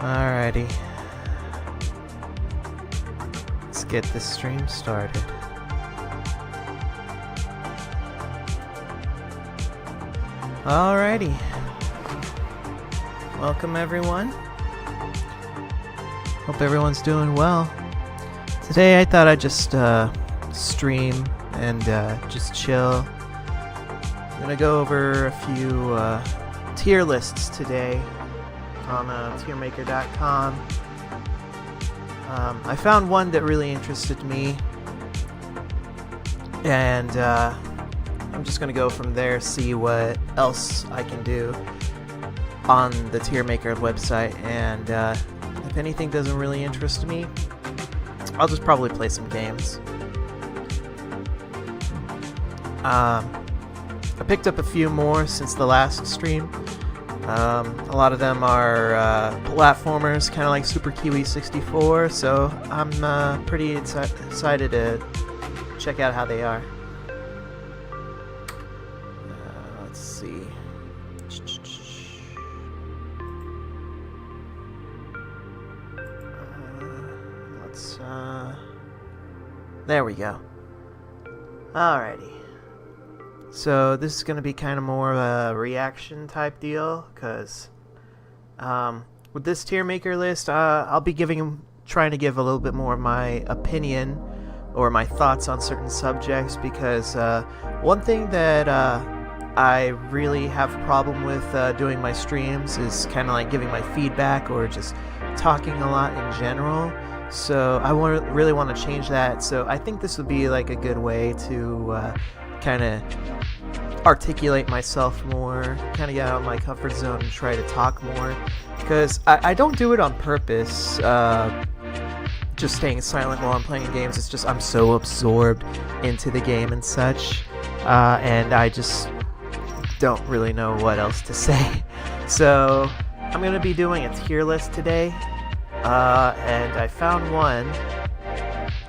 Alrighty. Let's get this stream started. Alrighty. Welcome everyone. Hope everyone's doing well. Today I thought I'd just stream and just chill. I'm gonna go over a few tier lists today on tiermaker.com. I found one that really interested me, and I'm just gonna go from there, see what else I can do on the Tiermaker website, and if anything doesn't really interest me, I'll just probably play some games. I picked up a few more since the last stream. A lot of them are platformers, kind of like Super Kiwi 64, so I'm pretty excited to check out how they are. Let's see. There we go. Alrighty. So this is going to be kind of more of a reaction type deal, because with this tier maker list, I'll be trying to give a little bit more of my opinion or my thoughts on certain subjects, because one thing that I really have a problem with doing my streams is kind of like giving my feedback or just talking a lot in general. So I really want to change that. So I think this would be like a good way to kind of articulate myself more, kind of get out of my comfort zone and try to talk more, because I don't do it on purpose, just staying silent while I'm playing games. It's just I'm so absorbed into the game and such, and I just don't really know what else to say. So I'm going to be doing a tier list today, and I found one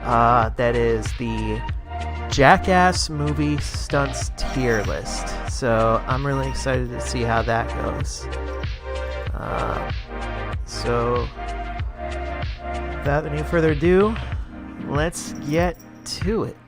that is the Jackass movie stunts tier list. So I'm really excited to see how that goes. So without any further ado, let's get to it.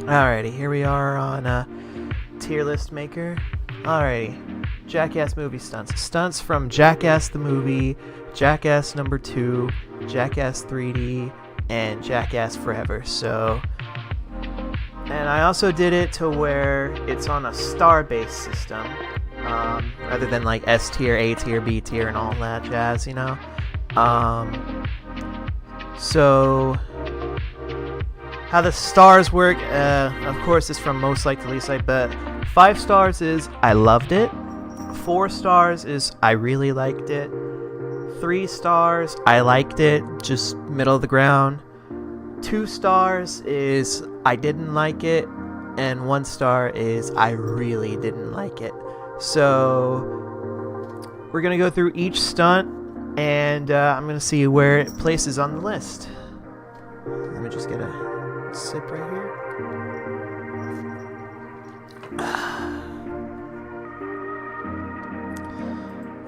Alrighty, here we are on tier list maker. Alrighty, Jackass movie stunts. Stunts from Jackass the movie, Jackass number 2, Jackass 3D, and Jackass Forever. So, and I also did it to where it's on a star-based system, rather than like S tier, A tier, B tier, and all that jazz, you know. So how the stars work, of course, is from most like to least like, but 5 stars is I loved it, 4 stars is I really liked it, 3 stars I liked it, just middle of the ground, 2 stars is I didn't like it, and 1 star is I really didn't like it. So we're gonna go through each stunt, and I'm gonna see where it places on the list. Let me just get a sip right here.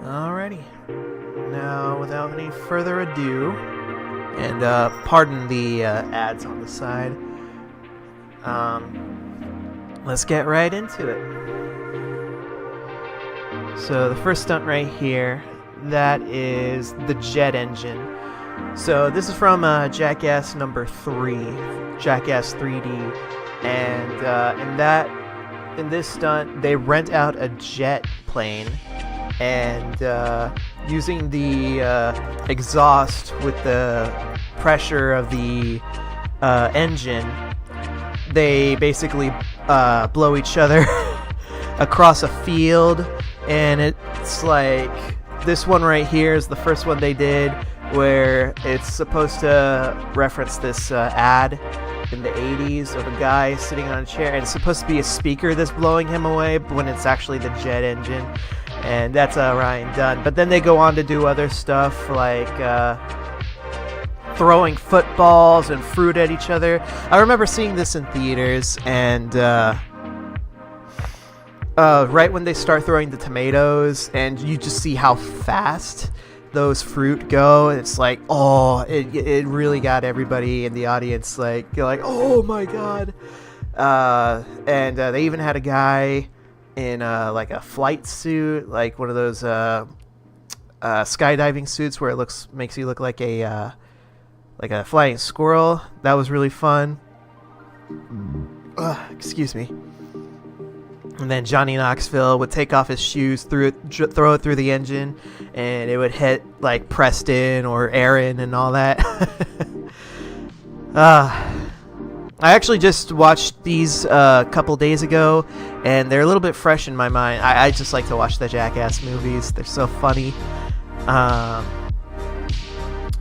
Alrighty. Now, without any further ado, and pardon the ads on the side, let's get right into it. So the first stunt right here, that is the jet engine. So this is from Jackass number 3, Jackass 3D, and in this stunt they rent out a jet plane, and using the exhaust with the pressure of the engine, they basically blow each other across a field. And it's like, this one right here is the first one they did, where it's supposed to reference this ad in the 80s of a guy sitting on a chair, and it's supposed to be a speaker that's blowing him away, when it's actually the jet engine. And that's Ryan Dunn. But then they go on to do other stuff like throwing footballs and fruit at each other. I remember seeing this in theaters, and right when they start throwing the tomatoes, and you just see how fast those fruit go. It's like, oh, it really got everybody in the audience like, you're like, oh my god. And they even had a guy in like a flight suit, like one of those skydiving suits where it makes you look like a flying squirrel. That was really fun. Excuse me. And then Johnny Knoxville would take off his shoes, throw it through the engine, and it would hit like Preston or Aaron and all that. I actually just watched these a couple days ago, and they're a little bit fresh in my mind. I just like to watch the Jackass movies. They're so funny.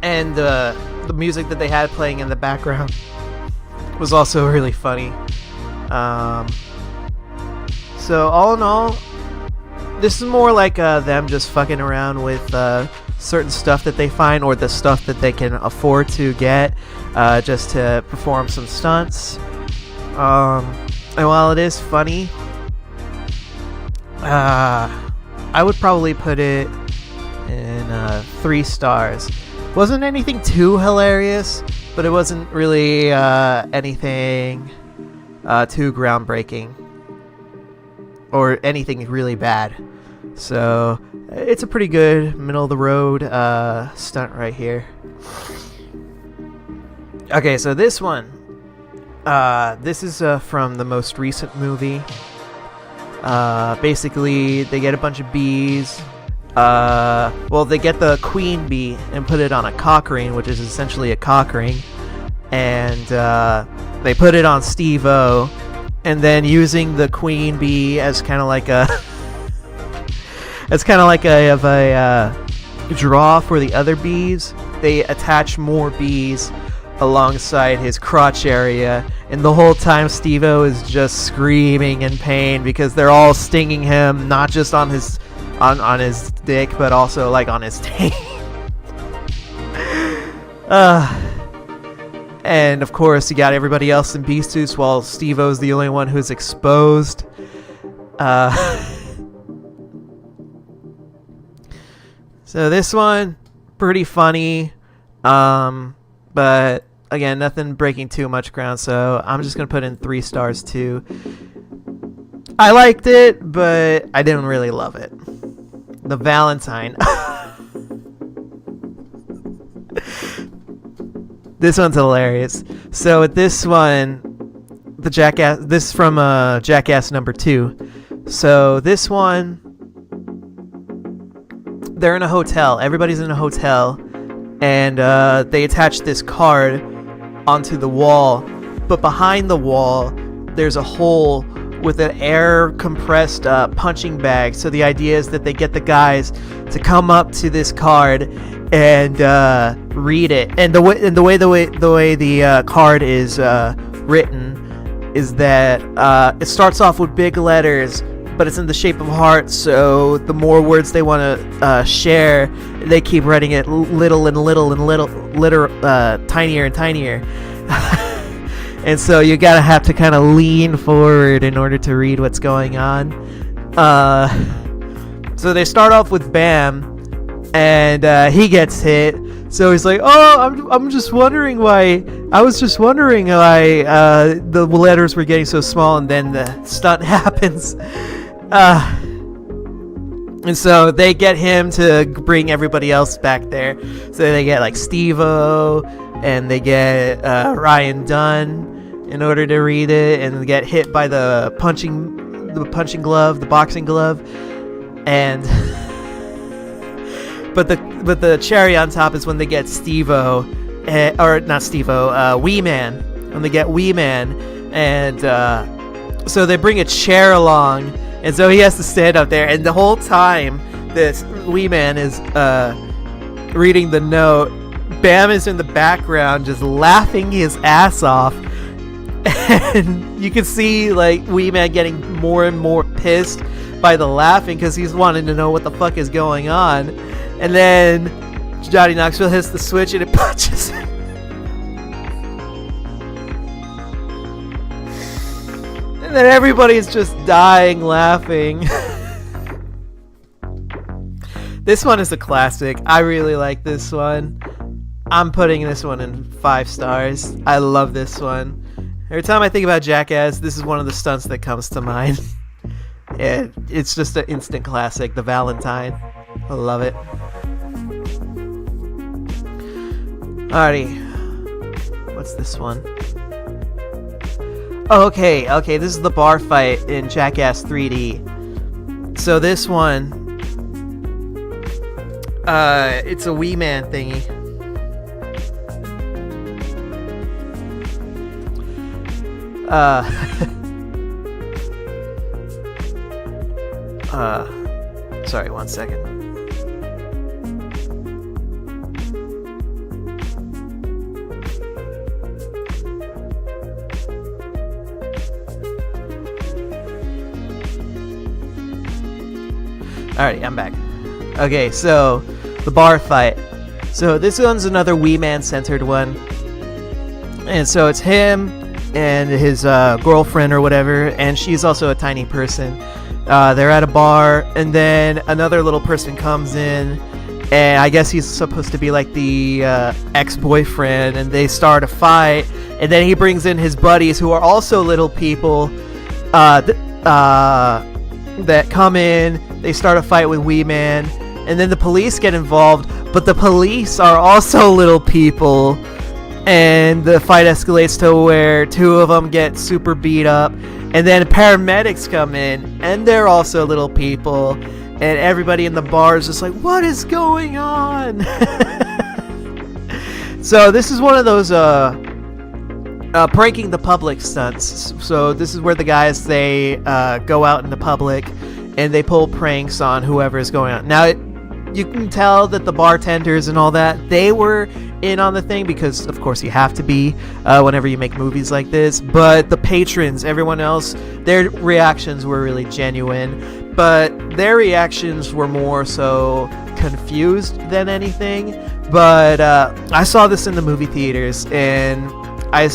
And the music that they had playing in the background was also really funny. So all in all, this is more like them just fucking around with certain stuff that they find, or the stuff that they can afford to get, just to perform some stunts. And while it is funny, I would probably put it in 3 stars. Wasn't anything too hilarious, but it wasn't really anything too groundbreaking or anything really bad. So it's a pretty good middle of the road stunt right here. Okay, so this one, this is from the most recent movie. Basically, they get a bunch of bees. Well, they get the queen bee and put it on a cock ring, which is essentially a cock ring, and they put it on Steve-O, and then using the queen bee as kind of like a draw for the other bees, they attach more bees alongside his crotch area, and the whole time Steve-O is just screaming in pain because they're all stinging him, not just on his dick, but also like on his taint. And of course, you got everybody else in bee suits, while Steve-O's the only one who's exposed. So this one, pretty funny, but again, nothing breaking too much ground, so I'm just gonna put in 3 stars too. I liked it, but I didn't really love it. The Valentine. This one's hilarious. So with this one, the Jackass, this is from Jackass number 2. So this one, they're in a hotel. Everybody's in a hotel, and they attach this card onto the wall. But behind the wall, there's a hole with an air compressed punching bag. So the idea is that they get the guys to come up to this card and read it. And the way the card is written is that it starts off with big letters, but it's in the shape of a heart. So the more words they want to share, they keep writing it little and little and little, tinier and tinier. And so you gotta have to kind of lean forward in order to read what's going on. So they start off with Bam, and he gets hit. So he's like, "Oh, I'm just wondering why. I was just wondering why the letters were getting so small." And then the stunt happens. And so they get him to bring everybody else back there. So they get like Steve-O, and they get Ryan Dunn in order to read it, and get hit by the boxing glove, and but the cherry on top is when they get Steve-O, or not Steve-O, Wee Man. When they get Wee Man, and so they bring a chair along, and so he has to stand up there, and the whole time this Wee Man is reading the note, Bam is in the background just laughing his ass off. And you can see like Wee Man getting more and more pissed by the laughing because he's wanting to know what the fuck is going on. And then Johnny Knoxville hits the switch and it punches him. And then everybody's just dying laughing. This one is a classic. I really like this one. I'm putting this one in 5 stars. I love this one. Every time I think about Jackass, this is one of the stunts that comes to mind. It's just an instant classic. The Valentine. I love it. Alrighty. What's this one? Oh, okay, this is the bar fight in Jackass 3D. So this one, it's a Wee Man thingy. Sorry, 1 second. Alright, I'm back. Okay, so the bar fight. So this one's another Wee Man centered one. And so it's him and his girlfriend or whatever, and she's also a tiny person. They're at a bar, and then another little person comes in, and I guess he's supposed to be like the ex-boyfriend, and they start a fight, and then he brings in his buddies who are also little people that come in. They start a fight with Wee Man, and then the police get involved, but the police are also little people, and the fight escalates to where 2 of them get super beat up, and then paramedics come in, and they're also little people, and everybody in the bar is just like, what is going on? So this is one of those pranking the public stunts. So this is where the guys, they go out in the public and they pull pranks on whoever is going on. Now, you can tell that the bartenders and all that, they were in on the thing because, of course, you have to be whenever you make movies like this. But the patrons, everyone else, their reactions were really genuine. But their reactions were more so confused than anything. But I saw this in the movie theaters, and I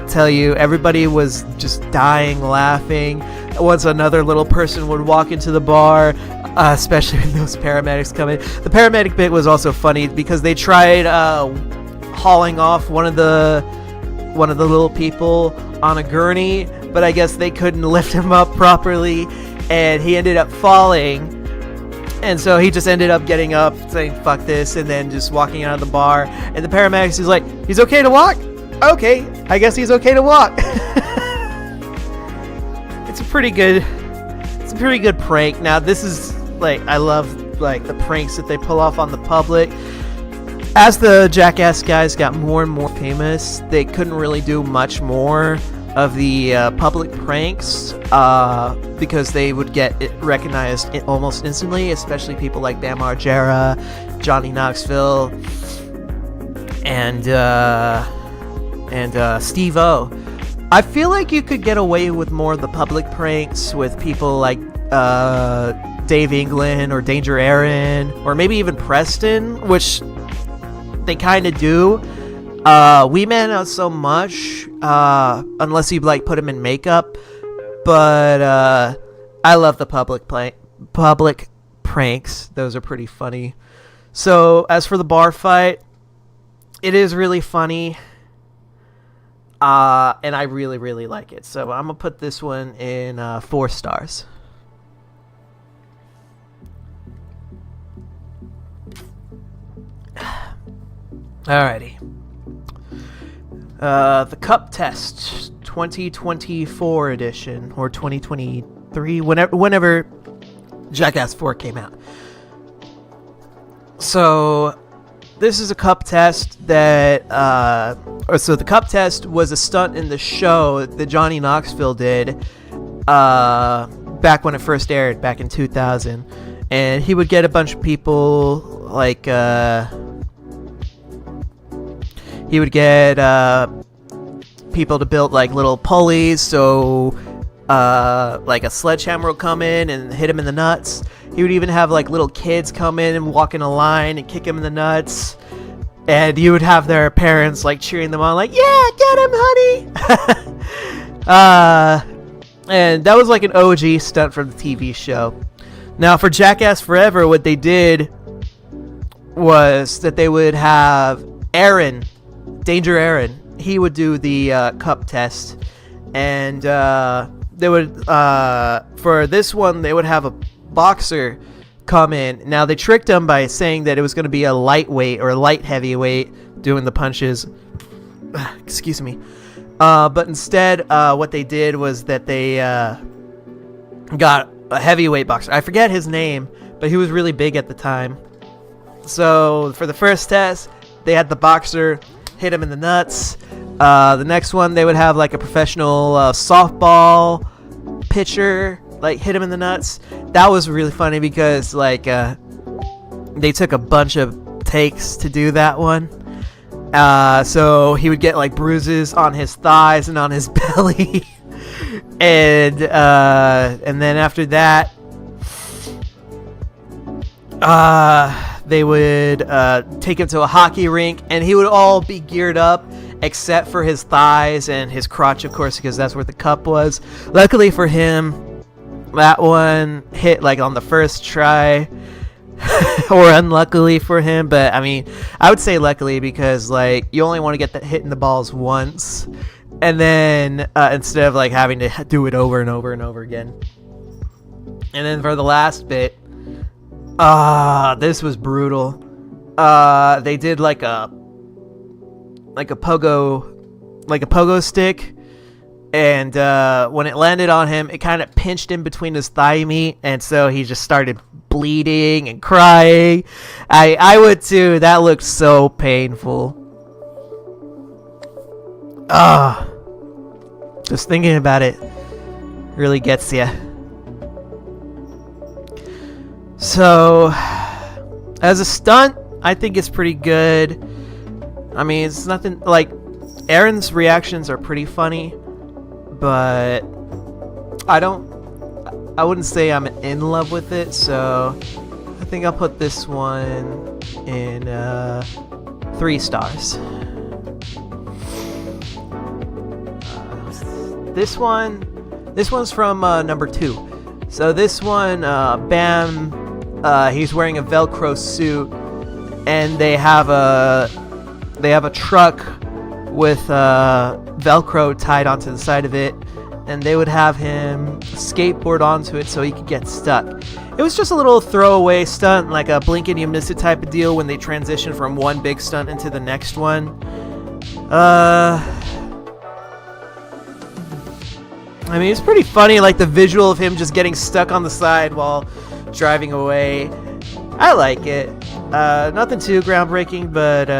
tell you, everybody was just dying laughing. Once another little person would walk into the bar, especially when those paramedics come in. The paramedic bit was also funny because they tried hauling off one of the little people on a gurney, but I guess they couldn't lift him up properly, and he ended up falling. And so he just ended up getting up, saying "fuck this," and then just walking out of the bar. And the paramedics is like, "He's okay to walk? Okay, I guess he's okay to walk." It's a pretty good prank. Now this is like, I love like the pranks that they pull off on the public. As the Jackass guys got more and more famous, they couldn't really do much more of the public pranks because they would get recognized almost instantly, especially people like Bam Margera, Johnny Knoxville, and Steve-O. I feel like you could get away with more of the public pranks with people like Dave England or Danger Aaron, or maybe even Preston, which they kind of do. Wee Man not so much, unless you like put him in makeup. But I love the public pranks. Those are pretty funny. So as for the bar fight, it is really funny. And I really, really like it. So I'm going to put this one in 4 stars. Alrighty. The Cup Test 2024 edition, or 2023, whenever Jackass 4 came out. So this is a cup test that, so the cup test was a stunt in the show that Johnny Knoxville did back when it first aired, back in 2000. And he would get a bunch of people, like, he would get people to build like little pulleys, so like a sledgehammer would come in and hit him in the nuts. He would even have like little kids come in and walk in a line and kick him in the nuts, and you would have their parents like cheering them on, like, "Yeah, get him, honey!" And that was like an OG stunt from the TV show. Now for Jackass Forever, what they did was that they would have Aaron, Danger Aaron, he would do the cup test. And they would, for this one, they would have a boxer come in. Now they tricked him by saying that it was going to be a lightweight or a light heavyweight doing the punches. Excuse me. But instead, what they did was that they got a heavyweight boxer. I forget his name, but he was really big at the time. So for the first test, they had the boxer hit him in the nuts. The next one, they would have like a professional softball pitcher like hit him in the nuts. That was really funny because like they took a bunch of takes to do that one. So he would get like bruises on his thighs and on his belly. And then after that, they would take him to a hockey rink, and he would all be geared up except for his thighs and his crotch, of course, because that's where the cup was. Luckily for him, that one hit like on the first try. Or unluckily for him, but I mean, I would say luckily because like you only want to get that hit in the balls once, and then instead of like having to do it over and over and over again. And then for the last bit, this was brutal. They did like a pogo stick, and when it landed on him, it kind of pinched in between his thigh meat, and so he just started bleeding and crying. I would too. That looked so painful. Just thinking about it really gets you. So, as a stunt, I think it's pretty good. I mean, it's nothing like Aaron's reactions are pretty funny, but I wouldn't say I'm in love with it, so I think I'll put this one in 3 stars. This one's from number 2. So this one, Bam, he's wearing a Velcro suit, and they have a truck with Velcro tied onto the side of it. And they would have him skateboard onto it so he could get stuck. It was just a little throwaway stunt, like a blink and you miss it type of deal when they transition from one big stunt into the next one. I mean, it's pretty funny, like the visual of him just getting stuck on the side while driving away. I like it. Nothing too groundbreaking, but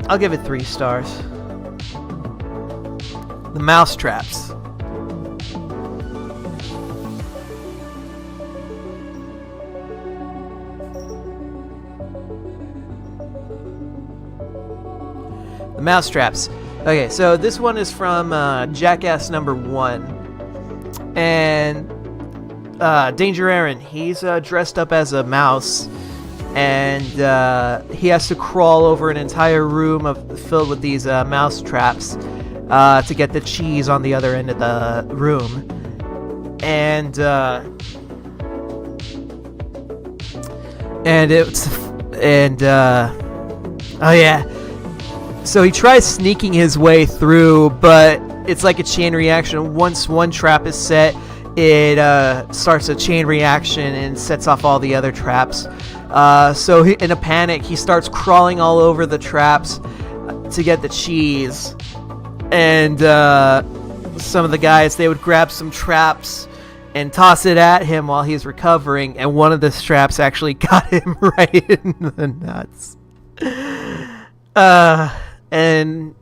I'll give it 3 stars. The mouse traps. The mousetraps. Okay, so this one is from Jackass number 1. And Danger Aaron, he's dressed up as a mouse. And he has to crawl over an entire room filled with these mouse traps to get the cheese on the other end of the room. And oh yeah. So he tries sneaking his way through, but it's like a chain reaction. Once one trap is set, it starts a chain reaction and sets off all the other traps. So in a panic, he starts crawling all over the traps to get the cheese. And some of the guys, they would grab some traps and toss it at him while he's recovering. And one of the straps actually got him right in the nuts. And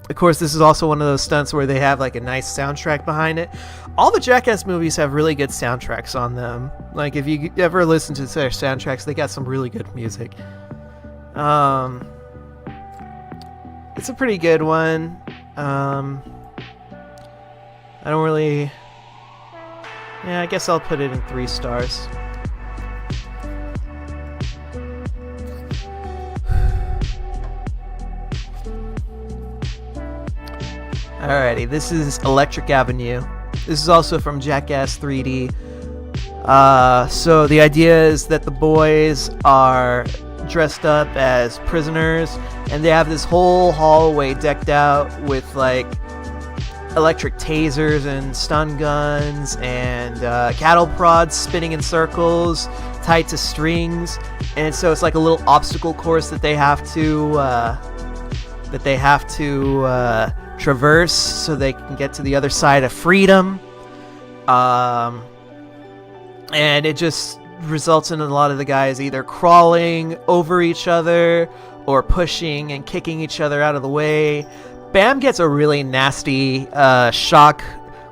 of course, this is also one of those stunts where they have like a nice soundtrack behind it. All the Jackass movies have really good soundtracks on them. Like if you ever listen to their soundtracks, they got some really good music. It's a pretty good one. I don't really... Yeah, I guess I'll put it in 3 stars. Alrighty, this is Electric Avenue. This is also from Jackass 3D. So the idea is that the boys are dressed up as prisoners, and they have this whole hallway decked out with like electric tasers and stun guns and cattle prods spinning in circles tied to strings, and so it's like a little obstacle course that they have to traverse so they can get to the other side of freedom. And it just results in a lot of the guys either crawling over each other or pushing and kicking each other out of the way. Bam gets a really nasty shock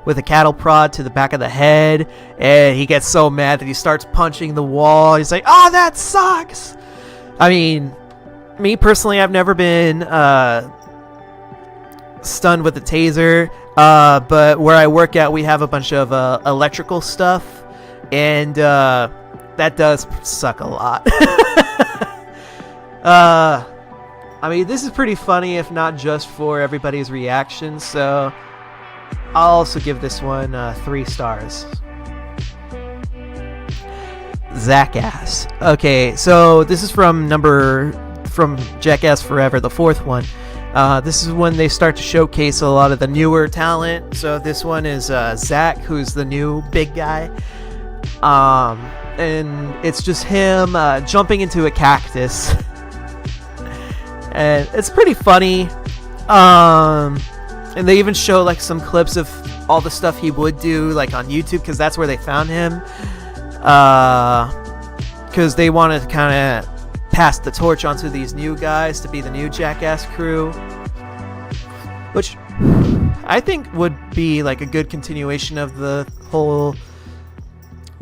with a cattle prod to the back of the head, and he gets so mad that he starts punching the wall. He's like, "Oh, that sucks!" I mean, me personally, I've never been stunned with a taser, but where I work at, we have a bunch of electrical stuff, and that does suck a lot. I mean, this is pretty funny, if not just for everybody's reaction, so I'll also give this one 3 stars. Jackass. Okay, so this is from Jackass Forever, the 4th one. This is when they start to showcase a lot of the newer talent. So this one is Zach, who's the new big guy. And it's just him jumping into a cactus. And it's pretty funny. And they even show like some clips of all the stuff he would do like on YouTube, because that's where they found him. Because they wanted to kind of pass the torch onto these new guys to be the new Jackass crew, which I think would be like a good continuation of the whole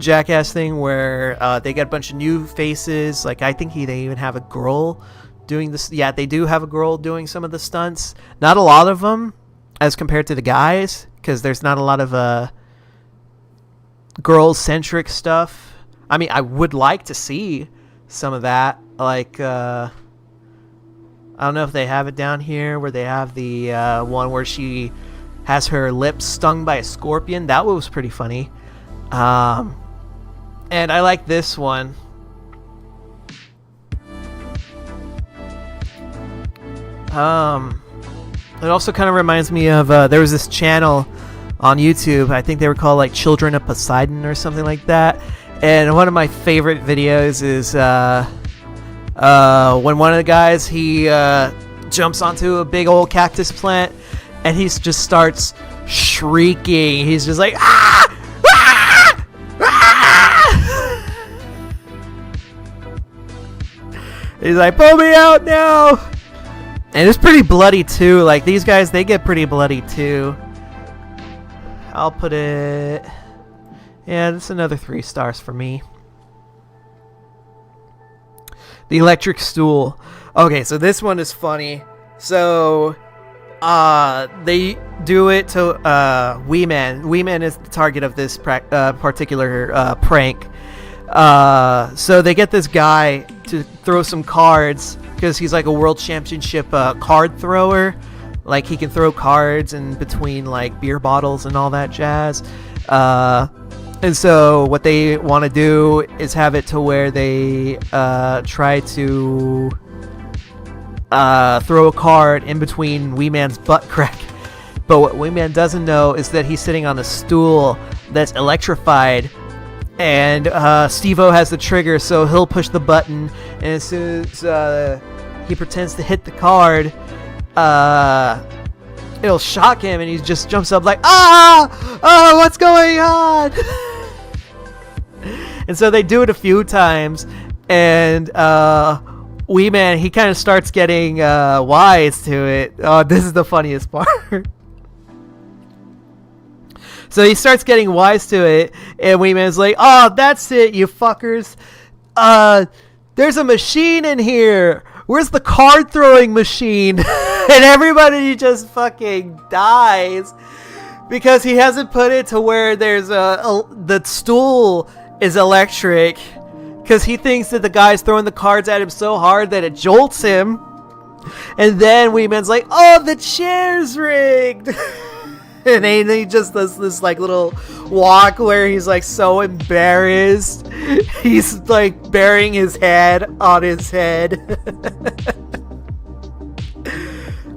Jackass thing, where they get a bunch of new faces. Like I think they even have a girl doing this. Yeah, they do have a girl doing some of the stunts. Not a lot of them as compared to the guys, because there's not a lot of girl-centric stuff. I mean, I would like to see some of that. Like, I don't know if they have it down here, where they have the one where she has her lips stung by a scorpion. That was pretty funny. And I like this one. It also kind of reminds me of, there was this channel on YouTube, I think they were called like Children of Poseidon or something like that. And one of my favorite videos is when one of the guys, he jumps onto a big old cactus plant, and he just starts shrieking. He's just like, ah! Ah! Ah! He's like, pull me out now! And it's pretty bloody too. Like these guys, they get pretty bloody too. I'll put it... Yeah, that's another 3 stars for me. The electric stool. Okay, so this one is funny. So, they do it to Wee Man. Wee Man is the target of this particular prank. So they get this guy to throw some cards, because he's like a world championship card thrower. Like he can throw cards in between like beer bottles and all that jazz. And so what they want to do is have it to where they try to throw a card in between Wee Man's butt crack. But what Wee Man doesn't know is that he's sitting on a stool that's electrified. And Steve-O has the trigger, so he'll push the button. And as soon as he pretends to hit the card, it'll shock him, and he just jumps up like, ah! Oh, what's going on? And so they do it a few times, and Wee Man, he kind of starts getting wise to it. Oh, this is the funniest part. So he starts getting wise to it, and Wee Man's like, oh, that's it, you fuckers. There's a machine in here. Where's the card throwing machine? And everybody just fucking dies, because he hasn't put it to where there's the stool is electric, because he thinks that the guy's throwing the cards at him so hard that it jolts him. And then Wee Man's like, oh, the chair's rigged. And then he just does this like little walk where he's like so embarrassed. He's like burying his head on his head.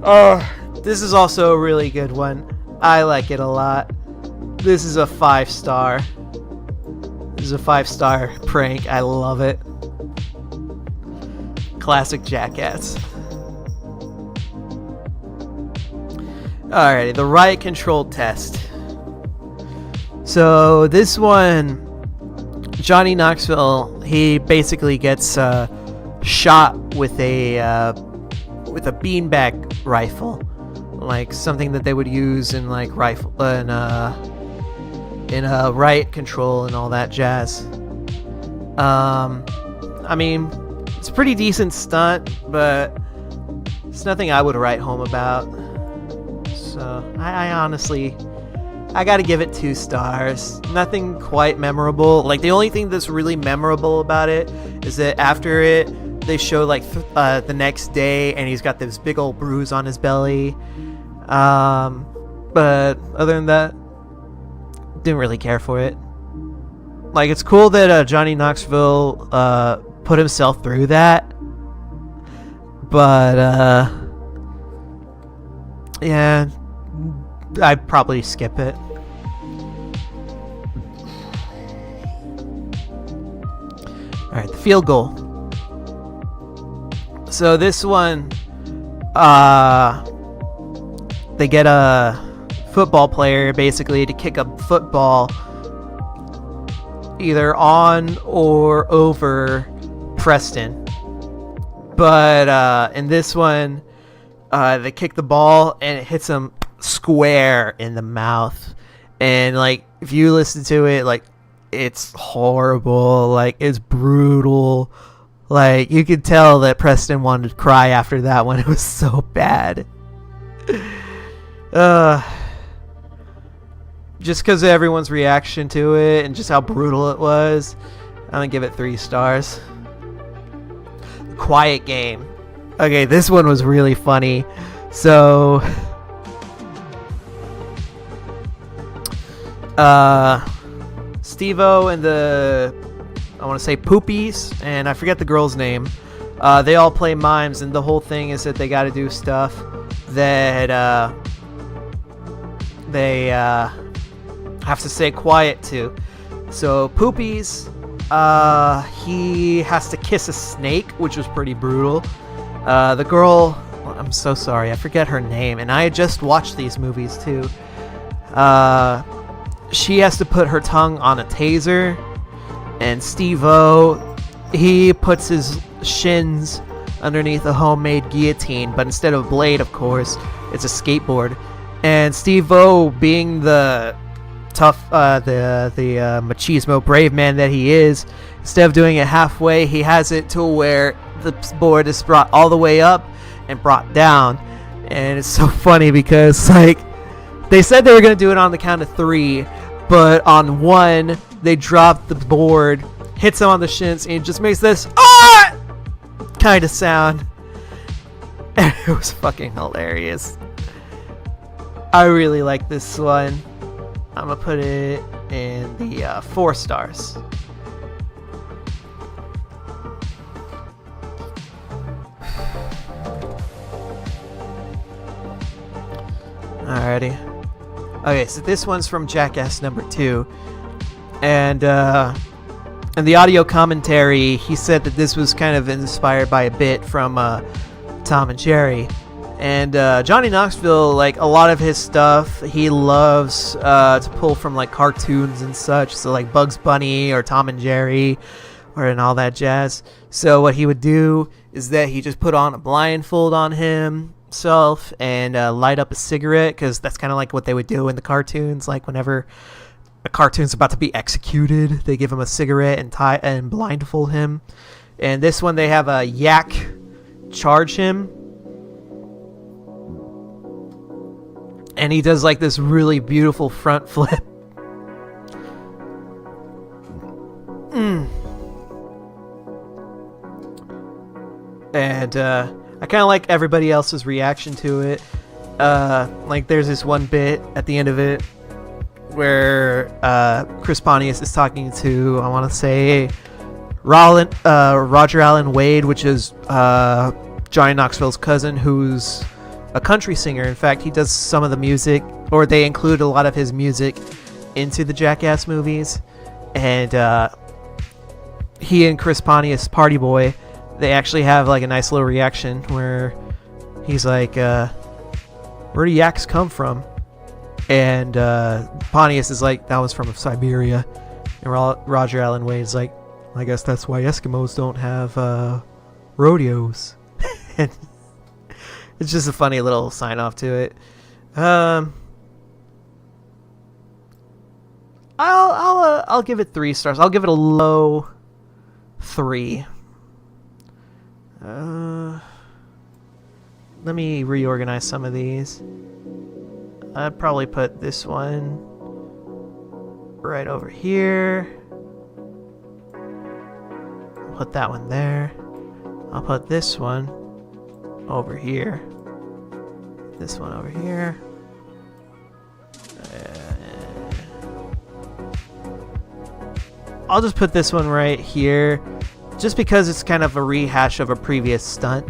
Oh, this is also a really good one. I like it a lot. This is a 5-star. This is a 5-star prank. I love it. Classic Jackass. Alrighty, the riot control test. So this one, Johnny Knoxville, he basically gets shot with a beanbag rifle, like something that they would use in like rifle in riot control and all that jazz. I mean, it's a pretty decent stunt, but it's nothing I would write home about. So I honestly, I gotta give it 2 stars. Nothing quite memorable. Like the only thing that's really memorable about it is that after it, they show like the next day, and he's got this big old bruise on his belly. But other than that, didn't really care for it. Like it's cool that Johnny Knoxville put himself through that, but yeah, I'd probably skip it. Alright, the field goal. So this one, they get a football player basically to kick a football either on or over Preston. But in this one, they kick the ball and it hits him square in the mouth. And like, if you listen to it, like, it's horrible. Like, it's brutal. Like, you could tell that Preston wanted to cry after that one. It was so bad. Just because of everyone's reaction to it and just how brutal it was, I'm gonna give it 3 stars. Quiet Game. Okay, this one was really funny. So, Steve-O and the, I want to say Poopies, and I forget the girl's name. They all play mimes, and the whole thing is that they got to do stuff that they have to stay quiet to. So Poopies, he has to kiss a snake, which was pretty brutal. The girl, I'm so sorry, I forget her name, and I had just watched these movies too. She has to put her tongue on a taser, and Steve-O, he puts his shins underneath a homemade guillotine, but instead of a blade, of course, it's a skateboard. And Steve-O, being the tough, the machismo brave man that he is, instead of doing it halfway, he has it to where the board is brought all the way up and brought down. And it's so funny because, like, they said they were going to do it on the count of 3, but on 1, they drop the board, hits him on the shins, and it just makes this kind of sound. And it was fucking hilarious. I really like this one. I'm going to put it in the 4 stars. Alrighty. Okay, so this one's from Jackass number 2. And in the audio commentary, he said that this was kind of inspired by a bit from Tom and Jerry. And Johnny Knoxville, like, a lot of his stuff, he loves to pull from, like, cartoons and such. So, like, Bugs Bunny or Tom and Jerry and all that jazz. So what he would do is that he just put on a blindfold on himself and light up a cigarette, because that's kind of like what they would do in the cartoons. Like, whenever a cartoon's about to be executed, they give him a cigarette and blindfold him. And this one, they have a yak charge him, and he does like this really beautiful front flip. And I kind of like everybody else's reaction to it. Like there's this one bit at the end of it where Chris Pontius is talking to, I want to say, Roger Allen Wade, which is Johnny Knoxville's cousin, who's a country singer. In fact, he does some of the music, or they include a lot of his music into the Jackass movies. And he and Chris Pontius, Party Boy, they actually have like a nice little reaction where he's like, where do yaks come from? And Pontius is like, that was from Siberia. And Roger Allen Wade is like, I guess that's why Eskimos don't have rodeos. And it's just a funny little sign off to it. I'll give it 3 stars. I'll give it a low 3. Let me reorganize some of these. I'd probably put this one right over here. Put that one there. I'll put this one over here. This one over here. I'll just put this one right here, just because it's kind of a rehash of a previous stunt.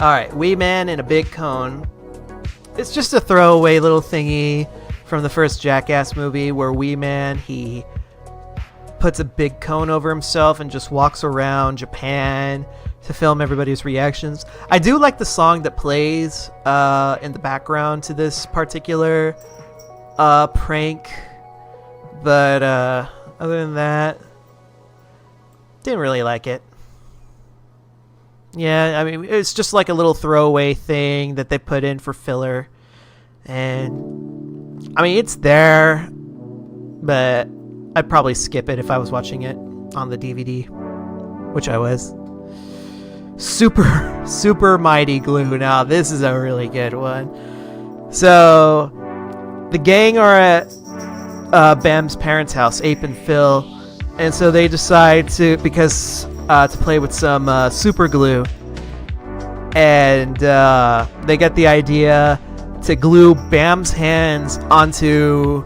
Alright, Wee Man in a Big Cone. It's just a throwaway little thingy from the first Jackass movie where Wee Man, he puts a big cone over himself and just walks around Japan to film everybody's reactions. I do like the song that plays in the background to this particular prank, but other than that, didn't really like it. Yeah, I mean, it's just like a little throwaway thing that they put in for filler. And, I mean, it's there, but I'd probably skip it if I was watching it on the DVD, which I was. Super Mighty Glue. Now, this is a really good one. So, the gang are at Bam's parents' house, Ape and Phil, and so they decide to play with some super glue, and they get the idea to glue Bam's hands onto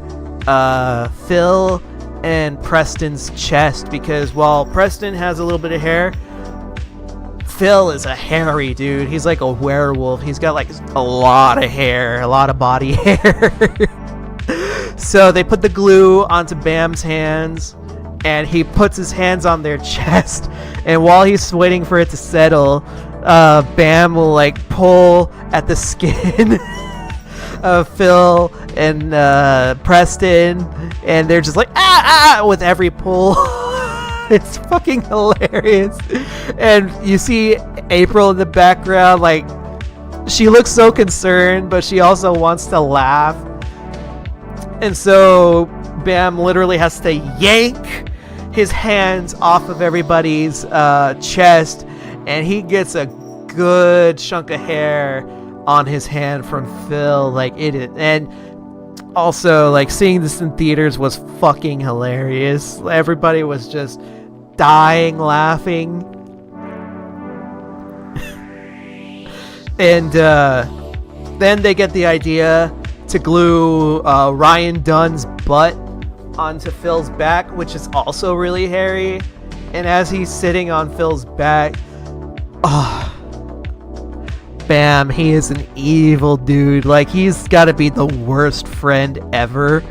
Phil and Preston's chest, because while Preston has a little bit of hair, Phil is a hairy dude. He's like a werewolf. He's got like a lot of hair, a lot of body hair. So they put the glue onto Bam's hands, and he puts his hands on their chest, and while he's waiting for it to settle, Bam will like pull at the skin of Phil and Preston, and they're just like ah with every pull. It's fucking hilarious. And you see April in the background, like, she looks so concerned, but she also wants to laugh. And so Bam literally has to yank his hands off of everybody's chest, and he gets a good chunk of hair on his hand from Phil. Like, it is. And also, like, seeing this in theaters was fucking hilarious. Everybody was just dying laughing. And then they get the idea to glue Ryan Dunn's butt onto Phil's back, which is also really hairy. And as he's sitting on Phil's back, Bam, he is an evil dude. Like, he's got to be the worst friend ever.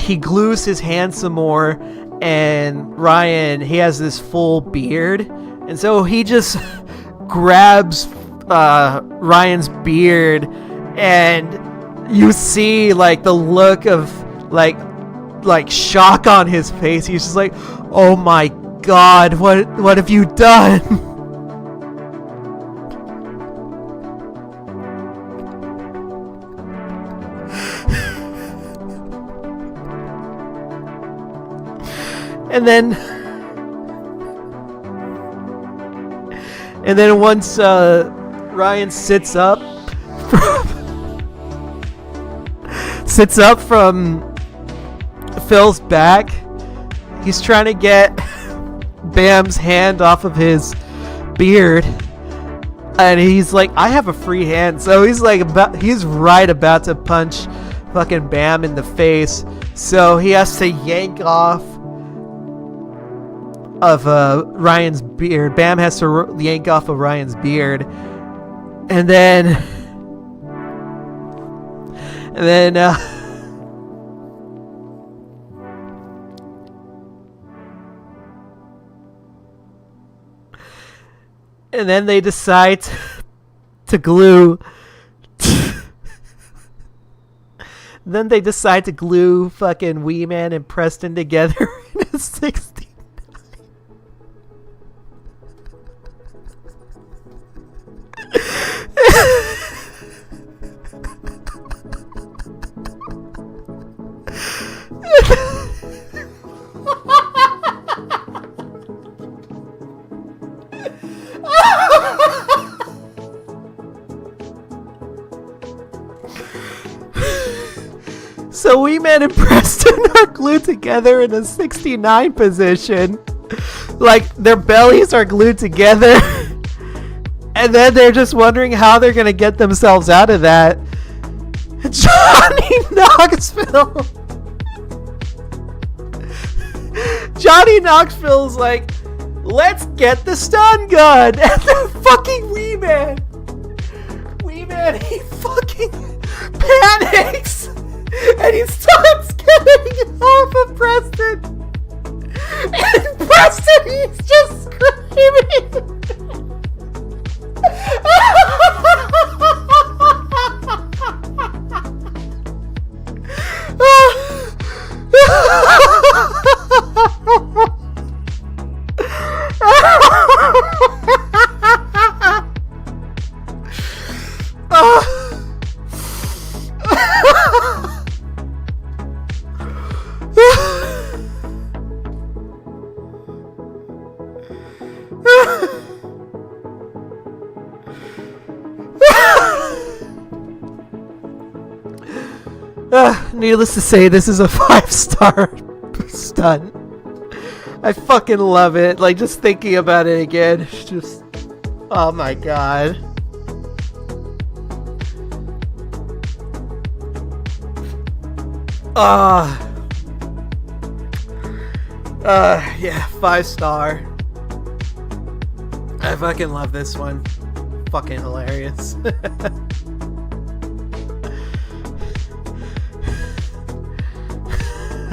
He glues his hand some more, and Ryan, he has this full beard, and so he just grabs Ryan's beard, and you see like the look of like shock on his face. He's just like, oh my god, what have you done? And then once Ryan sits up from Phil's back, he's trying to get Bam's hand off of his beard, and he's like, I have a free hand. So he's right about to punch fucking Bam in the face. So he has to yank off of Ryan's beard. Bam has to yank off of Ryan's beard, and then and then they decide to glue. Then they decide to glue fucking Wee Man and Preston together in a 69. So Wee Man and Preston are glued together in a 69 position. Like, their bellies are glued together. And then they're just wondering how they're going to get themselves out of that. Johnny Knoxville's like, let's get the stun gun. And then fucking Wee Man, he fucking panics. And he starts getting off of Preston. And Preston, he's just screaming. Needless to say, this is a 5-star stunt. I fucking love it. Like, just thinking about it again, it's just, oh my god. Yeah, 5-star. I fucking love this one. Fucking hilarious.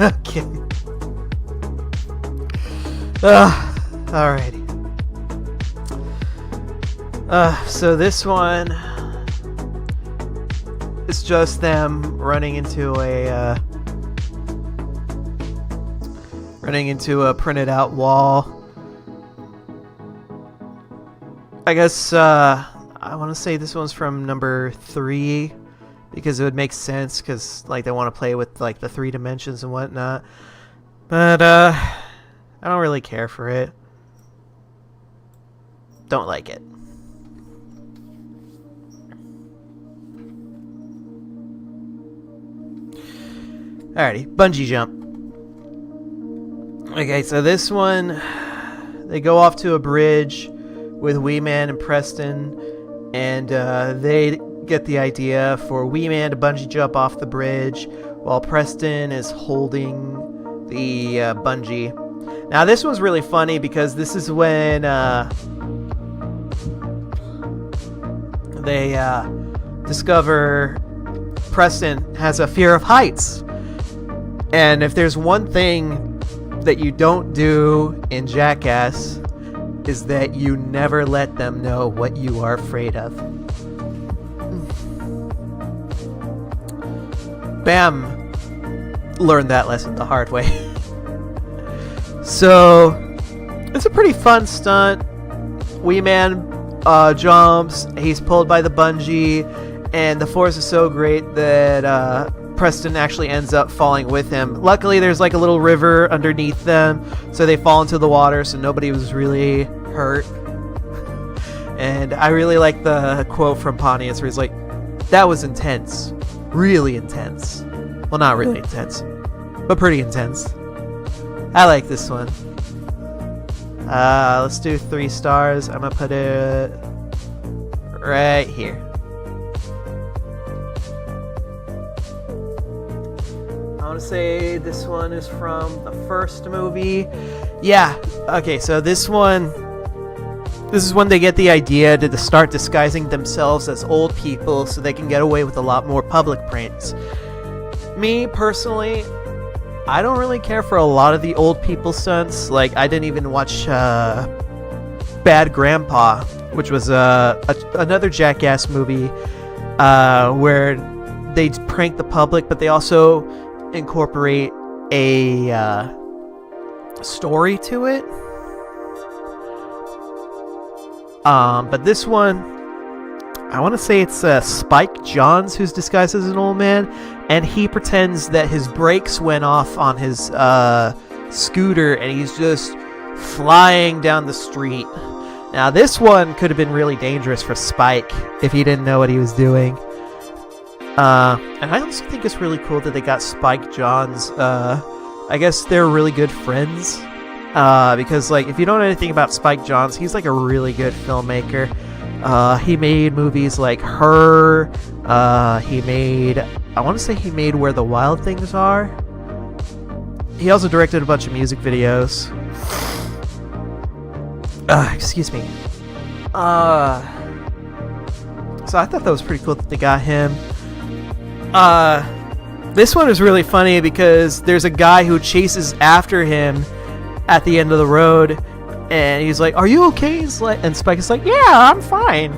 Okay. Alrighty. So this one is just them running into a printed out wall. I guess I want to say this one's from number 3. Because it would make sense, because like they want to play with like the 3 dimensions and whatnot. But I don't really care for it. Don't like it. Alrighty, bungee jump. Okay, so this one, they go off to a bridge with Wee Man and Preston, and they get the idea for Wee Man to bungee jump off the bridge while Preston is holding the bungee. Now this one's really funny because this is when they discover Preston has a fear of heights. And if there's one thing that you don't do in Jackass, is that you never let them know what you are afraid of. Bam learned that lesson the hard way. So it's a pretty fun stunt. Wee Man jumps, he's pulled by the bungee, and the force is so great that Preston actually ends up falling with him. Luckily there's like a little river underneath them, so they fall into the water, so nobody was really hurt. And I really like the quote from Pontius where he's like, that was intense. Really intense. Well, not really intense, but pretty intense. I like this one. Let's do 3 stars. I'm gonna put it right here. I want to say this one is from the first movie. Yeah. Okay, so this is when they get the idea to start disguising themselves as old people so they can get away with a lot more public pranks. Me, personally, I don't really care for a lot of the old people stunts. Like, I didn't even watch Bad Grandpa, which was another Jackass movie where they prank the public, but they also incorporate a story to it. But this one, I want to say it's Spike Jonze who's disguised as an old man, and he pretends that his brakes went off on his scooter and he's just flying down the street. Now this one could have been really dangerous for Spike if he didn't know what he was doing. And I also think it's really cool that they got Spike Jonze. I guess they're really good friends. Because, like, if you don't know anything about Spike Jonze, he's, like, a really good filmmaker. He made movies like Her. I want to say he made Where the Wild Things Are. He also directed a bunch of music videos. Excuse me. So I thought that was pretty cool that they got him. This one is really funny because there's a guy who chases after him at the end of the road, and he's like, "Are you okay?" And Spike is like, "Yeah, I'm fine.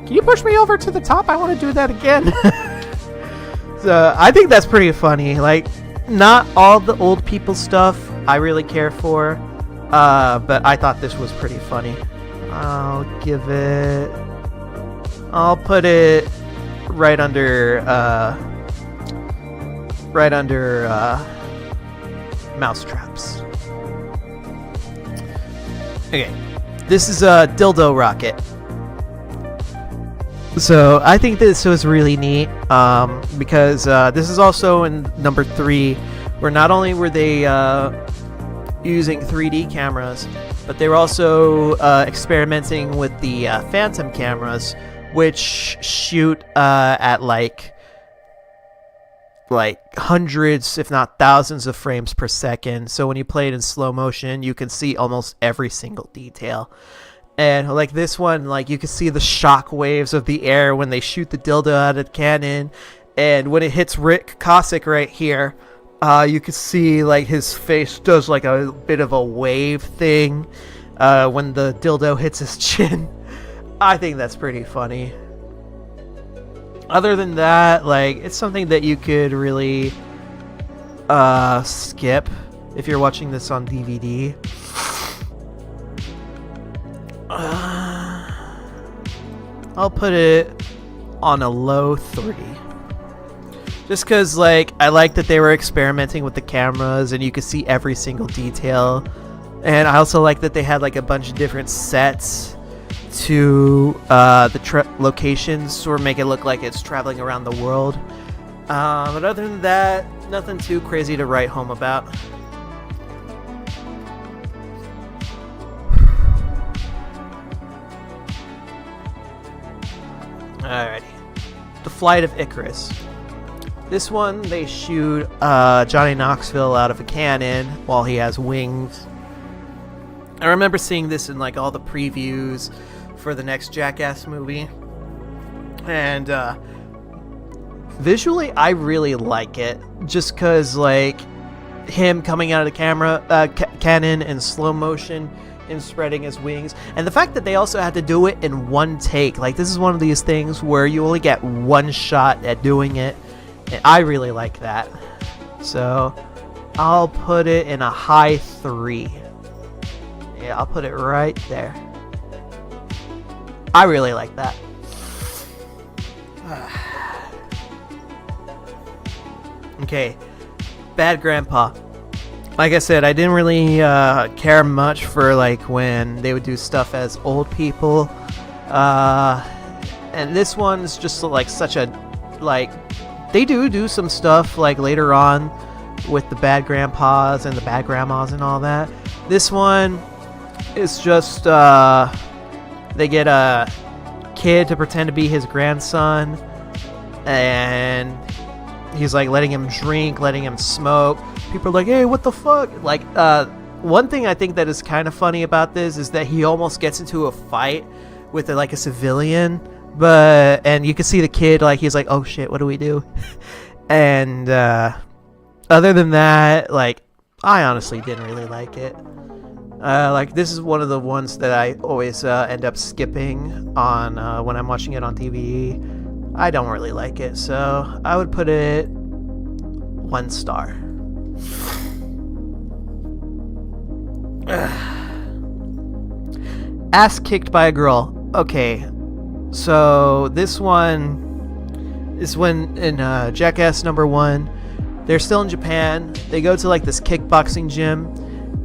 Can you push me over to the top? I want to do that again." So I think that's pretty funny. Like, not all the old people stuff I really care for, but I thought this was pretty funny. I'll put it right under Mousetraps. Okay, this is a dildo rocket. So I think this was really neat because this is also in number 3, where not only were they using 3D cameras, but they were also experimenting with the Phantom cameras, which shoot at like hundreds, if not thousands of frames per second. So when you play it in slow motion, you can see almost every single detail. And like this one, like you can see the shock waves of the air when they shoot the dildo out of the cannon. And when it hits Rick Cossack right here, you can see like his face does like a bit of a wave thing when the dildo hits his chin. I think that's pretty funny. Other than that, like, it's something that you could really skip if you're watching this on DVD. I'll put it on a low 3. Just because, like, I like that they were experimenting with the cameras and you could see every single detail. And I also like that they had, like, a bunch of different sets to the locations, sort of make it look like it's traveling around the world. But other than that, nothing too crazy to write home about. Alrighty. The Flight of Icarus. This one, they shoot Johnny Knoxville out of a cannon while he has wings. I remember seeing this in like all the previews for the next Jackass movie. And visually, I really like it. Just because, like, him coming out of the cannon in slow motion and spreading his wings. And the fact that they also had to do it in one take. Like, this is one of these things where you only get one shot at doing it. And I really like that. So, I'll put it in a high 3. Yeah, I'll put it right there. I really like that. Okay, Bad Grandpa. Like I said, I didn't really care much for like when they would do stuff as old people. And this one's just like such a, like, they do some stuff like later on with the Bad Grandpas and the Bad Grandmas and all that. This one, It's just they get a kid to pretend to be his grandson, and he's like letting him drink, letting him smoke. People are like, hey, what the fuck? Like, one thing I think that is kind of funny about this is that he almost gets into a fight with like a civilian, and you can see the kid, like, he's like, oh shit, what do we do? And other than that, like, I honestly didn't really like it. Like, this is one of the ones that I always end up skipping on when I'm watching it on TV. I don't really like it, so I would put it 1 star. Ass kicked by a girl. Okay, so this one is when in Jackass number 1, they're still in Japan. They go to like this kickboxing gym,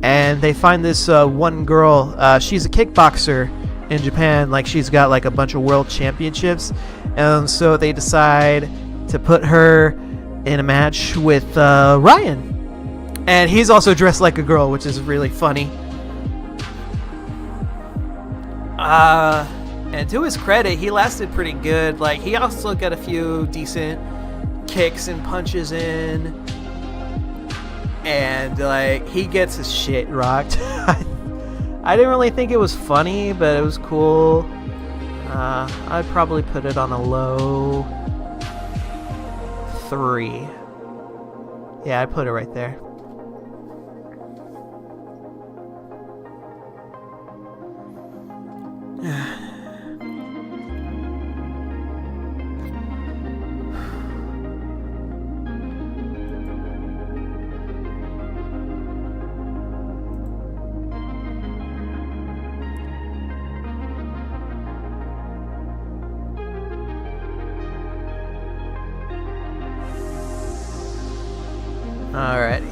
and they find this one girl. She's a kickboxer in Japan. Like, she's got like a bunch of world championships, and so they decide to put her in a match with Ryan. And he's also dressed like a girl, which is really funny. And to his credit, he lasted pretty good. Like, he also got a few decent kicks and punches in. And, like, he gets his shit rocked. I didn't really think it was funny, but it was cool. I'd probably put it on a low 3. Yeah, I put it right there. Alrighty.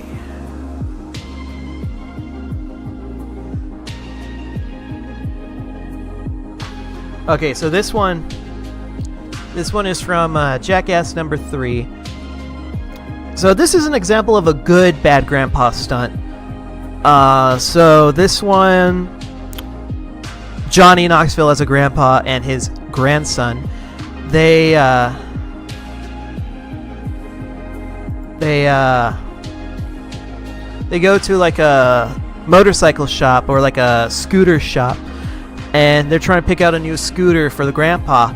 Okay, so this one is from Jackass number 3. So this is an example of a good bad grandpa stunt. So this one, Johnny Knoxville as a grandpa and his grandson, they go to like a motorcycle shop or like a scooter shop, and they're trying to pick out a new scooter for the grandpa.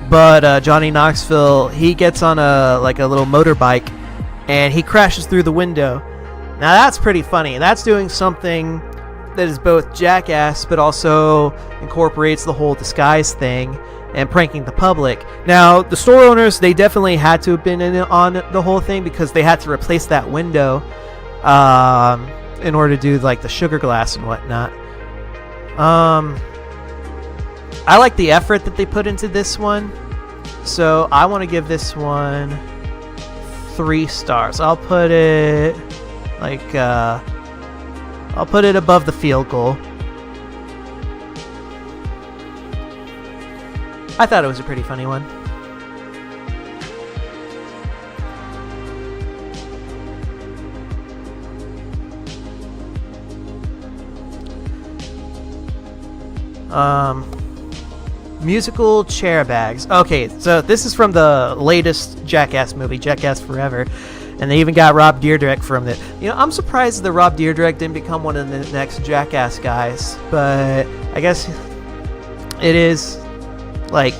But Johnny Knoxville, he gets on a little motorbike, and he crashes through the window. Now that's pretty funny. That's doing something that is both Jackass, but also incorporates the whole disguise thing and pranking the public. Now, the store owners, they definitely had to have been in on the whole thing, because they had to replace that window in order to do like the sugar glass and whatnot. I like the effort that they put into this one, so I want to give this one 3 stars. I'll put it like I'll put it above the field goal. I thought it was a pretty funny one. Musical chair bags. Okay, so this is from the latest Jackass movie, Jackass Forever, and they even got Rob Dyrdek from it. You know, I'm surprised that Rob Dyrdek didn't become one of the next Jackass guys, but I guess it is like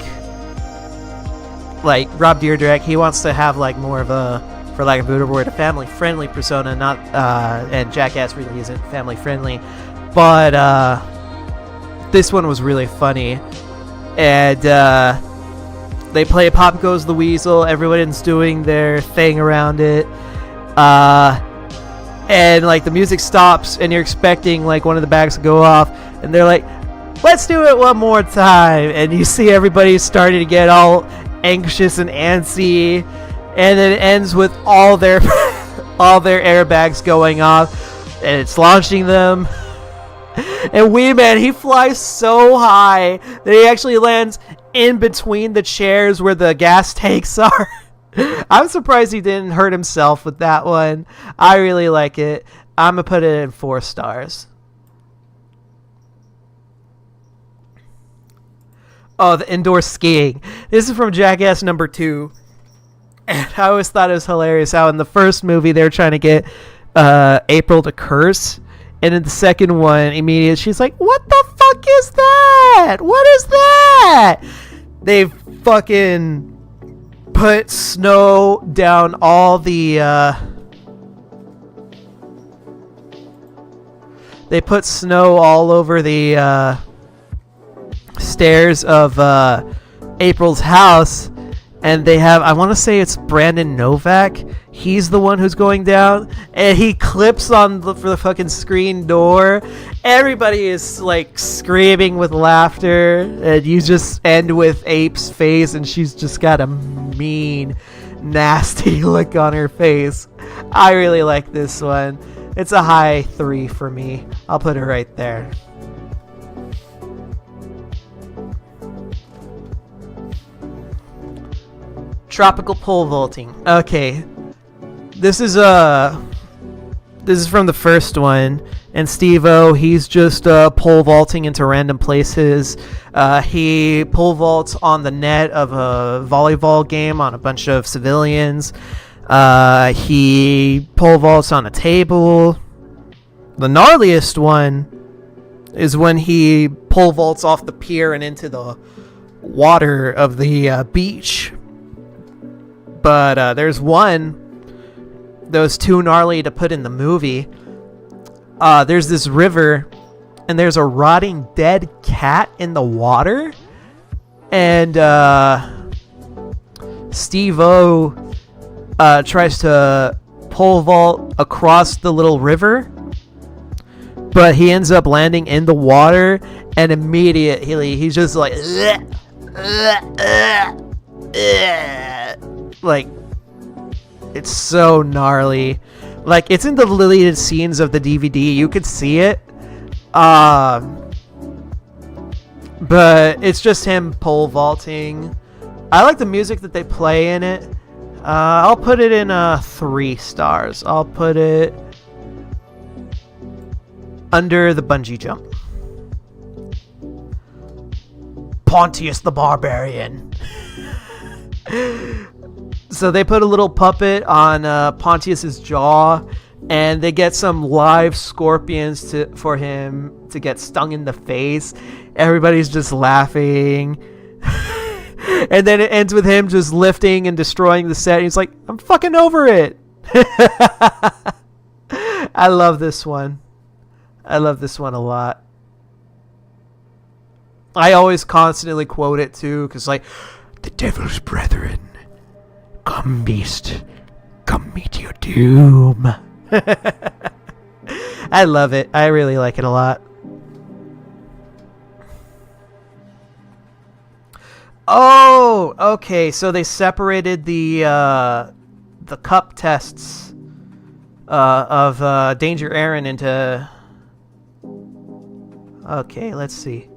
Rob Dyrdek. He wants to have like more of a, for lack of a better word, a family-friendly persona, not and Jackass really isn't family-friendly, but this one was really funny. And they play Pop Goes the Weasel. Everyone's doing their thing around it. And like the music stops, and you're expecting like one of the bags to go off, and they're like, let's do it one more time. And you see everybody starting to get all anxious and antsy, and then it ends with all their airbags going off, and it's launching them. And Wee Man, he flies so high that he actually lands in between the chairs where the gas tanks are. I'm surprised he didn't hurt himself with that one. I really like it. I'm going to put it in 4 stars. Oh, the indoor skiing. This is from Jackass #2. And I always thought it was hilarious how in the first movie they were trying to get April to curse. And in the second one, immediately she's like, what the fuck is that? What is that? They fucking put snow down all the... they put snow all over the stairs of April's house. And they have, I want to say it's Brandon Novak. He's the one who's going down. And he clips on the fucking screen door. Everybody is like screaming with laughter. And you just end with Ape's face. And she's just got a mean, nasty look on her face. I really like this one. It's a high 3 for me. I'll put it right there. Tropical pole vaulting. Okay, this is from the first one, and Steve-O, he's just pole vaulting into random places. He pole vaults on the net of a volleyball game on a bunch of civilians. He pole vaults on a table. The gnarliest one is when he pole vaults off the pier and into the water of the beach. But there's one that was too gnarly to put in the movie. There's this river, and there's a rotting dead cat in the water. And Steve-O tries to pole vault across the little river. But he ends up landing in the water, and immediately he's just like... like, it's so gnarly. Like, it's in the deleted scenes of the DVD. You could see it. But it's just him pole vaulting. I like the music that they play in it. I'll put it in 3 stars. I'll put it under the bungee jump. Pontius the Barbarian. So they put a little puppet on Pontius's jaw, and they get some live scorpions for him to get stung in the face. Everybody's just laughing. And then it ends with him just lifting and destroying the set. He's like, I'm fucking over it. I love this one. I love this one a lot. I always constantly quote it too, because like, the devil's brethren. Come, beast. Come meet your doom. I love it. I really like it a lot. Oh, okay. So they separated the cup tests of Danger Aaron into... Okay, let's see.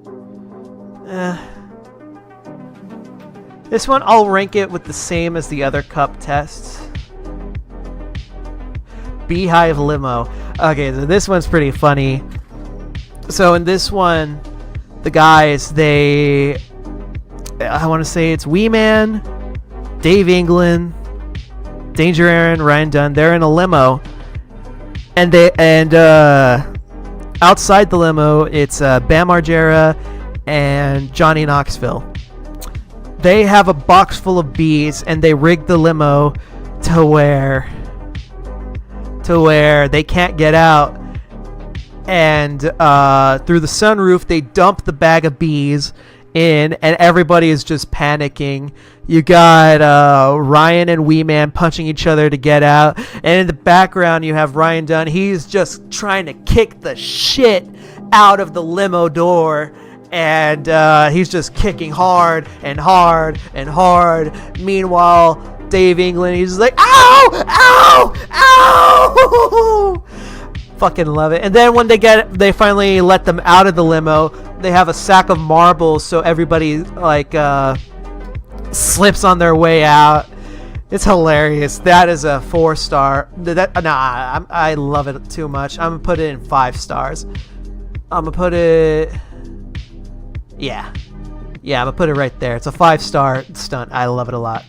This one, I'll rank it with the same as the other cup tests. Beehive Limo. Okay, so this one's pretty funny. So in this one, the guys, I want to say it's Wee Man, Dave England, Danger Aaron, Ryan Dunn. They're in a limo, and outside the limo, it's Bam Margera and Johnny Knoxville. They have a box full of bees, and they rig the limo to where they can't get out. And through the sunroof, they dump the bag of bees in, and everybody is just panicking. You got Ryan and Wee Man punching each other to get out, and in the background you have Ryan Dunn. He's just trying to kick the shit out of the limo door, and he's just kicking hard and hard and hard. Meanwhile, Dave England, he's just like, ow, ow, ow. Fucking love it. And then when they finally let them out of the limo, they have a sack of marbles, so everybody like slips on their way out. It's hilarious. That is a 4-star. I love it too much. I'm gonna put it in 5 stars. I'm gonna put it. Yeah, Yeah, I'm gonna put it right there. It's a 5-star stunt. I love it a lot.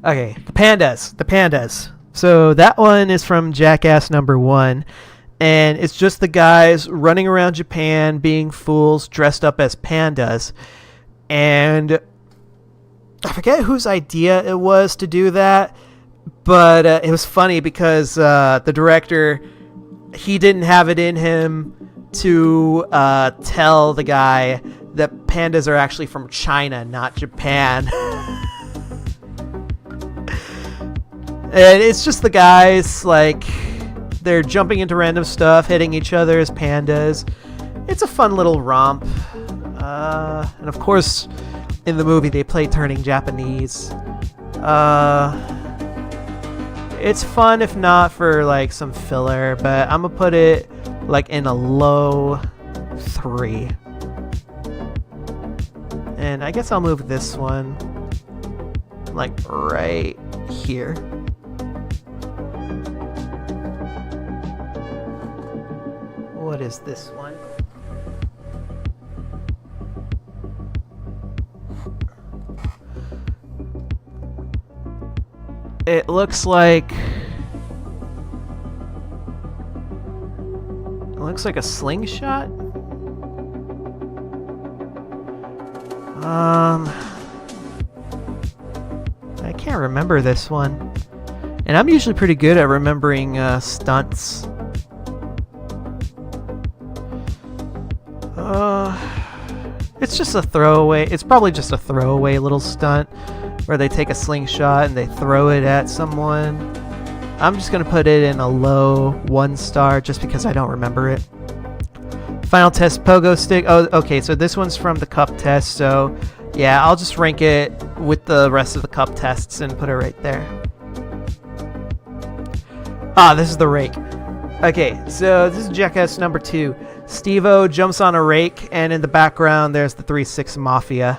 Okay, the pandas. The pandas. So that one is from Jackass #1. And it's just the guys running around Japan being fools dressed up as pandas. And I forget whose idea it was to do that, but it was funny because the director, he didn't have it in him to tell the guy that pandas are actually from China, not Japan. And it's just the guys, like, they're jumping into random stuff, hitting each other as pandas. It's a fun little romp. And of course, in the movie, they play turning Japanese. It's fun, if not for, like, some filler, but I'm gonna put it, like, in a low 3. And I guess I'll move this one, like, right here. What is this one? It looks like a slingshot. I can't remember this one, and I'm usually pretty good at remembering stunts. It's just a throwaway. It's probably just a throwaway little stunt where they take a slingshot and they throw it at someone. I'm just gonna put it in a low 1 star just because I don't remember it. Final test, pogo stick. Oh, okay, so this one's from the cup test, so yeah, I'll just rank it with the rest of the cup tests and put it right there. Ah, this is the rake. Okay, so this is Jackass #2. Steve-O jumps on a rake, and in the background there's the 3-6 Mafia.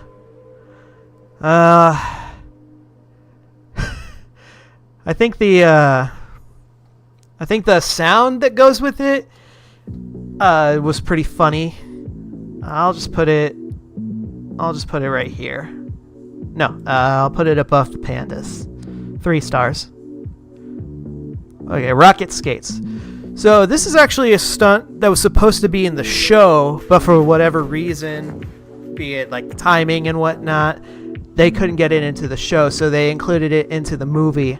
I think the sound that goes with it was pretty funny. I'll just put it right here. No, I'll put it above the pandas. 3 stars. Okay, rocket skates. So this is actually a stunt that was supposed to be in the show, but for whatever reason, be it like timing and whatnot, they couldn't get it into the show, so they included it into the movie.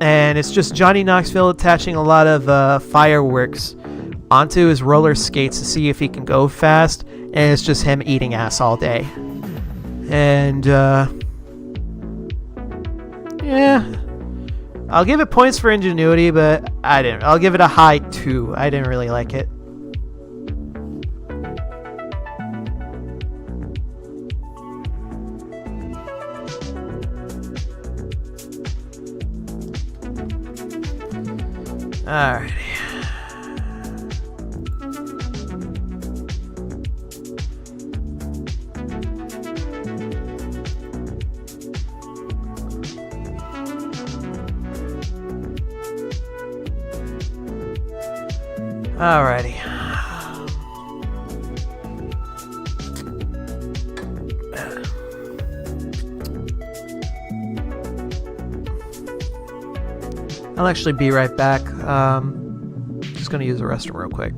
And it's just Johnny Knoxville attaching a lot of fireworks onto his roller skates to see if he can go fast, and it's just him eating ass all day. And yeah, I'll give it points for ingenuity, but I'll give it a high 2. I didn't really like it. Alrighty. Alrighty. I'll actually be right back. Just gonna use the restroom real quick.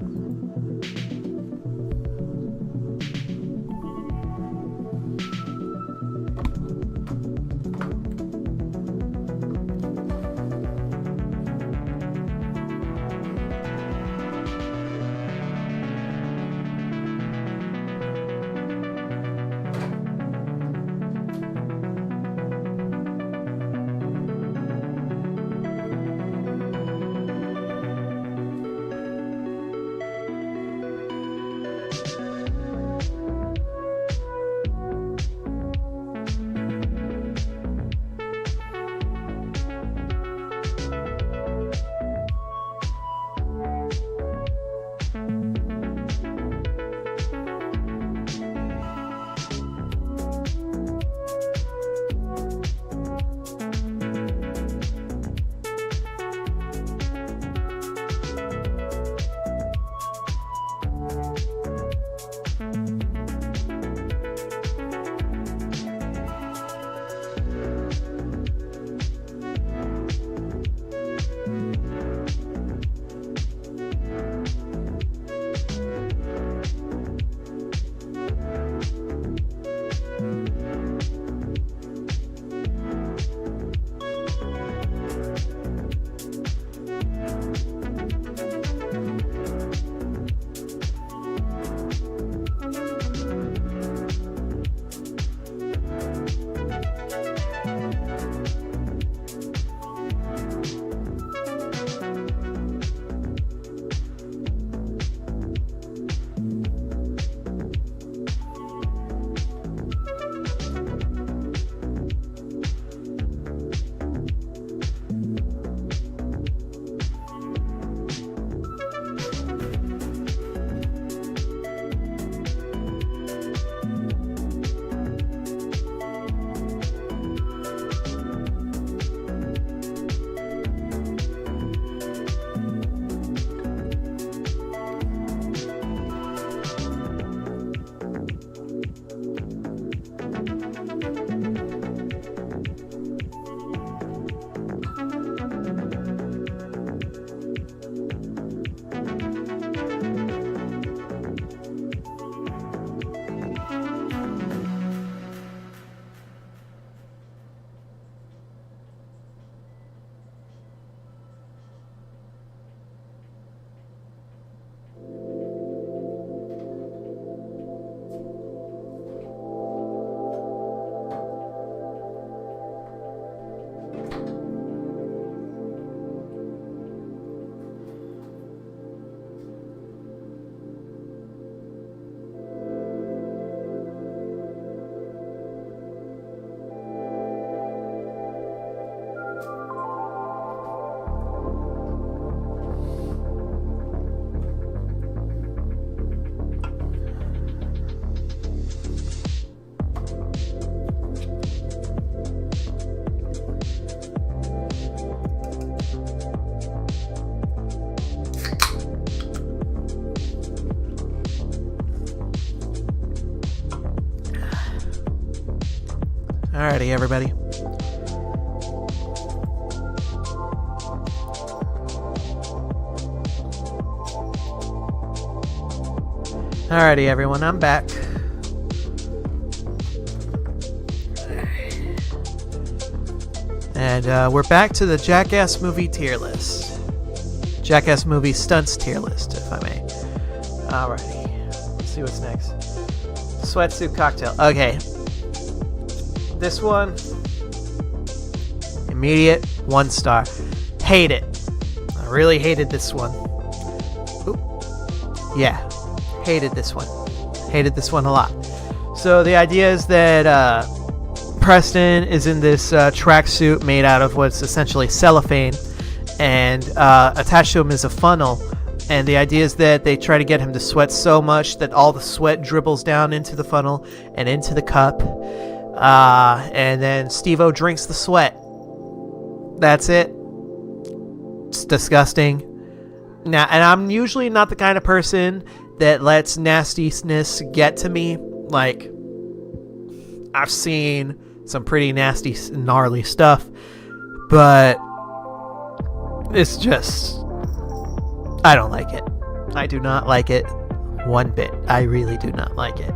Alrighty, everybody. Alrighty, everyone, I'm back. And we're back to the Jackass movie tier list. Jackass movie stunts tier list, if I may. Alrighty. Let's see what's next. Sweatsuit cocktail. Okay. This one. Immediate 1 star. Hate it. I really hated this one. Oop. Yeah. Hated this one. Hated this one a lot. So the idea is that Preston is in this tracksuit made out of what's essentially cellophane, and attached to him is a funnel. And the idea is that they try to get him to sweat so much that all the sweat dribbles down into the funnel and into the cup. And then Steve-O drinks the sweat. That's it. It's disgusting. Now, and I'm usually not the kind of person that lets nastiness get to me. Like, I've seen some pretty nasty, gnarly stuff, but it's just, I don't like it. I do not like it one bit. I really do not like it.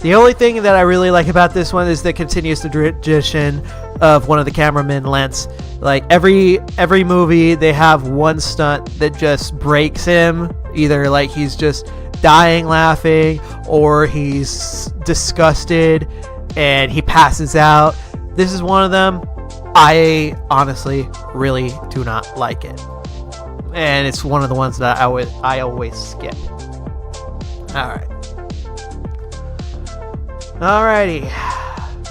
The only thing that I really like about this one is that it continues the tradition of one of the cameramen, Lance. Like every movie, they have one stunt that just breaks him. Either like he's just dying laughing, or he's disgusted and he passes out. This is one of them. I honestly really do not like it, and it's one of the ones that I always skip. Alrighty.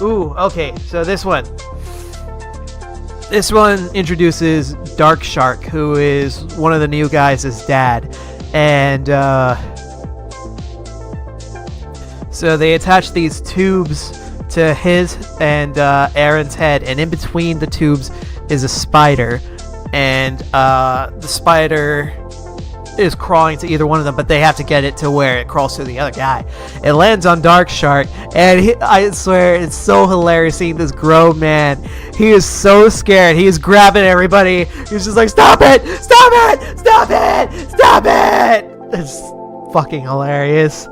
Ooh, okay. So this one introduces Dark Shark, who is one of the new guys' dad, and so they attach these tubes to his and Aaron's head, and in between the tubes is a spider, and the spider is crawling to either one of them, but they have to get it to where it crawls to the other guy. It lands on Dark Shark, and I swear it's so hilarious seeing this grown man. He is so scared. He is grabbing everybody. He's just like, stop it! Stop it! Stop it! Stop it! It's fucking hilarious.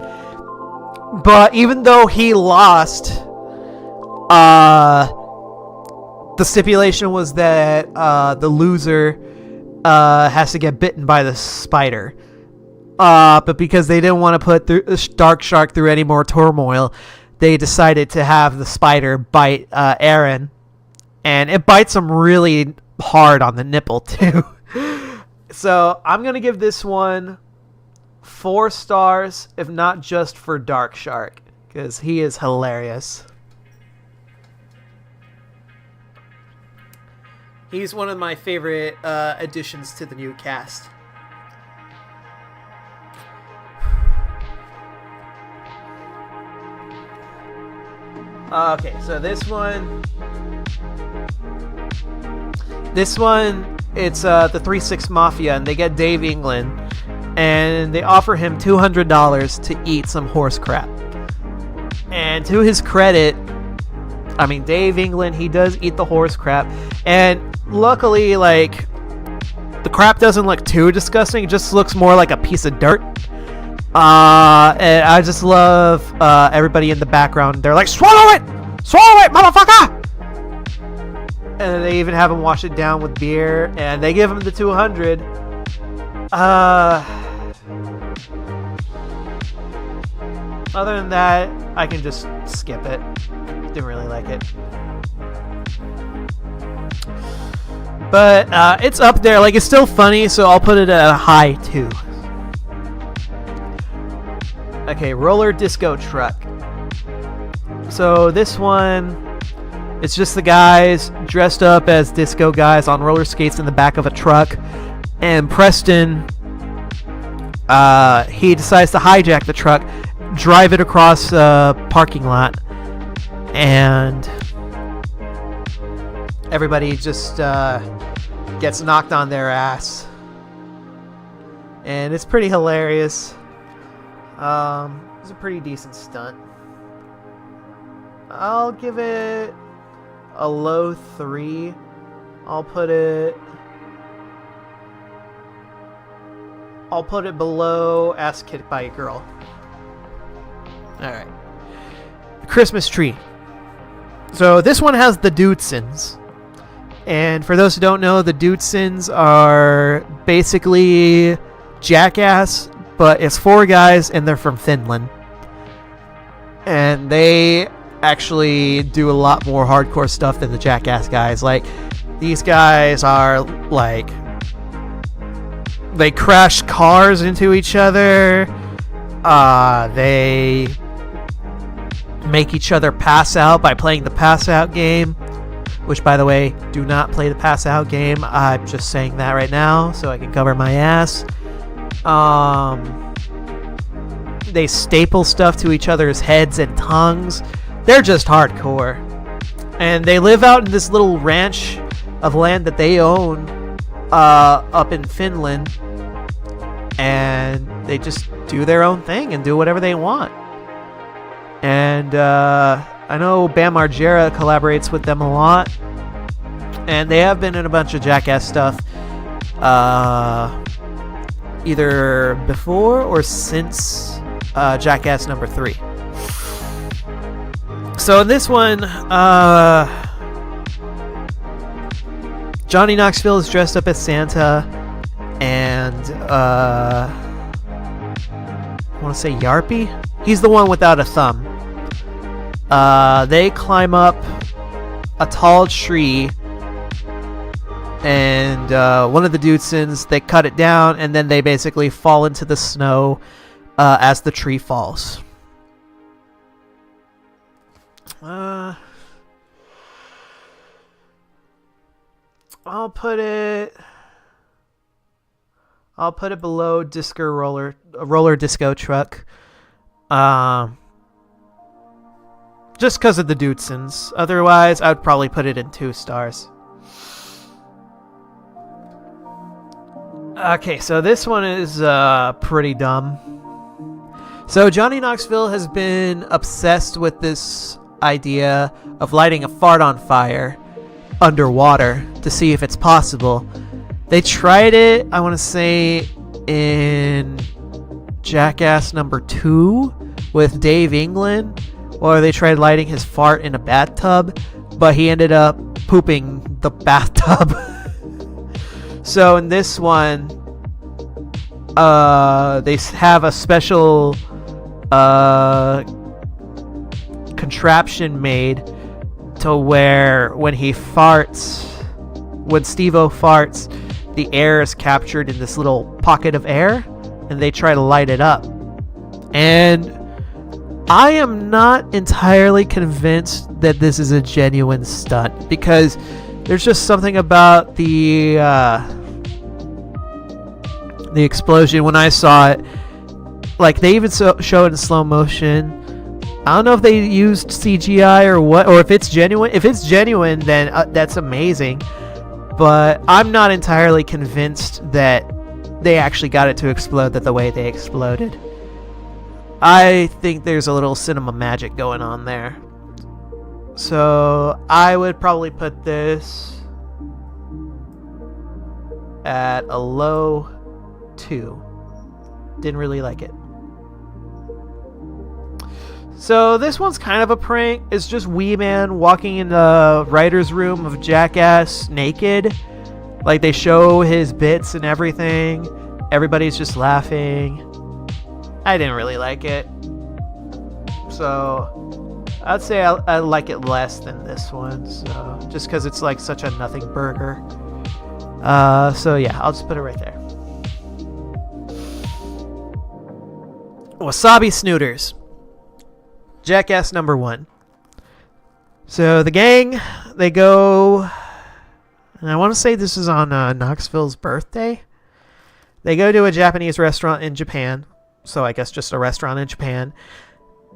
But even though he lost, the stipulation was that the loser has to get bitten by the spider. But because they didn't want to put Dark Shark through any more turmoil, they decided to have the spider bite Aaron. And it bites him really hard on the nipple, too. So I'm going to give this one 4 stars, if not just for Dark Shark, because he is hilarious. He's one of my favorite additions to the new cast. Okay, so this one, it's the 3-6 Mafia, and they get Dave England, and they offer him $200 to eat some horse crap. And to his credit, I mean, Dave England, he does eat the horse crap, and luckily, like, the crap doesn't look too disgusting. It just looks more like a piece of dirt. And I just love everybody in the background. They're like, swallow it! Swallow it, motherfucker! And they even have him wash it down with beer, and they give him the 200. Other than that, I can just skip it. Didn't really like it. But it's up there. Like, it's still funny, so I'll put it at a high 2. Okay, roller disco truck. So this one, it's just the guys dressed up as disco guys on roller skates in the back of a truck. And Preston, he decides to hijack the truck, drive it across a parking lot, and everybody just gets knocked on their ass. And it's pretty hilarious. It's a pretty decent stunt. I'll give it a low 3. I'll put it below Ass Kicked by a Girl. Alright. The Christmas Tree. So this one has the Dudesons. And for those who don't know, the Dudesons are basically Jackass, but it's 4 guys and they're from Finland. And they actually do a lot more hardcore stuff than the Jackass guys. Like, these guys are like, they crash cars into each other. They make each other pass out by playing the pass out game, which, by the way, do not play the pass out game. I'm just saying that right now so I can cover my ass. They staple stuff to each other's heads and tongues. They're just hardcore. And they live out in this little ranch of land that they own up in Finland. And they just do their own thing and do whatever they want. And I know Bam Margera collaborates with them a lot. And they have been in a bunch of Jackass stuff. Either before or since Jackass number 3. So in this one, Johnny Knoxville is dressed up as Santa, and I want to say Yarpy? He's the one without a thumb. They climb up a tall tree, and one of the Dudesons, they cut it down, and then they basically fall into the snow as the tree falls. I'll put it below roller disco truck. Just because of the Dudesons. Otherwise, I'd probably put it in 2 stars. Okay, so this one is pretty dumb. So Johnny Knoxville has been obsessed with this idea of lighting a fart on fire underwater to see if it's possible. They tried it, I want to say, in Jackass number 2 with Dave England, or they tried lighting his fart in a bathtub, but he ended up pooping the bathtub. So in this one, they have a special contraption made to where when Steve-O farts, the air is captured in this little pocket of air, and they try to light it up. And I am not entirely convinced that this is a genuine stunt, because there's just something about the explosion when I saw it. Like, they even show it in slow motion. I don't know if they used CGI or what, or if it's genuine. If it's genuine, then that's amazing. But I'm not entirely convinced that they actually got it to explode the way they exploded. I think there's a little cinema magic going on there. So I would probably put this at a low 2. Didn't really like it. So this one's kind of a prank. It's just Wee Man walking in the writer's room of Jackass naked. Like, they show his bits and everything. Everybody's just laughing. I didn't really like it. So I'd say I like it less than this one. So just because it's like such a nothing burger. So yeah, I'll just put it right there. Wasabi Snooters. Jackass number 1. So the gang, they go, and I want to say this is on Knoxville's birthday. They go to a Japanese restaurant in Japan. So I guess just a restaurant in Japan.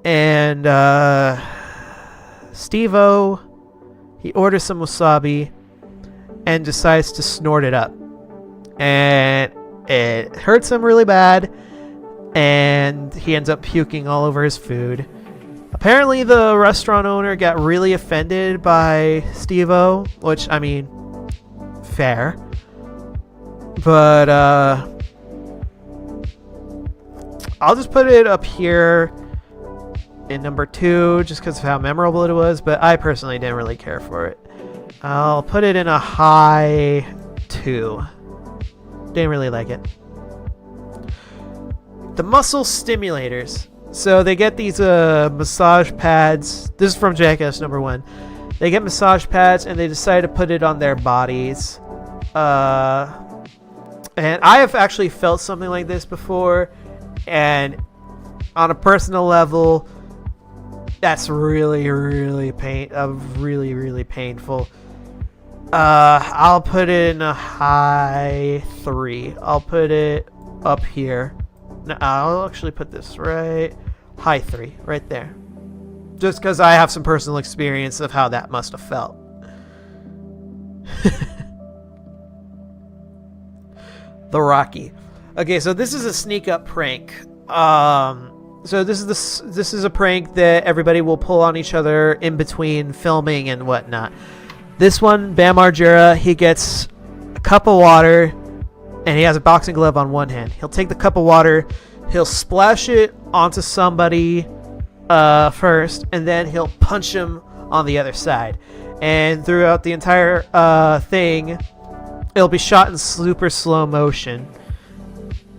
And Steve-O, he orders some wasabi and decides to snort it up. And it hurts him really bad. And he ends up puking all over his food. Apparently, the restaurant owner got really offended by Steve-O, which, I mean, fair. But, I'll just put it up here in number 2 just because of how memorable it was, but I personally didn't really care for it. I'll put it in a high 2. Didn't really like it. The muscle stimulators. So they get these massage pads. This is from Jackass number 1. They get massage pads and they decide to put it on their bodies. And I have actually felt something like this before. And on a personal level, that's really painful. I'll put it in a high 3. I'll put it up here. No, I'll actually put this right high 3 right there, just because I have some personal experience of how that must have felt. The Rocky. Okay, so this is a sneak up prank. So this is a prank that everybody will pull on each other in between filming and whatnot. This one, Bam Margera, he gets a cup of water and he has a boxing glove on one hand. He'll take the cup of water, he'll splash it onto somebody first, and then he'll punch him on the other side. And throughout the entire thing, it'll be shot in super slow motion.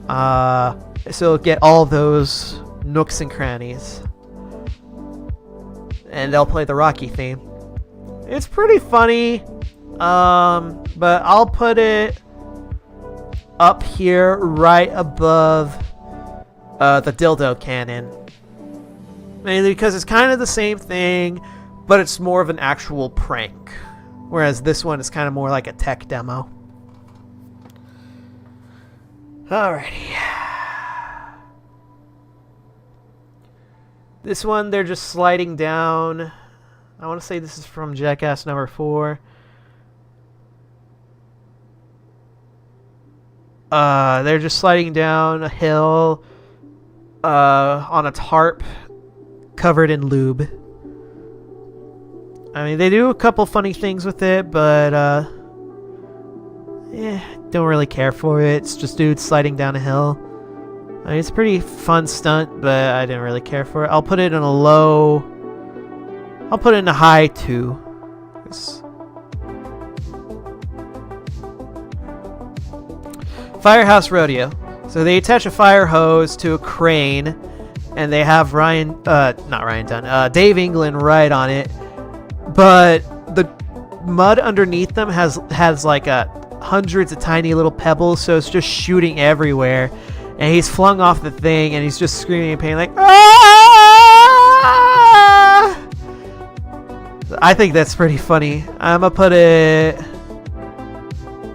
So it'll get all those nooks and crannies. And they'll play the Rocky theme. It's pretty funny, but I'll put it up here right above the dildo cannon. Mainly because it's kind of the same thing, but it's more of an actual prank. Whereas this one is kind of more like a tech demo. Alrighty. This one, they're just sliding down. I want to say this is from Jackass number 4. They're just sliding down a hill on a tarp covered in lube. I mean, they do a couple funny things with it, but don't really care for it. It's just dudes sliding down a hill. I mean, it's a pretty fun stunt, but I didn't really care for it. I'll put it in a low... I'll put it in a high 2. Firehouse Rodeo. So they attach a fire hose to a crane, and they have Dave England ride on it. But the mud underneath them has like hundreds of tiny little pebbles, so it's just shooting everywhere. And he's flung off the thing, and he's just screaming in pain, like, "Ah!" I think that's pretty funny. I'm gonna put it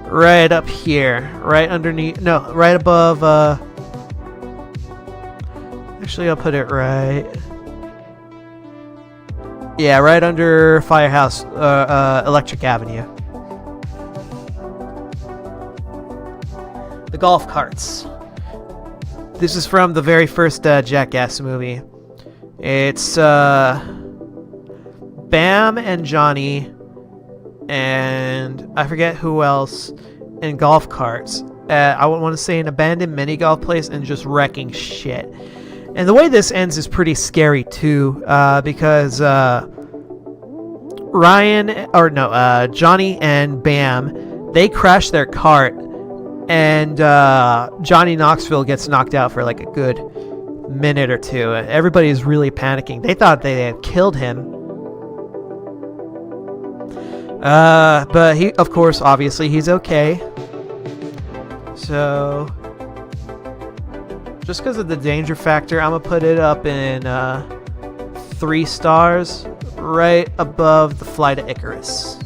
right up here, right underneath. No, right above. Actually, I'll put it right. Yeah, right under Firehouse, Electric Avenue. The golf carts. This is from the very first Jackass movie. It's Bam and Johnny and I forget who else in golf carts. I would want to say an abandoned mini golf place and just wrecking shit. And the way this ends is pretty scary too, because Johnny and Bam, they crash their cart, and Johnny Knoxville gets knocked out for like a good minute or two. Everybody's really panicking. They thought they had killed him. But he, of course, obviously he's okay. So, just because of the danger factor, I'm gonna put it up in 3 stars, right above the Flight of Icarus.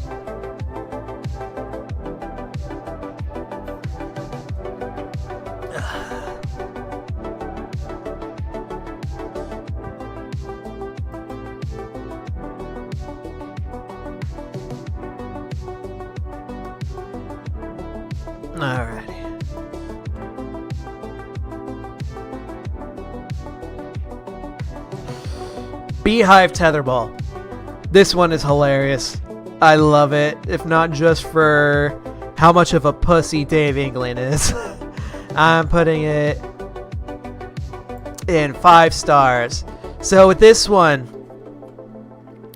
Alrighty. Beehive tetherball. This one is hilarious. I love it, if not just for how much of a pussy Dave England is. I'm putting it in 5 stars. So with this one,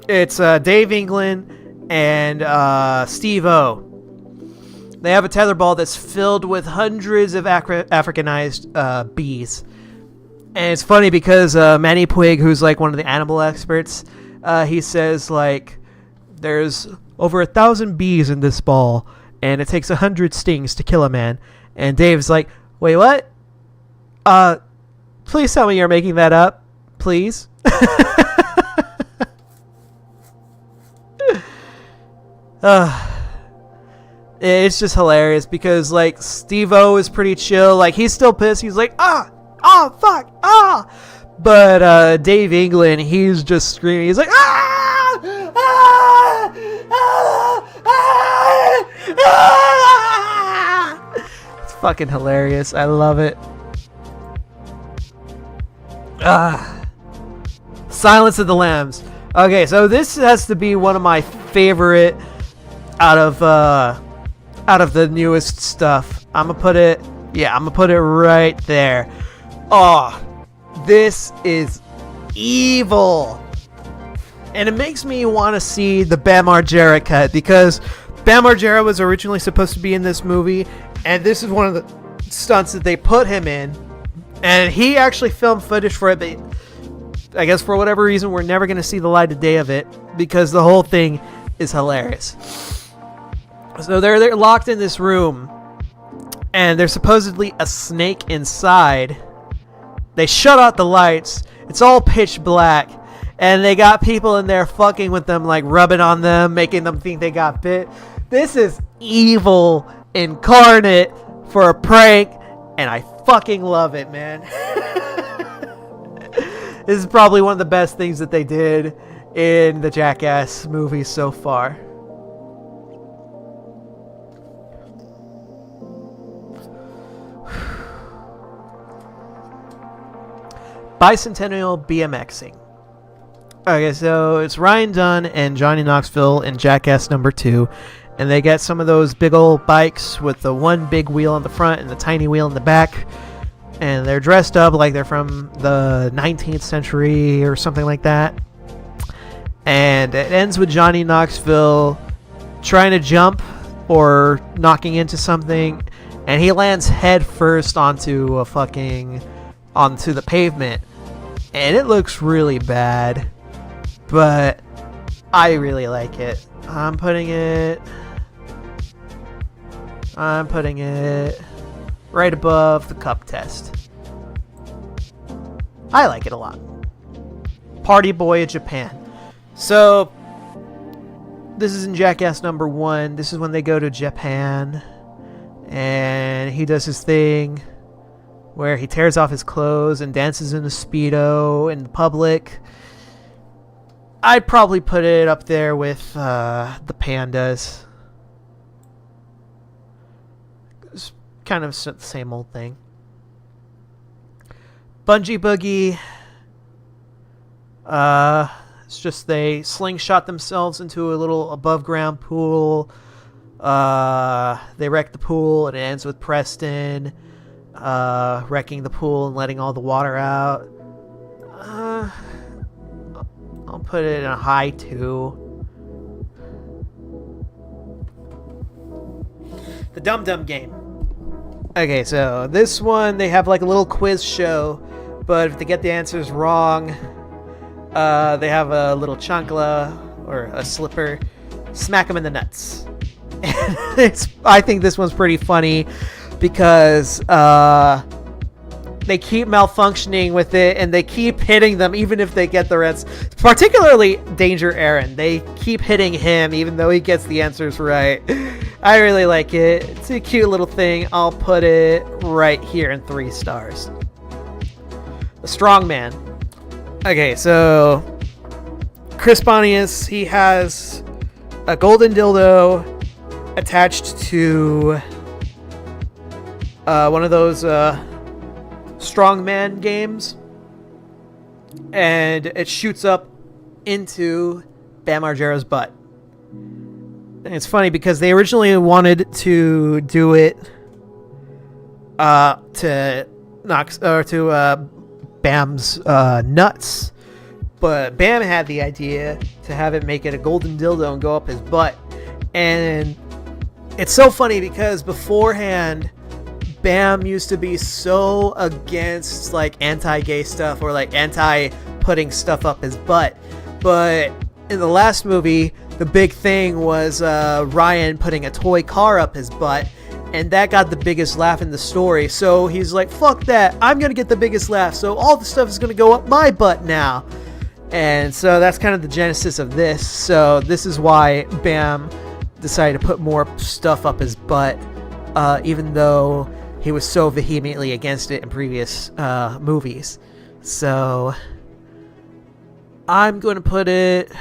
it's Dave England and Steve-O. They have a tetherball that's filled with hundreds of Africanized bees. And it's funny because Manny Puig, who's like one of the animal experts, he says like there's over 1,000 bees in this ball, and it takes 100 stings to kill a man. And Dave's like, wait, what? Please tell me you're making that up, please. It's just hilarious because like Steve-O is pretty chill. Like he's still pissed. He's like, fuck. But Dave England, he's just screaming. He's like, It's fucking hilarious. I love it. Silence of the Lambs. Okay, so this has to be one of my favorite out of the newest stuff. I'm gonna put it right there. Oh, this is evil. And it makes me want to see the Bam Margera cut, because Bam Margera was originally supposed to be in this movie, and this is one of the stunts that they put him in. And he actually filmed footage for it, but I guess for whatever reason we're never going to see the light of day of it, because the whole thing is hilarious. So they're locked in this room, and there's supposedly a snake inside. They shut out the lights. It's all pitch black. And they got people in there fucking with them, like rubbing on them, making them think they got bit. This is evil incarnate for a prank, and I fucking love it, man. This is probably one of the best things that they did in the Jackass movies so far. Bicentennial BMXing. Okay, so it's Ryan Dunn and Johnny Knoxville in Jackass number 2, and they get some of those big old bikes with the one big wheel on the front and the tiny wheel in the back, and they're dressed up like they're from the 19th century or something like that. And it ends with Johnny Knoxville trying to jump or knocking into something, and he lands head first onto the pavement, and it looks really bad. But I really like it. I'm putting it right above the cup test. I like it a lot. Party Boy of Japan. So this is in Jackass number 1. This is when they go to Japan, and he does his thing where he tears off his clothes and dances in a Speedo in public. I'd probably put it up there with the Pandas. It's kind of the same old thing. Bungee Boogie. It's just they slingshot themselves into a little above ground pool. They wreck the pool, and it ends with Preston wrecking the pool and letting all the water out. I'll put it in a high 2. The Dum Dum Game. Okay, so this one, they have like a little quiz show, but if they get the answers wrong, they have a little chancla or a slipper, smack them in the nuts. I think this one's pretty funny because they keep malfunctioning with it, and they keep hitting them even if they get the answers. Particularly Danger Aaron. They keep hitting him even though he gets the answers right. I really like it. It's a cute little thing. I'll put it right here in 3 stars. The Strongman. Okay, so Chris Pontius, he has a golden dildo attached to one of those strongman games, and it shoots up into Bam Margera's butt. And it's funny because they originally wanted to do it to Bam's nuts, but Bam had the idea to have it make it a golden dildo and go up his butt. And it's so funny because beforehand, Bam used to be so against like anti-gay stuff or like anti-putting stuff up his butt. But in the last movie, the big thing was Ryan putting a toy car up his butt, and that got the biggest laugh in the story. So he's like, fuck that, I'm gonna get the biggest laugh, so all the stuff is gonna go up my butt now. And so that's kind of the genesis of this. So this is why Bam decided to put more stuff up his butt, even though he was so vehemently against it in previous movies. So I'm going to put it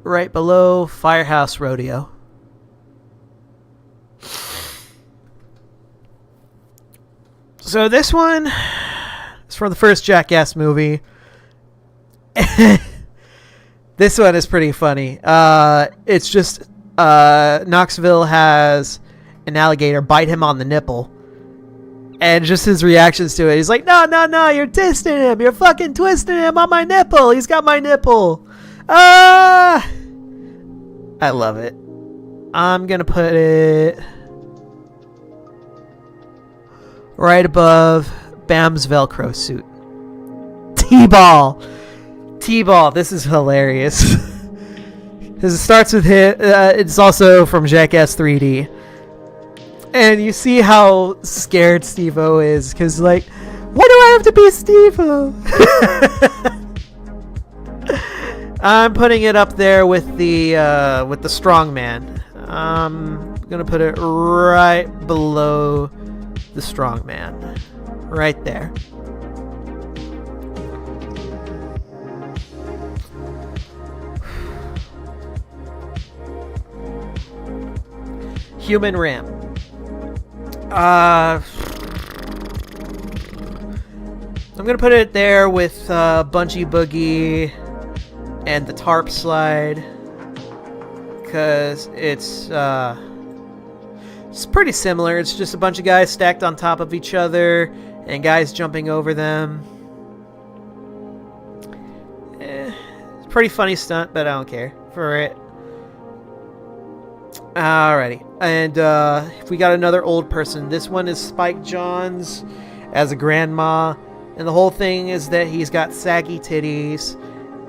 right below Firehouse Rodeo. So this one is from the first Jackass movie. This one is pretty funny. It's just Knoxville has an alligator bite him on the nipple. And just his reactions to it. He's like, no, you're twisting him. You're fucking twisting him on my nipple. He's got my nipple. I love it. I'm going to put it right above Bam's Velcro suit. T-Ball. This is hilarious. Because it starts with him. It's also from Jackass 3D. And you see how scared Steve-O is. Because, like, why do I have to be Steve-O? I'm putting it up there with the strongman. I'm going to put it right below the strongman. Right there. Human Ram. I'm gonna put it there with Bungee Boogie and the tarp slide, because it's pretty similar. It's just a bunch of guys stacked on top of each other and guys jumping over them. It's a pretty funny stunt, but I don't care for it. Alrighty, and if we got another old person, this one is Spike Jonze as a grandma, and the whole thing is that he's got saggy titties,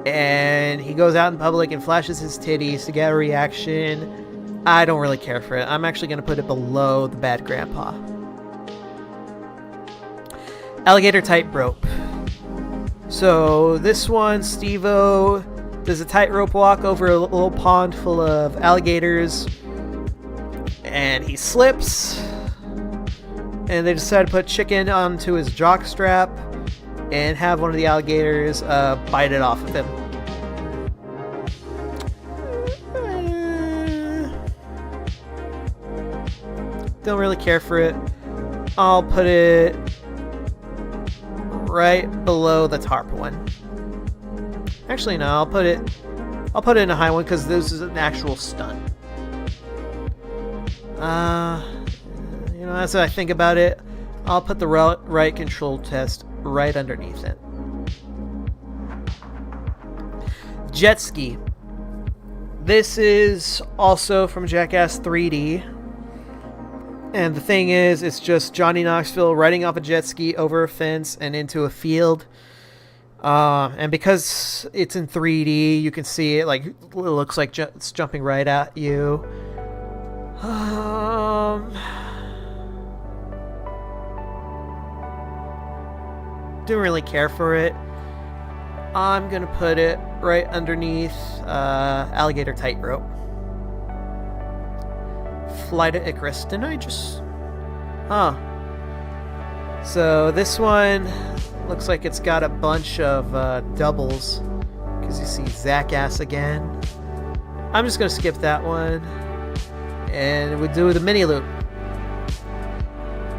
and he goes out in public and flashes his titties to get a reaction. I don't really care for it. I'm actually going to put it below the bad grandpa. Alligator tightrope. So this one, Steve-O does a tightrope walk over a little pond full of alligators, and he slips, and they decide to put chicken onto his jock strap and have one of the alligators bite it off of him. Don't really care for it. I'll put it right below the tarp one. Actually, no, I'll put it in a high one because this is an actual stunt. As I think about it, I'll put the right control test right underneath it. Jet ski. This is also from Jackass 3D. And the thing is, it's just Johnny Knoxville riding off a jet ski over a fence and into a field. And because it's in 3D, you can see it like it looks like it's jumping right at you. Didn't really care for it. I'm gonna put it right underneath alligator tightrope. Flight of Icarus. Didn't I just... So this one looks like it's got a bunch of doubles, because you see Jackass again. I'm just gonna skip that one, and we'll do the mini loop.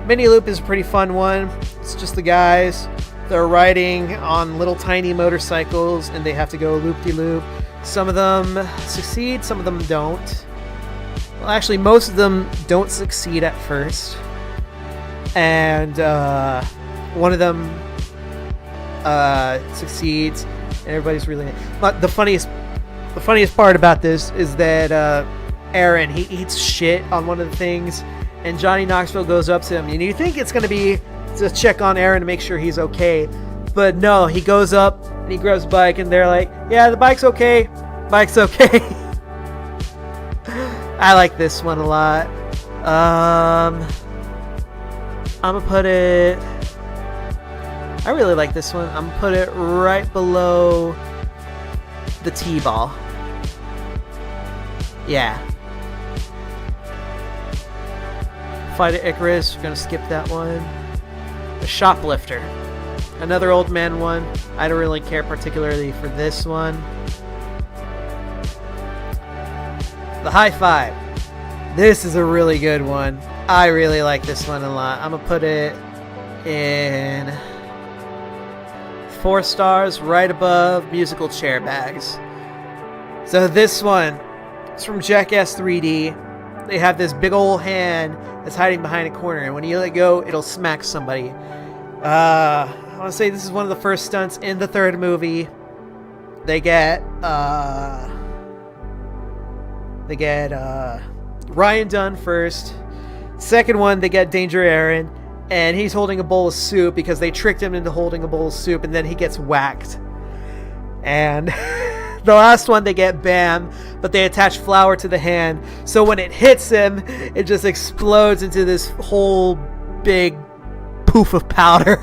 Mini loop is a pretty fun one. It's just the guys They're riding on little tiny motorcycles, and they have to go loop-de-loop. Some of them succeed, some of them don't. Well, actually, most of them don't succeed at first. And one of them succeeds, and everybody's really... But the funniest part about this is that Aaron, he eats shit on one of the things, and Johnny Knoxville goes up to him, and you think it's going to be to check on Aaron to make sure he's okay. But no, he goes up, and he grabs the bike, and they're like, yeah, the bike's okay. Bike's okay. I like this one a lot. I'm gonna put it... I really like this one. I'm gonna put it right below the T-ball. Yeah. Fight at Icarus. We're gonna skip that one. The Shoplifter. Another old man one. I don't really care particularly for this one. The High Five. This is a really good one. I really like this one a lot. I'm gonna put it in 4 stars, right above musical chair bags. So this one, it's from Jackass 3D. They have this big old hand that's hiding behind a corner, and when you let go, it'll smack somebody. I want to say this is one of the first stunts in the 3rd movie. They get Ryan Dunn first. Second one, they get Danger Aaron, and he's holding a bowl of soup because they tricked him into holding a bowl of soup, and then he gets whacked. And the last one, they get Bam, but they attach flour to the hand, so when it hits him, it just explodes into this whole big poof of powder.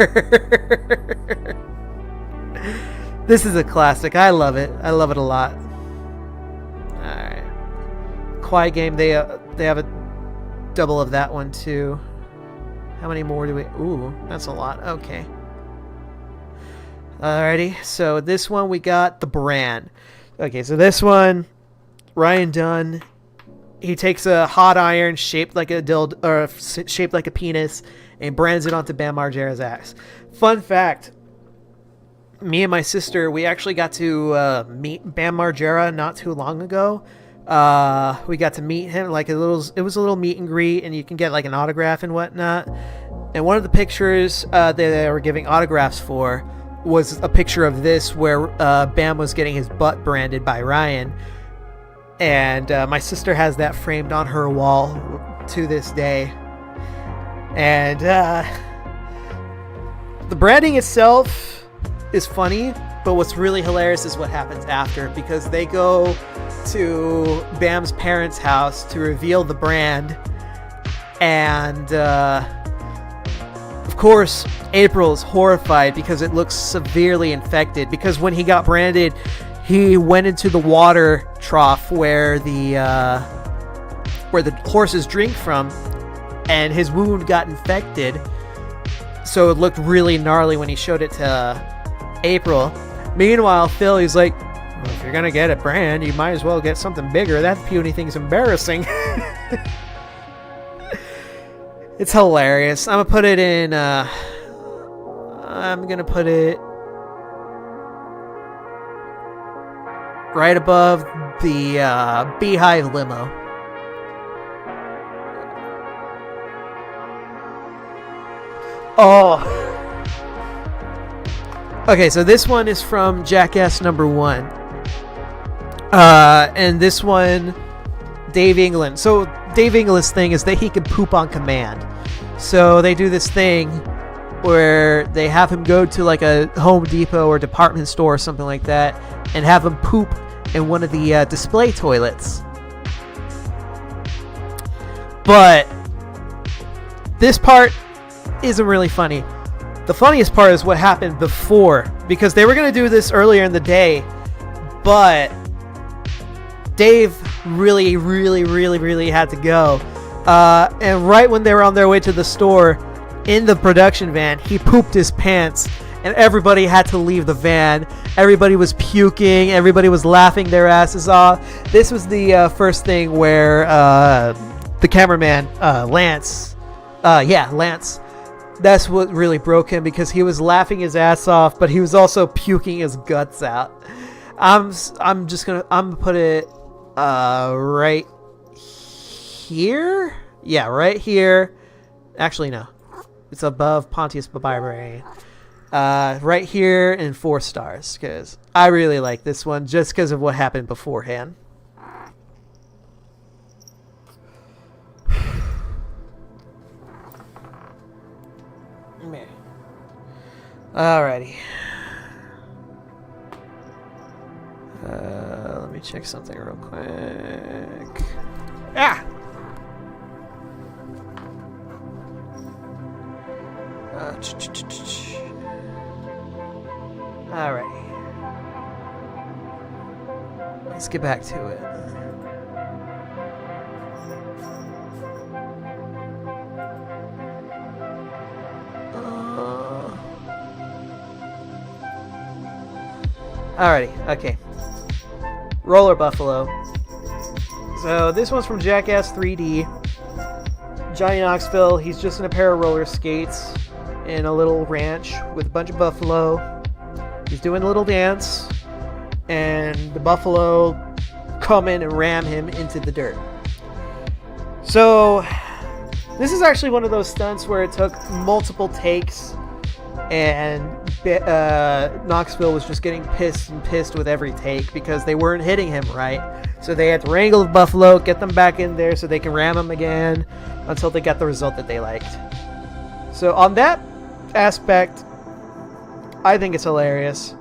This is a classic. I love it. I love it a lot. Alright. Quiet Game, they have a double of that one too. How many more do we... Ooh, that's a lot. Okay. Alrighty, so this one we got the brand. Okay, so this one, Ryan Dunn, he takes a hot iron shaped like a dildo, or shaped like a penis, and brands it onto Bam Margera's ass. Fun fact, me and my sister, we actually got to meet Bam Margera not too long ago. We got to meet him, like it was a little meet and greet, and you can get like an autograph and whatnot. And one of the pictures that they were giving autographs for was a picture of this where Bam was getting his butt branded by Ryan. And my sister has that framed on her wall to this day. And the branding itself is funny, but what's really hilarious is what happens after, because they go to Bam's parents' house to reveal the brand, and of course April is horrified because it looks severely infected, because when he got branded, he went into the water trough where the horses drink from, and his wound got infected, so it looked really gnarly when he showed it to April. Meanwhile, Phil, he's like, well, if you're gonna get a brand, you might as well get something bigger. That puny thing's embarrassing. It's hilarious. I'm gonna put it in, I'm gonna put it right above the Beehive limo. Oh. Okay, so this one is from Jackass #1. And this one, Dave England. So Dave England's thing is that he can poop on command. So they do this thing where they have him go to like a Home Depot or department store or something like that, and have him poop in one of the display toilets. But this part isn't really funny. The funniest part is what happened before, because they were going to do this earlier in the day, but Dave really had to go. And right when they were on their way to the store, in the production van, he pooped his pants, and everybody had to leave the van. Everybody was puking. Everybody was laughing their asses off. This was the first thing where the cameraman, Lance, That's what really broke him, because he was laughing his ass off, but he was also puking his guts out. I'm gonna put it right here. Yeah, right here. Actually, no, it's above Pontius Barbarian. Right here in 4 stars, because I really like this one just because of what happened beforehand. Alrighty. Let me check something real quick. Ah! Alrighty. Let's get back to it. Alrighty, okay. Roller Buffalo. So this one's from Jackass 3D. Johnny Knoxville, he's just in a pair of roller skates in a little ranch with a bunch of buffalo. He's doing a little dance, and the buffalo come in and ram him into the dirt. So this is actually one of those stunts where it took multiple takes, and Knoxville was just getting pissed with every take because they weren't hitting him right. So they had to wrangle the buffalo, get them back in there so they can ram him again until they got the result that they liked. So on that aspect, I think it's hilarious.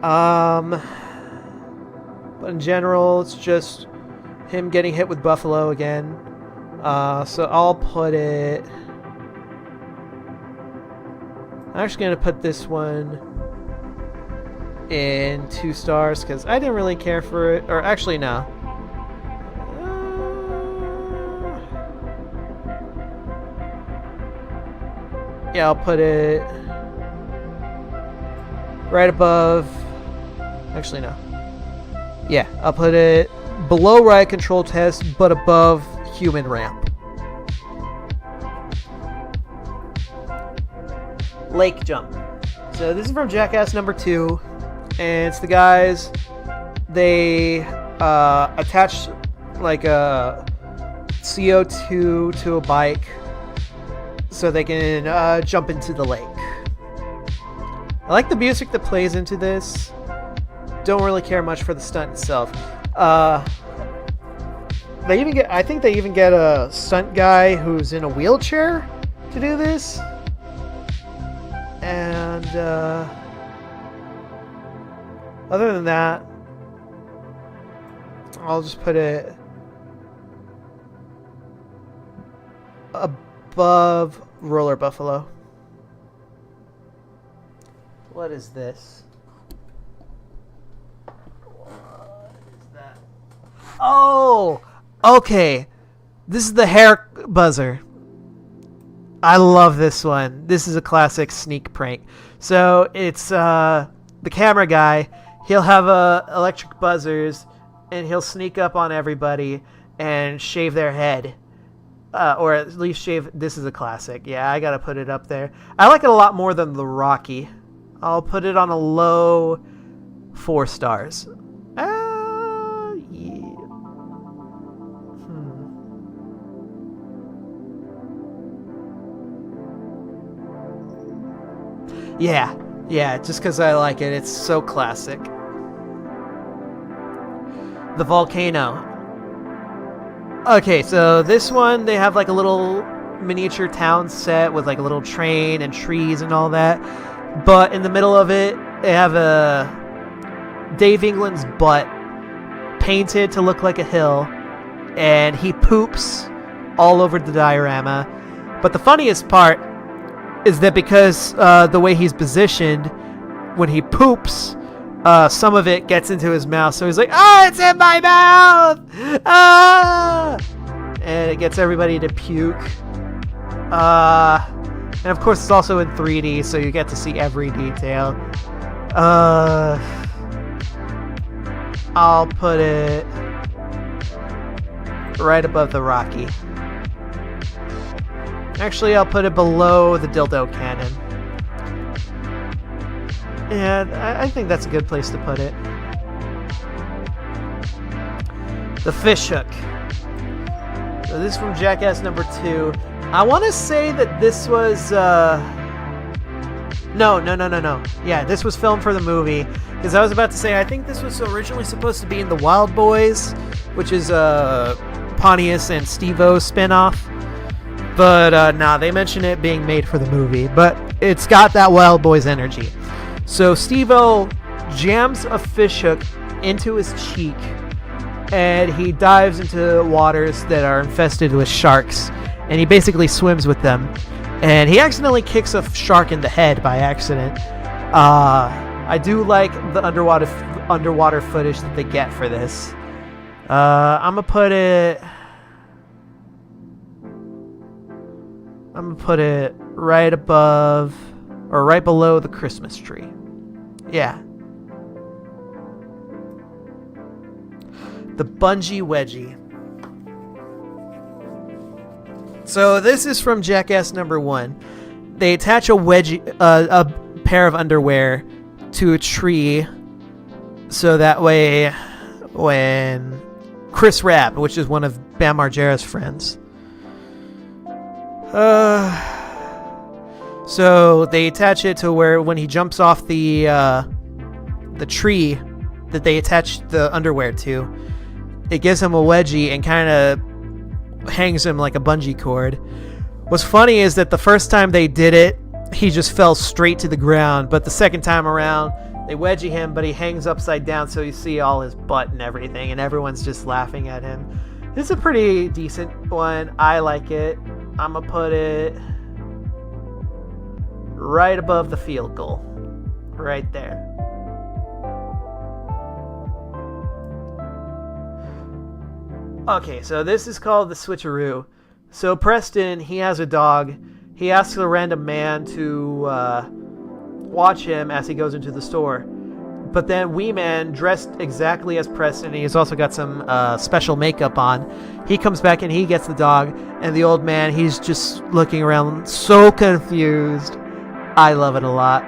But in general, it's just him getting hit with buffalo again. So I'll put it... I'm actually going to put this one in 2 stars because I didn't really care for it. Or actually, no. Yeah, I'll put it right above. Actually, no. Yeah, I'll put it below riot control test, but above human ramp. Lake jump. So this is from Jackass number 2, and it's the guys. They attach like a CO2 to a bike so they can jump into the lake. I like the music that plays into this. Don't really care much for the stunt itself. They even get, I think they even get a stunt guy who's in a wheelchair to do this. And other than that, I'll just put it above Roller Buffalo. What is this? What is that? Oh, okay. This is the hair buzzer. I love this one. This is a classic sneak prank. So it's the camera guy. He'll have electric buzzers, and he'll sneak up on everybody and shave their head. Or at least shave... This is a classic. Yeah, I gotta put it up there. I like it a lot more than the Rocky. I'll put it on a low 4 stars. Yeah. Yeah, just because I like it. It's so classic. The volcano. Okay, so this one, they have like a little miniature town set with like a little train and trees and all that. But in the middle of it, they have a Dave England's butt painted to look like a hill. And he poops all over the diorama. But the funniest part is that because the way he's positioned, when he poops, some of it gets into his mouth. So he's like, "Ah, it's in my mouth! Ah!" And it gets everybody to puke. And of course, it's also in 3D, so you get to see every detail. I'll put it right above the Rocky. Actually, I'll put it below the dildo cannon. And I think that's a good place to put it. The fish hook. So this is from Jackass number 2. I want to say that this was... No. Yeah, this was filmed for the movie. Because I was about to say, I think this was originally supposed to be in The Wild Boys, which is Pontius and Steve-O spinoff. But nah, they mention it being made for the movie. But it's got that Wild Boys energy. So Steve-O jams a fish hook into his cheek, and he dives into waters that are infested with sharks, and he basically swims with them. And he accidentally kicks a shark in the head by accident. I do like the underwater footage that they get for this. I'm gonna put it right above or right below the Christmas tree. Yeah. The bungee wedgie. So this is from Jackass number 1. They attach a wedgie, a pair of underwear to a tree, so that way when Chris Rapp, which is one of Bam Margera's friends, so they attach it to where when he jumps off the tree that they attach the underwear to, it gives him a wedgie and kind of hangs him like a bungee cord. What's funny is that the first time they did it, he just fell straight to the ground, but the second time around, they wedgie him, but he hangs upside down, so you see all his butt and everything, and everyone's just laughing at him. This is a pretty decent one. I like it. I'm gonna put it right above the field goal. Right there. Okay, so this is called the switcheroo. So Preston, he has a dog. He asks a random man to watch him as he goes into the store. But then Wee Man, dressed exactly as Preston, he's also got some special makeup on. He comes back and he gets the dog. And the old man, he's just looking around so confused. I love it a lot.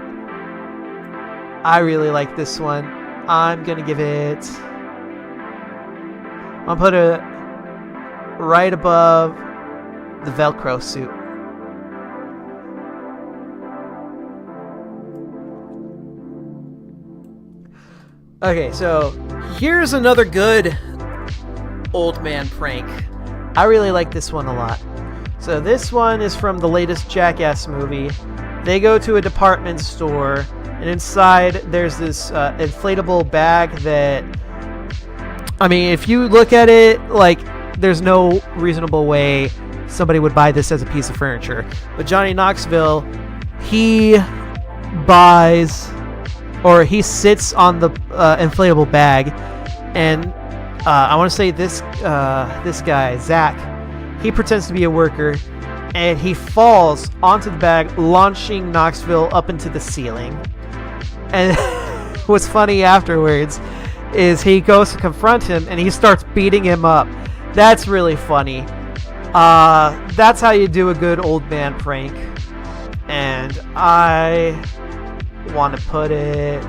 I really like this one. I'm going to give it... I'll put it right above the Velcro suit. Okay, so here's another good old man prank. I really like this one a lot. So this one is from the latest Jackass movie. They go to a department store, and inside there's this inflatable bag that... I mean, if you look at it, like, there's no reasonable way somebody would buy this as a piece of furniture. But Johnny Knoxville, he buys, or he sits on the inflatable bag, and I want to say this guy, Zach, he pretends to be a worker, and he falls onto the bag, launching Knoxville up into the ceiling. And what's funny afterwards is he goes to confront him and he starts beating him up. That's really funny. That's how you do a good old man prank. And I want to put it...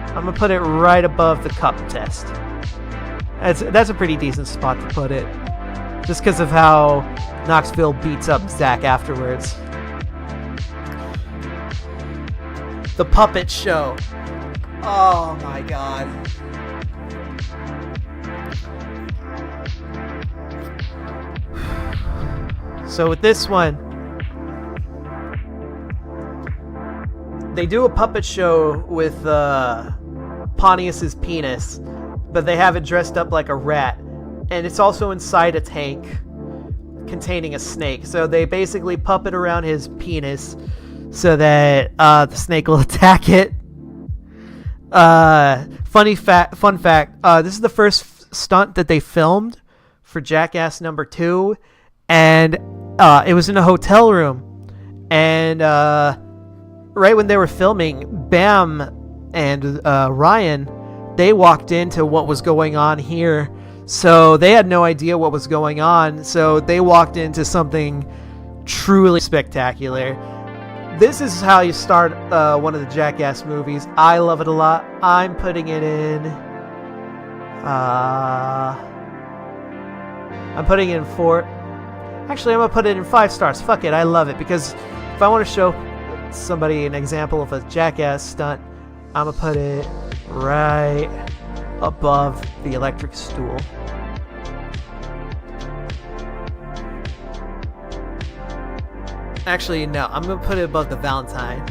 I'm going to put it right above the cup test. That's a pretty decent spot to put it. Just because of how Knoxville beats up Zach afterwards. The puppet show. Oh my god. So with this one, they do a puppet show with Pontius's penis, but they have it dressed up like a rat, and it's also inside a tank containing a snake. So they basically puppet around his penis so that the snake will attack it. Fun fact, this is the first stunt that they filmed for Jackass number 2, and it was in a hotel room, and right when they were filming, Bam and Ryan, they walked into what was going on here, So they had no idea what was going on. So they walked into something truly spectacular. This is how you start one of the Jackass movies. I love it a lot. I'm putting it in... I'm putting it in 4... Actually, I'm going to put it in 5 stars. Fuck it, I love it. Because if I want to show somebody an example of a Jackass stunt, I'm going to put it right above the electric stool. Actually, no, I'm going to put it above the Valentine.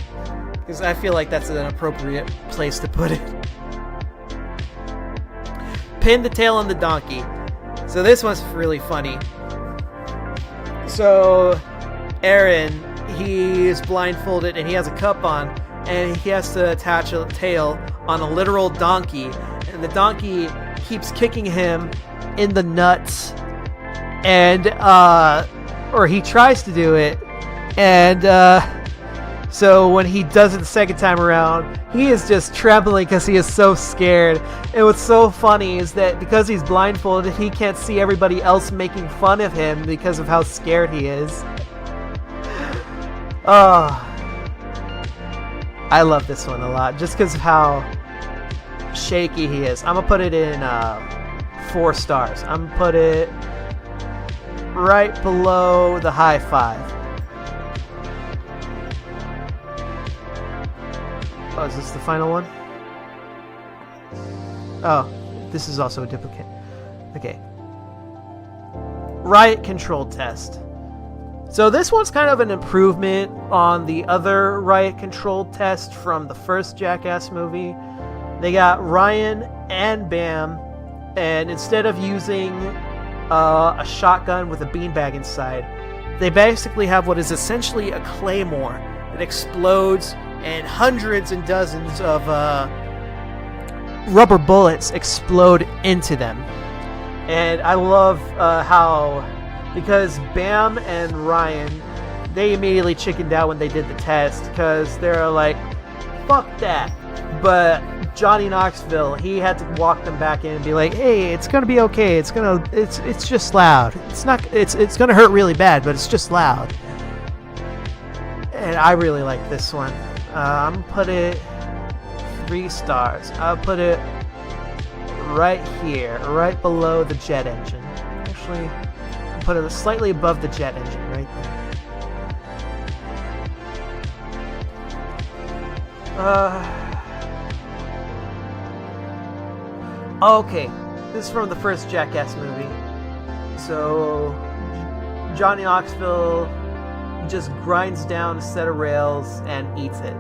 Because I feel like that's an appropriate place to put it. Pin the tail on the donkey. So this one's really funny. So Aaron, he is blindfolded and he has a cup on, and he has to attach a tail on a literal donkey, and the donkey keeps kicking him in the nuts, and or he tries to do it, and so when he does it the second time around, he is just trembling because he is so scared. And what's so funny is that because he's blindfolded, he can't see everybody else making fun of him because of how scared he is. Oh, I love this one a lot just because of how shaky he is. I'm going to put it in 4 stars. I'm going to put it right below the high 5. Oh, is this the final one? Oh, this is also a duplicate. Okay. Riot control test. So this one's kind of an improvement on the other riot control test from the first Jackass movie. They got Ryan and Bam, and instead of using a shotgun with a beanbag inside, they basically have what is essentially a claymore that explodes, and hundreds and dozens of rubber bullets explode into them. And I love how, because Bam and Ryan, they immediately chickened out when they did the test, because they're like, fuck that. But Johnny Knoxville, he had to walk them back in and be like, hey, it's gonna be okay, it's just loud, it's gonna hurt really bad, but it's just loud. And I really like this one. I'm gonna put it 3 stars. I'll put it right here, right below the jet engine. Actually, I'll put it slightly above the jet engine, right there. Okay, this is from the first Jackass movie. So, Johnny Knoxville just grinds down a set of rails and eats it.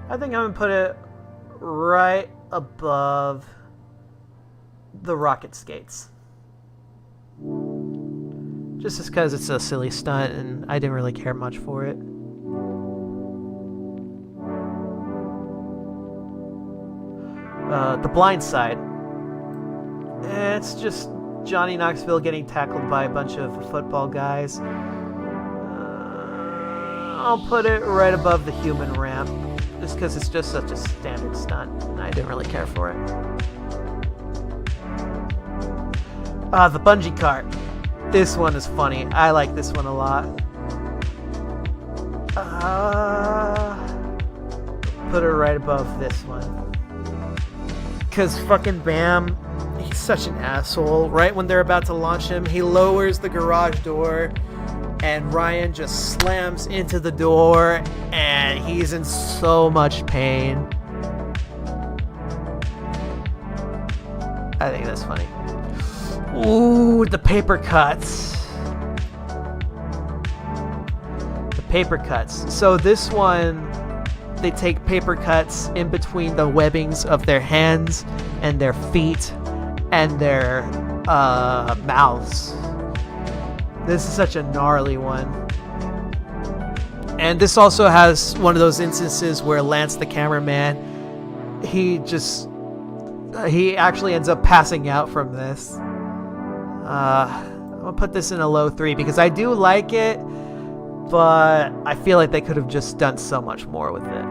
I think I'm gonna put it right above the rocket skates. Just because it's a silly stunt and I didn't really care much for it. The Blind Side. It's just Johnny Knoxville getting tackled by a bunch of football guys. I'll put it right above the human ramp, just because it's just such a standard stunt, and I didn't really care for it. The bungee cart. This one is funny. I like this one a lot. Put it right above this one. Because fucking Bam, he's such an asshole. Right when they're about to launch him, he lowers the garage door, and Ryan just slams into the door, and he's in so much pain. I think that's funny. Ooh, the paper cuts. The paper cuts. So this one, they take paper cuts in between the webbings of their hands and their feet and their mouths. This is such a gnarly one. And this also has one of those instances where Lance the cameraman, he actually ends up passing out from this. I'm gonna put this in a low 3 because I do like it, but I feel like they could have just done so much more with it.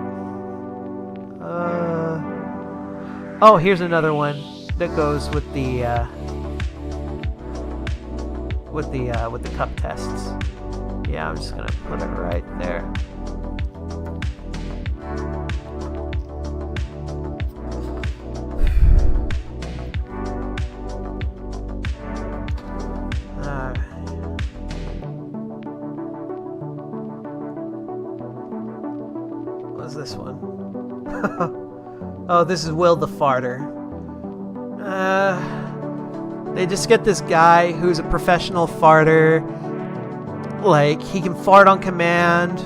Oh, here's another one that goes with the cup tests. Yeah, I'm just gonna put it right there. What's this one? Oh, this is Will the Farter. They just get this guy who's a professional farter. Like, he can fart on command.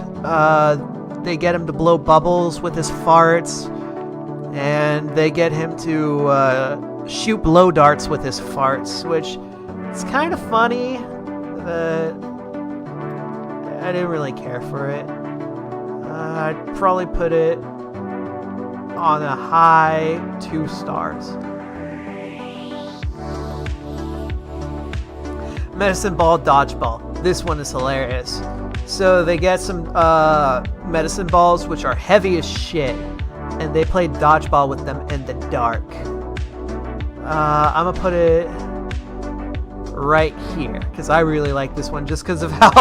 They get him to blow bubbles with his farts. And they get him to shoot blow darts with his farts, which is kind of funny, but I didn't really care for it. I'd probably put it on a high 2 stars. Medicine ball dodgeball. This one is hilarious. So they get some medicine balls, which are heavy as shit, and they play dodgeball with them in the dark. I'm gonna put it right here because I really like this one just because of how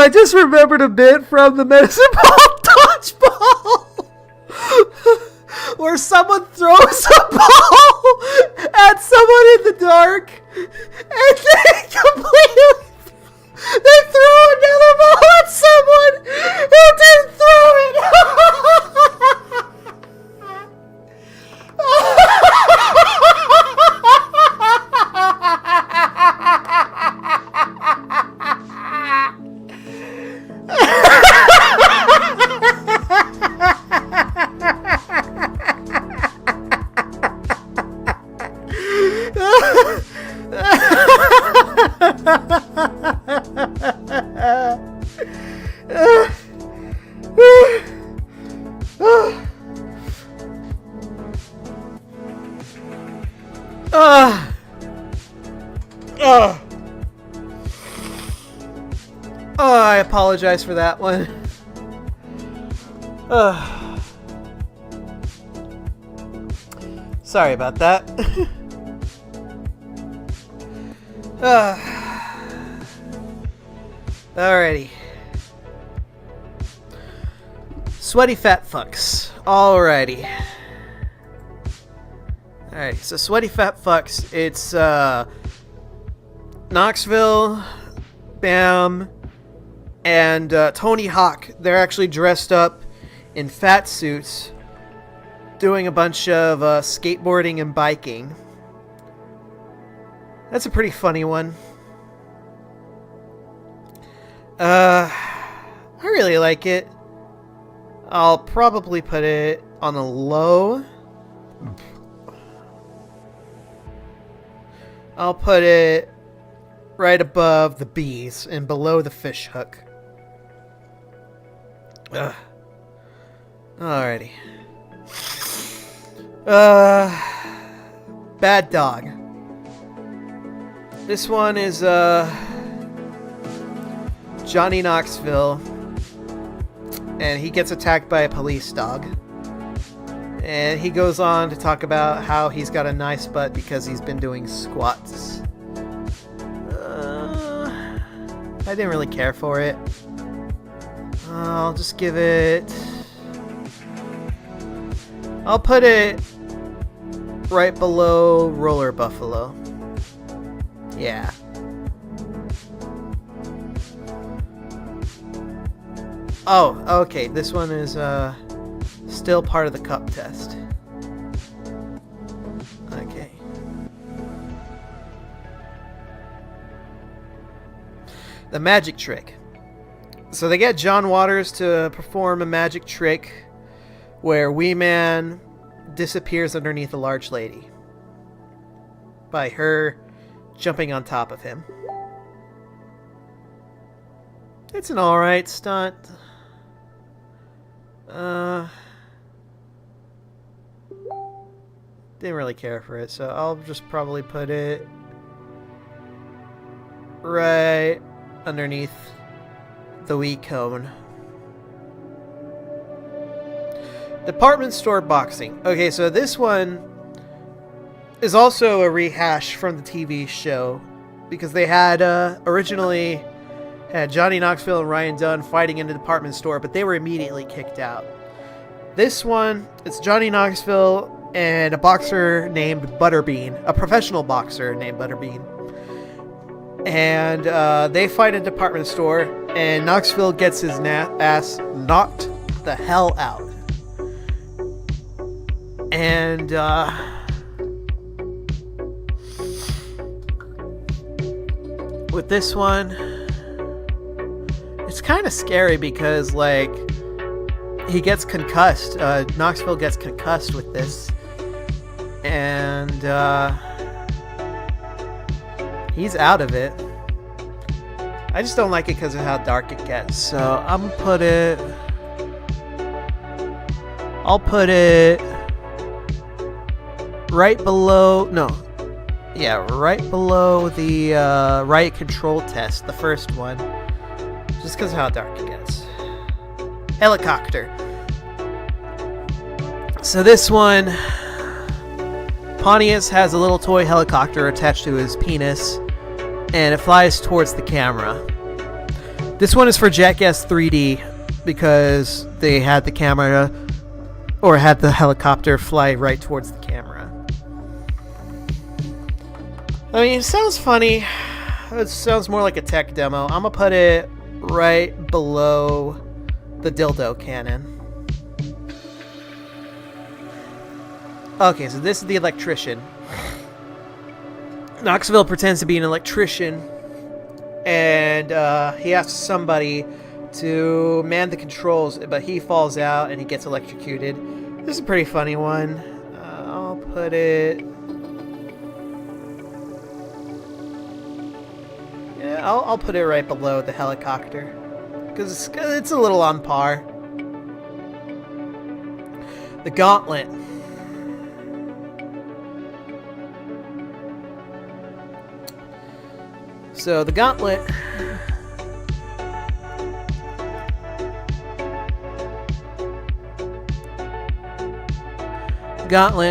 I just remembered a bit from the medicine ball dodgeball where someone throws a ball at someone in the dark and they throw another ball at someone who didn't throw it. I apologize for that one. Sorry about that. Alrighty. Sweaty fat fucks. Alrighty. Alright, so Sweaty Fat Fucks, it's Knoxville, Bam, and Tony Hawk. They're actually dressed up in fat suits doing a bunch of skateboarding and biking. That's a pretty funny one. I really like it. I'll probably put it on a low. I'll put it right above the bees and below the fish hook. Alrighty. Bad Dog. This one is Johnny Knoxville, and he gets attacked by a police dog. And he goes on to talk about how he's got a nice butt because he's been doing squats. I didn't really care for it. I'll just give it... I'll put it right below Roller Buffalo. Yeah. Oh, okay. This one is still part of the cup test. Okay. The magic trick. So they get John Waters to perform a magic trick where Wee Man disappears underneath a large lady by her jumping on top of him. It's an alright stunt. Didn't really care for it, so I'll just probably put it right underneath the wee cone. Department store boxing. Okay, so this one is also a rehash from the TV show, because they had originally had Johnny Knoxville and Ryan Dunn fighting in the department store, but they were immediately kicked out. This one, it's Johnny Knoxville and a boxer named Butterbean, a professional boxer named Butterbean. And they fight in a department store, and Knoxville gets his ass knocked the hell out. And with this one, it's kind of scary because, like, he gets concussed. Knoxville gets concussed with this. And he's out of it. I just don't like it because of how dark it gets. So I'm gonna put it... I'll put it right below... No. Yeah, right below the riot control test. The first one. Just because of how dark it gets. Helicopter. So this one... Pontius has a little toy helicopter attached to his penis, and it flies towards the camera. This one is for Jackass 3D, because they had the camera, or had the helicopter fly right towards the camera. I mean, it sounds funny. It sounds more like a tech demo. I'm gonna put it right below the dildo cannon. Okay, so this is the electrician. Knoxville pretends to be an electrician, and he asks somebody to man the controls, but he falls out and he gets electrocuted. This is a pretty funny one. I'll put it... Yeah, I'll put it right below the helicopter, because it's a little on par. The gauntlet. So the gauntlet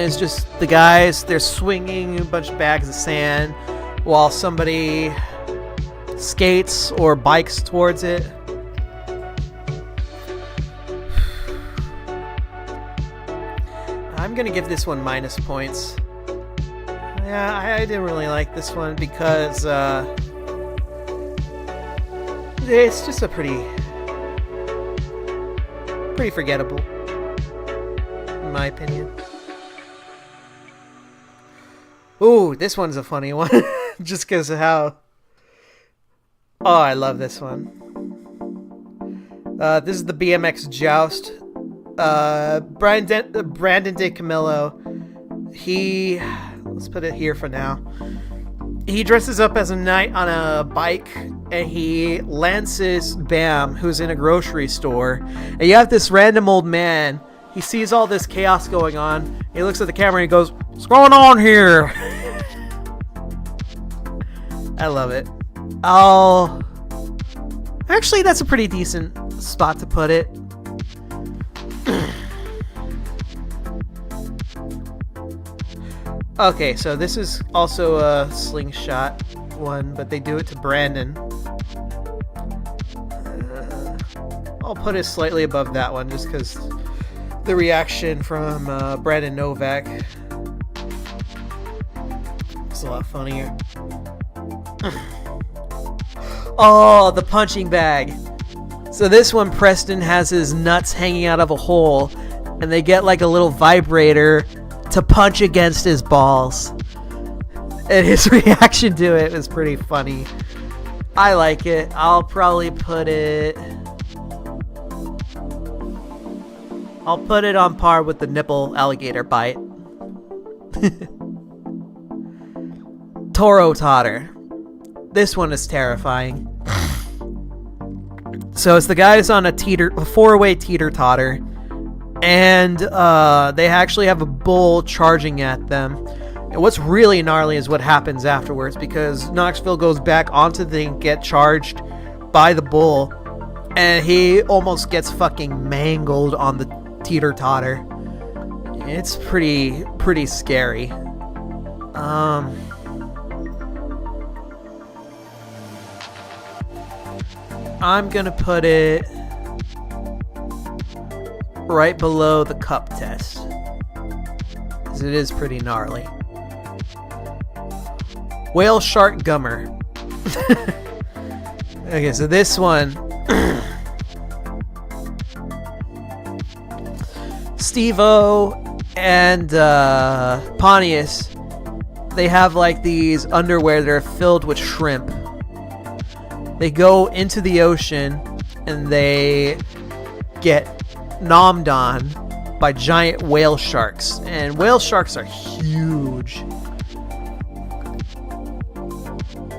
is just the guys, they're swinging a bunch of bags of sand while somebody skates or bikes towards it. I'm gonna give this one minus points. Yeah, I didn't really like this one because it's just a pretty forgettable, in my opinion. Ooh, this one's a funny one, just because of how... Oh, I love this one. This is the BMX Joust. Brandon DeCamillo, let's put it here for now. He dresses up as a knight on a bike, and he lances Bam, who's in a grocery store. And you have this random old man. He sees all this chaos going on. He looks at the camera and he goes, "What's going on here?" I love it. Actually, that's a pretty decent spot to put it. Okay, so this is also a slingshot one, but they do it to Brandon. I'll put it slightly above that one just because the reaction from Brandon Novak is a lot funnier. Oh, the punching bag. So this one, Preston has his nuts hanging out of a hole, and they get like a little vibrator to punch against his balls. And his reaction to it was pretty funny. I like it. I'll probably put it I'll put it on par with the nipple alligator bite. Toro Totter. This one is terrifying. So it's the guys on a four-way teeter-totter, and they actually have a bull charging at them. And what's really gnarly is what happens afterwards, because Knoxville goes back onto the thing, get charged by the bull, and he almost gets fucking mangled on the teeter-totter. It's pretty scary. I'm gonna put it right below the cup test, because it is pretty gnarly. Whale shark gummer. Okay, so this one, Steve-O and Pontius, they have like these underwear that are filled with shrimp. They go into the ocean and they get nommed on by giant whale sharks. And whale sharks are huge.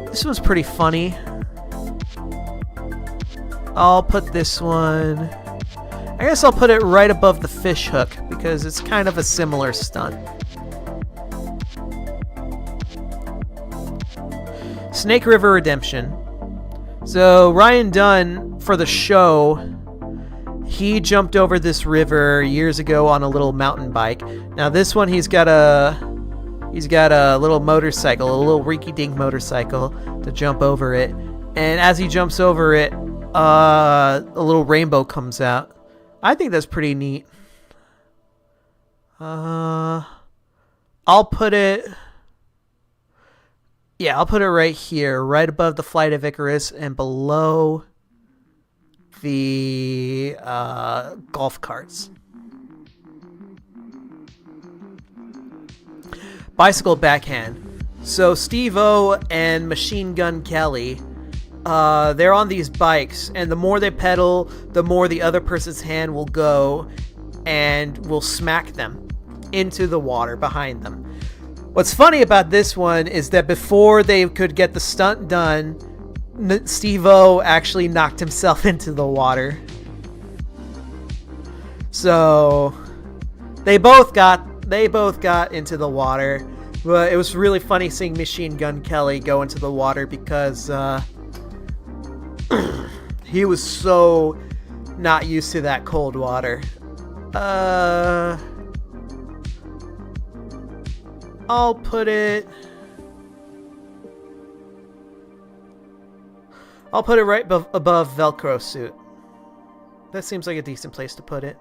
This one's pretty funny. I'll put this one... I guess I'll put it right above the fish hook, because it's kind of a similar stunt. Snake River Redemption. So Ryan Dunn, for the show, he jumped over this river years ago on a little mountain bike. Now this one, he's got a little motorcycle, a little rinky-dink motorcycle to jump over it. And as he jumps over it, a little rainbow comes out. I think that's pretty neat. I'll put it right here, right above the Flight of Icarus and below the golf carts. Bicycle backhand. So Steve-O and Machine Gun Kelly, they're on these bikes, and the more they pedal, the more the other person's hand will go and will smack them into the water behind them. What's funny about this one is that before they could get the stunt done, Steve-O actually knocked himself into the water. So they both got into the water, but it was really funny seeing Machine Gun Kelly go into the water, because he was so not used to that cold water. I'll put it right above Velcro suit. That seems like a decent place to put it.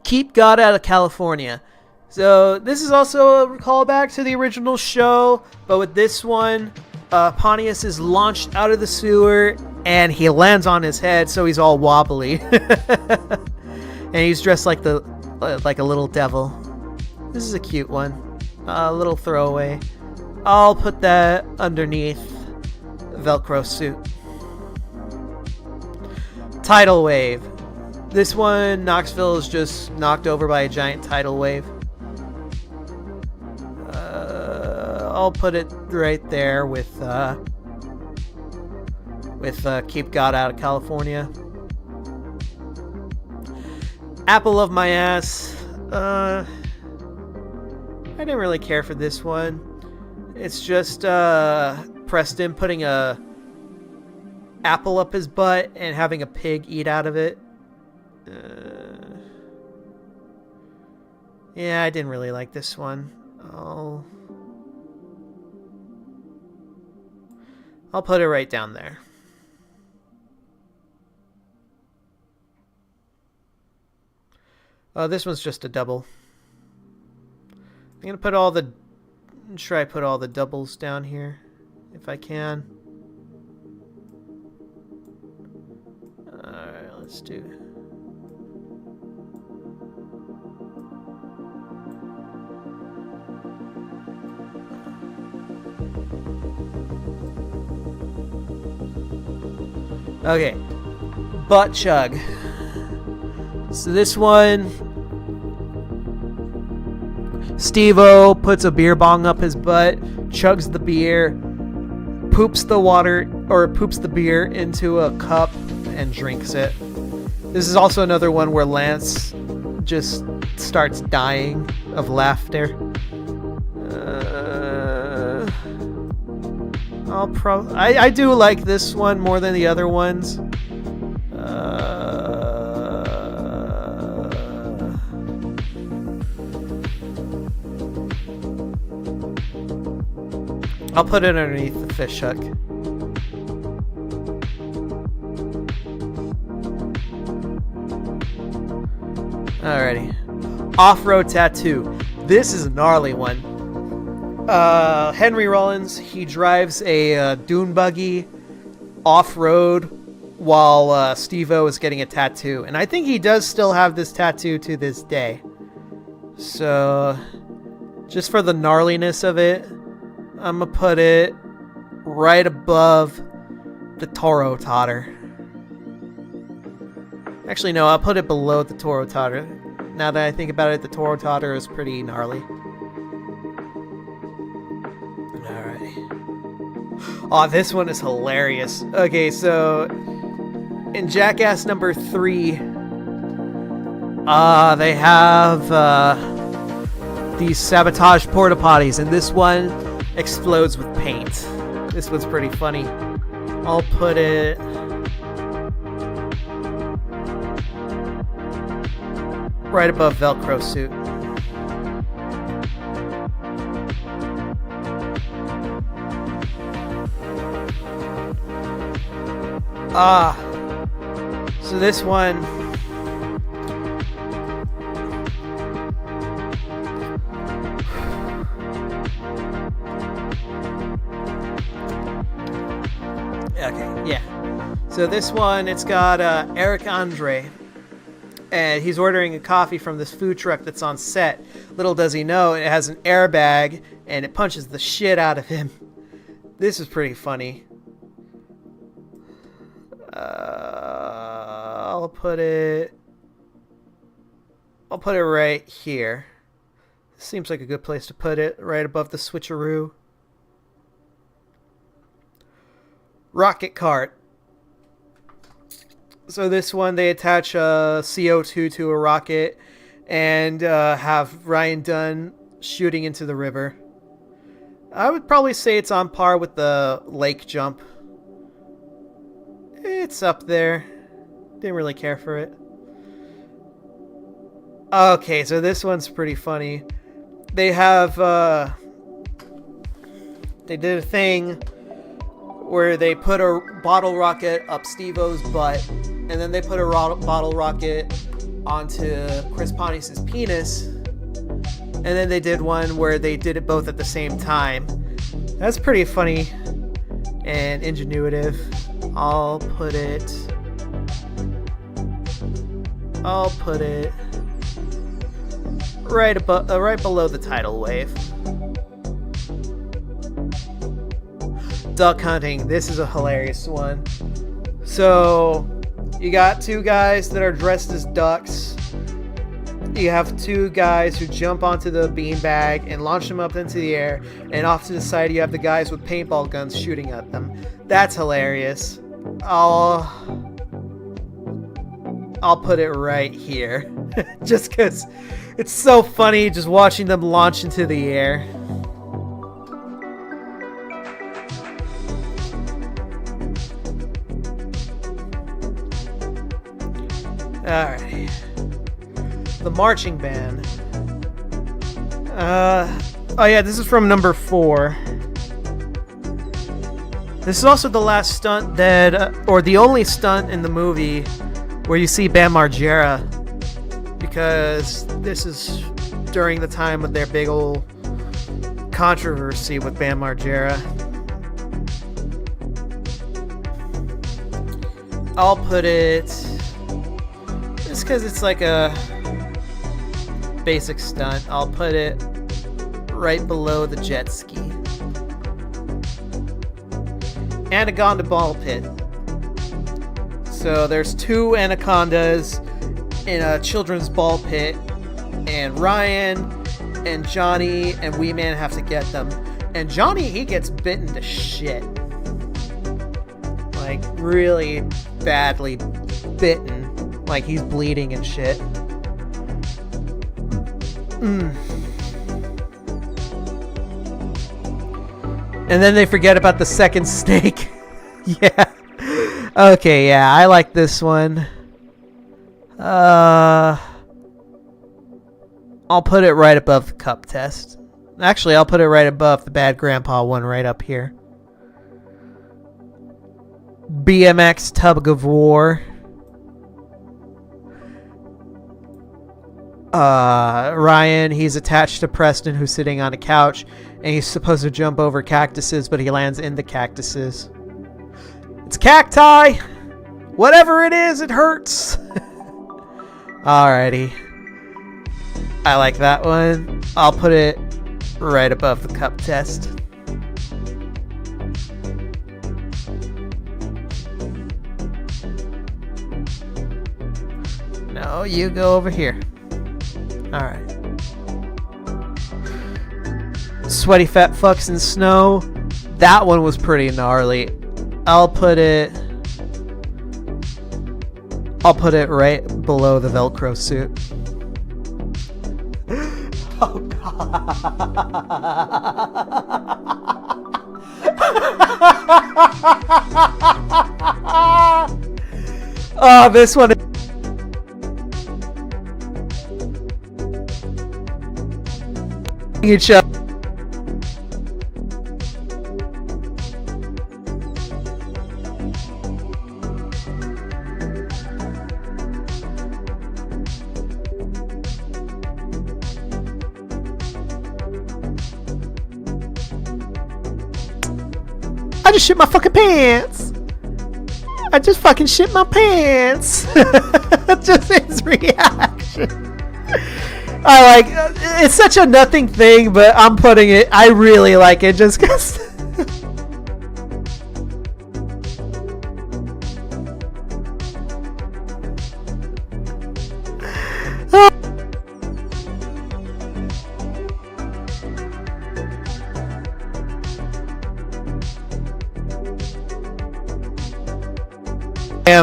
Keep God Out of California. So this is also a callback to the original show, but with this one, Pontius is launched out of the sewer and he lands on his head, so he's all wobbly. And he's dressed like a little devil. This is a cute one. A little throwaway. I'll put that underneath Velcro suit. Tidal wave. This one, Knoxville is just knocked over by a giant tidal wave. I'll put it right there with Keep God Out of California. Apple of my ass. I didn't really care for this one. It's just Preston putting a apple up his butt and having a pig eat out of it. Yeah, I didn't really like this one. I'll put it right down there. This one's just a double. I'm gonna try put all the doubles down here, if I can. Alright, let's do it. Okay, butt chug. So this one, Steve-O puts a beer bong up his butt, chugs the beer, poops the beer into a cup and drinks it. This is also another one where Lance just starts dying of laughter. I do like this one more than the other ones. I'll put it underneath the fish hook. Alrighty. Off-road tattoo. This is a gnarly one. Henry Rollins, he drives a dune buggy off-road while Steve-O is getting a tattoo. And I think he does still have this tattoo to this day. So, just for the gnarliness of it, I'm going to put it right above the Toro Totter. Actually, no, I'll put it below the Toro Totter. Now that I think about it, the Toro Totter is pretty gnarly. Alright. Oh, this one is hilarious. Okay, so in Jackass number 3, they have these sabotage porta potties, and this one explodes with paint. This one's pretty funny. I'll put it right above Velcro suit. So this one, okay, yeah. So this one, it's got Eric Andre, and he's ordering a coffee from this food truck that's on set. Little does he know, it has an airbag, and it punches the shit out of him. This is pretty funny. I'll put it right here. Seems like a good place to put it, right above the switcheroo. Rocket cart. So this one, they attach CO2 to a rocket and have Ryan Dunn shooting into the river. I would probably say it's on par with the lake jump. It's up there. Didn't really care for it. Okay, so this one's pretty funny. They have they did a thing where they put a bottle rocket up Steve-O's butt, and then they put a bottle rocket onto Chris Pontius's penis, and then they did one where they did it both at the same time. That's pretty funny and ingenuitive. I'll put it right above, right below the tidal wave. Duck hunting. This is a hilarious one. So you got two guys that are dressed as ducks. You have two guys who jump onto the beanbag and launch them up into the air, and off to the side you have the guys with paintball guns shooting at them. That's hilarious. I'll put it right here. Just because it's so funny just watching them launch into the air. Alright. The marching band. Oh yeah, this is from number 4. This is also the last stunt that, or the only stunt in the movie where you see Bam Margera, because this is during the time of their big old controversy with Bam Margera. I'll put it, just because it's like a basic stunt, I'll put it right below the jet ski. Anaconda ball pit. So there's 2 anacondas in a children's ball pit, and Ryan and Johnny and Wee Man have to get them. And Johnny, he gets bitten to shit. Like, really badly bitten. Like, he's bleeding and shit. And then they forget about the second snake. Yeah. Okay, yeah, I like this one. I'll put it right above the cup test. Actually, I'll put it right above the Bad Grandpa one right up here. BMX Tug of War. Ryan, he's attached to Preston, who's sitting on a couch, and he's supposed to jump over cactuses, but he lands in the cactuses. It's cacti! Whatever it is, it hurts! Alrighty. I like that one. I'll put it right above the cup test. No, you go over here. Alright. Sweaty Fat Fucks in Snow. That one was pretty gnarly. I'll put it right below the Velcro suit. Oh god. Oh, this one. Each other. I just shit my fucking pants. I just fucking shit my pants. Just his reaction. I like, it's such a nothing thing, but I'm putting it, I really like it just because.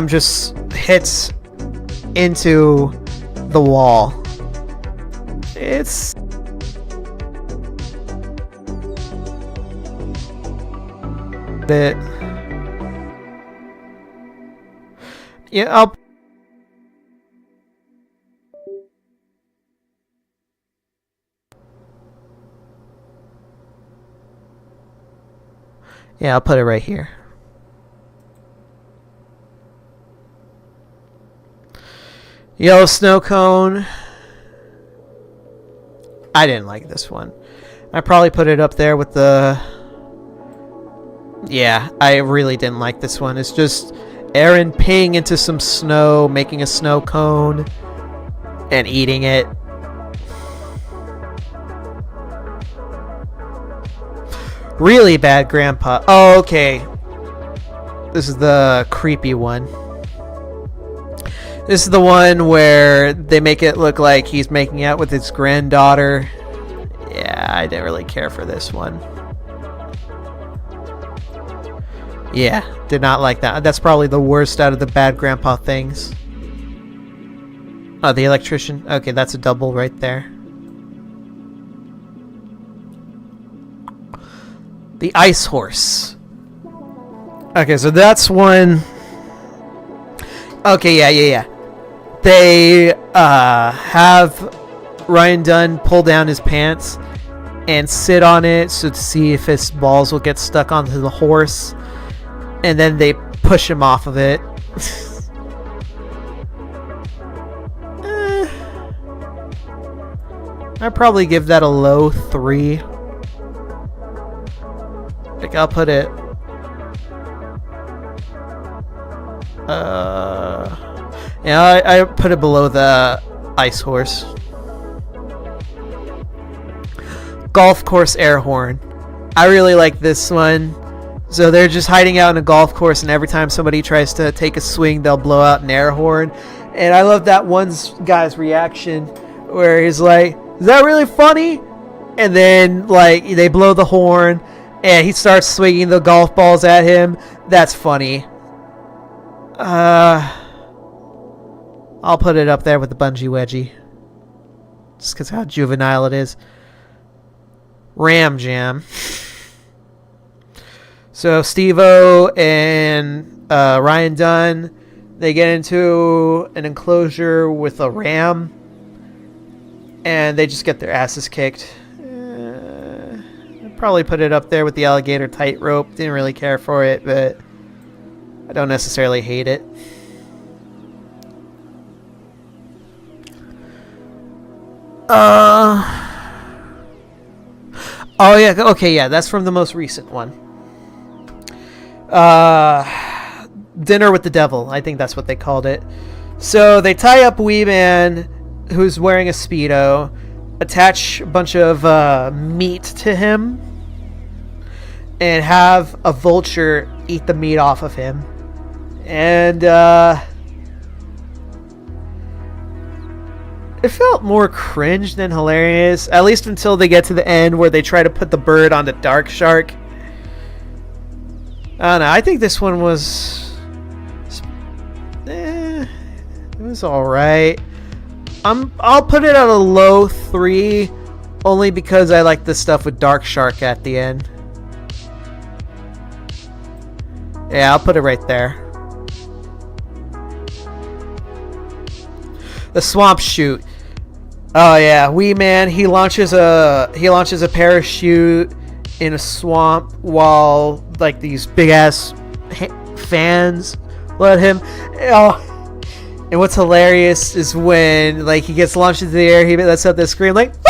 Just hits into the wall. It's bit. Yeah, I'll put it right here. Yellow snow cone. I didn't like this one. I probably put it up there with the... Yeah, I really didn't like this one. It's just Aaron peeing into some snow, making a snow cone, and eating it. Really bad grandpa. Oh, okay. This is the creepy one. This is the one where they make it look like he's making out with his granddaughter. Yeah, I didn't really care for this one. Yeah, did not like that. That's probably the worst out of the bad grandpa things. Oh, the electrician. Okay, that's a double right there. The ice horse. Okay, so that's one. Okay, yeah. They have Ryan Dunn pull down his pants and sit on it so to see if his balls will get stuck onto the horse, and then they push him off of it. I'd probably give that a low 3. Like, I'll put it yeah, I put it below the ice horse. Golf course air horn. I really like this one So they're just hiding out in a golf course, and every time somebody tries to take a swing, they'll blow out an air horn. And I love that one guy's reaction where he's like, "Is that really funny?" And then like they blow the horn, and he starts swinging the golf balls at him. That's funny. I'll put it up there with the bungee wedgie, just because how juvenile it is. Ram Jam. So Steve-O and Ryan Dunn, they get into an enclosure with a ram, and they just get their asses kicked. I'd probably put it up there with the alligator tightrope. Didn't really care for it, but I don't necessarily hate it. Oh yeah, okay, yeah, that's from the most recent one. Dinner with the Devil, I think that's what they called it. So they tie up Wee Man, who's wearing a Speedo, attach a bunch of meat to him, and have a vulture eat the meat off of him. And it felt more cringe than hilarious, at least until they get to the end where they try to put the bird on the Dark Shark. I don't know, I think this one was... it was alright. I'll put it at a low 3, only because I like the stuff with Dark Shark at the end. Yeah, I'll put it right there. The swamp shoot. Oh yeah, Wee Man, he launches a parachute in a swamp while like these big ass fans let him. Oh, and what's hilarious is when like he gets launched into the air, he lets out this scream like, "Woo!"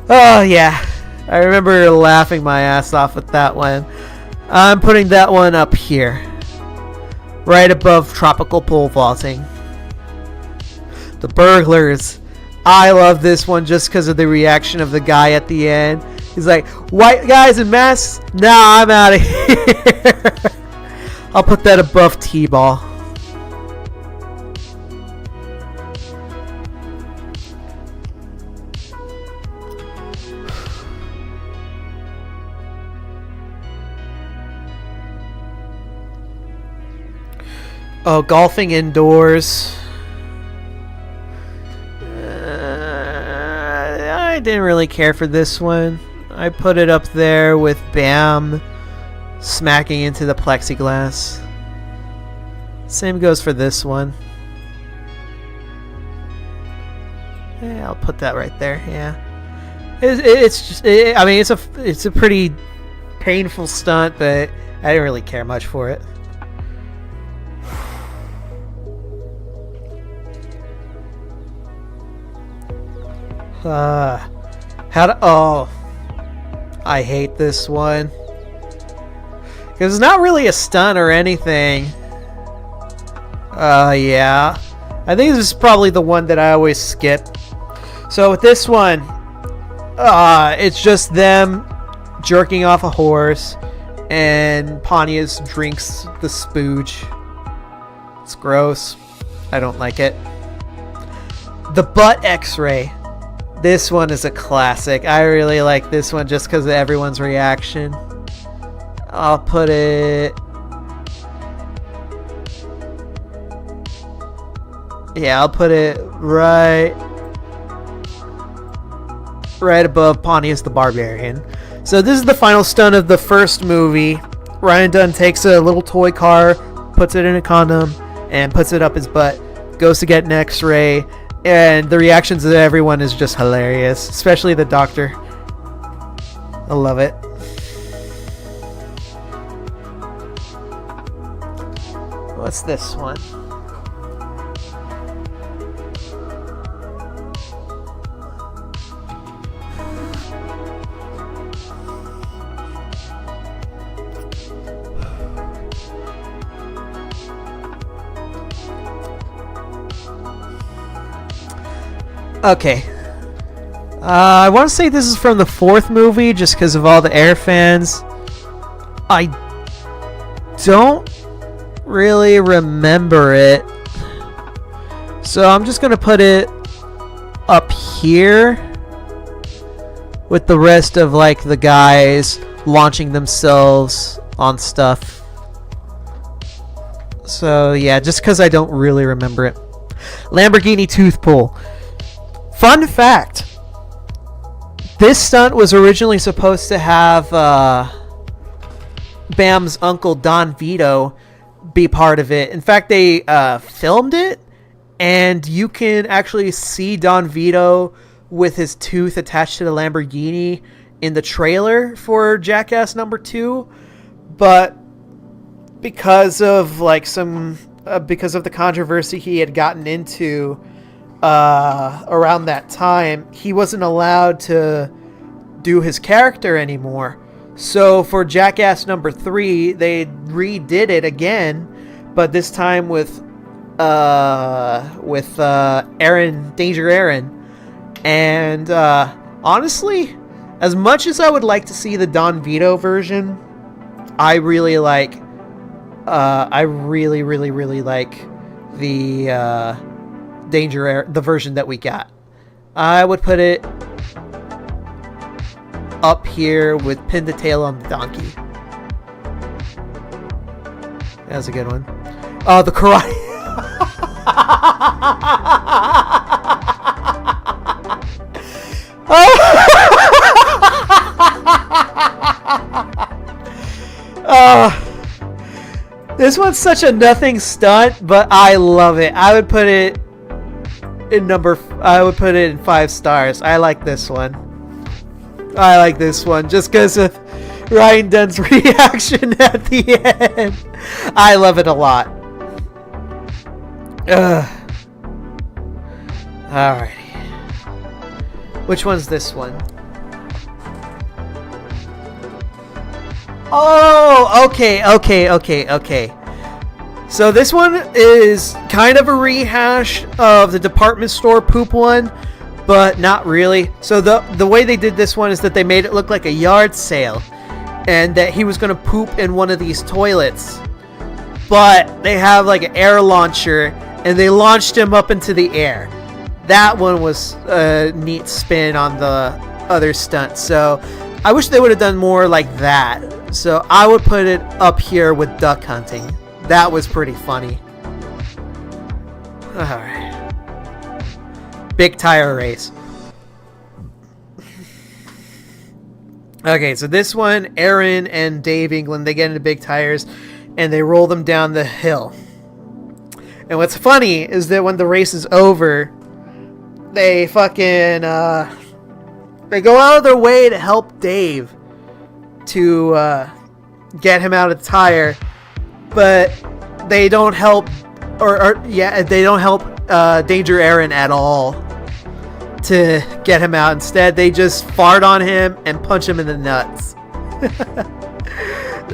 Oh yeah, I remember laughing my ass off with that one. I'm putting that one up here, right above tropical pole vaulting. The Burglars. I love this one just because of the reaction of the guy at the end. He's like, "White guys in masks? Nah, I'm out of here." I'll put that above T-Ball. Oh, golfing indoors. I didn't really care for this one. I put it up there with Bam smacking into the plexiglass. Same goes for this one. Yeah, I'll put that right there. Yeah, it's just. I mean, it's a pretty painful stunt, but I didn't really care much for it. Oh, I hate this one because it's not really a stunt or anything. Yeah, I think this is probably the one that I always skip. So with this one, it's just them jerking off a horse, and Pontius drinks the spooge. It's gross. I don't like it. The butt X-ray. This one is a classic. I really like this one just because of everyone's reaction. I'll put it... Yeah, I'll put it right above Pontius the Barbarian. So this is the final stunt of the first movie. Ryan Dunn takes a little toy car, puts it in a condom, and puts it up his butt. Goes to get an X-ray. And the reactions of everyone is just hilarious, especially the doctor. I love it. What's this one? Okay. I want to say this is from the 4th movie, just because of all the Air fans. I don't really remember it, so I'm just gonna put it up here with the rest of like the guys launching themselves on stuff. So yeah, just because I don't really remember it. Lamborghini tooth pull. Fun fact, this stunt was originally supposed to have Bam's uncle Don Vito be part of it. In fact, they filmed it, and you can actually see Don Vito with his tooth attached to the Lamborghini in the trailer for Jackass number 2. But because of like because of the controversy he had gotten into around that time, he wasn't allowed to do his character anymore. So for Jackass number 3, they redid it again, but this time with Aaron, Danger Aaron. And honestly, as much as I would like to see the Don Vito version, I really like the the version that we got. I would put it up here with Pin the Tail on the Donkey. That was a good one. Oh, the karate. This one's such a nothing stunt, but I love it. I would put it in 5 stars. I like this one. Just because of Ryan Dunn's reaction at the end. I love it a lot. Alrighty. Which one's this one? Oh, okay. So this one is kind of a rehash of the department store poop one, but not really. So the way they did this one is that they made it look like a yard sale, and that he was going to poop in one of these toilets. But they have like an air launcher, and they launched him up into the air. That one was a neat spin on the other stunt. So I wish they would have done more like that. So I would put it up here with duck hunting. That was pretty funny. Alright. Big tire race. Okay, so this one, Aaron and Dave England, they get into big tires and they roll them down the hill. And what's funny is that when the race is over, they fucking they go out of their way to help Dave to get him out of the tire, but they don't help they don't help Danger Aaron at all to get him out. Instead, they just fart on him and punch him in the nuts.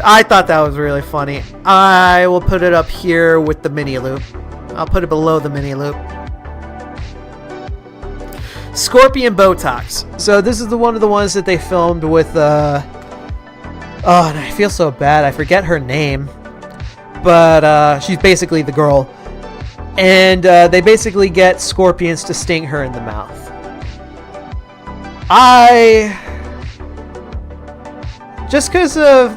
I thought that was really funny. I will put it up here with the mini loop. I'll put it below the mini loop. Scorpion Botox. So this is one of the ones that they filmed with oh, and I feel so bad. I forget her name. But she's basically the girl. And they basically get scorpions to sting her in the mouth. Just because of...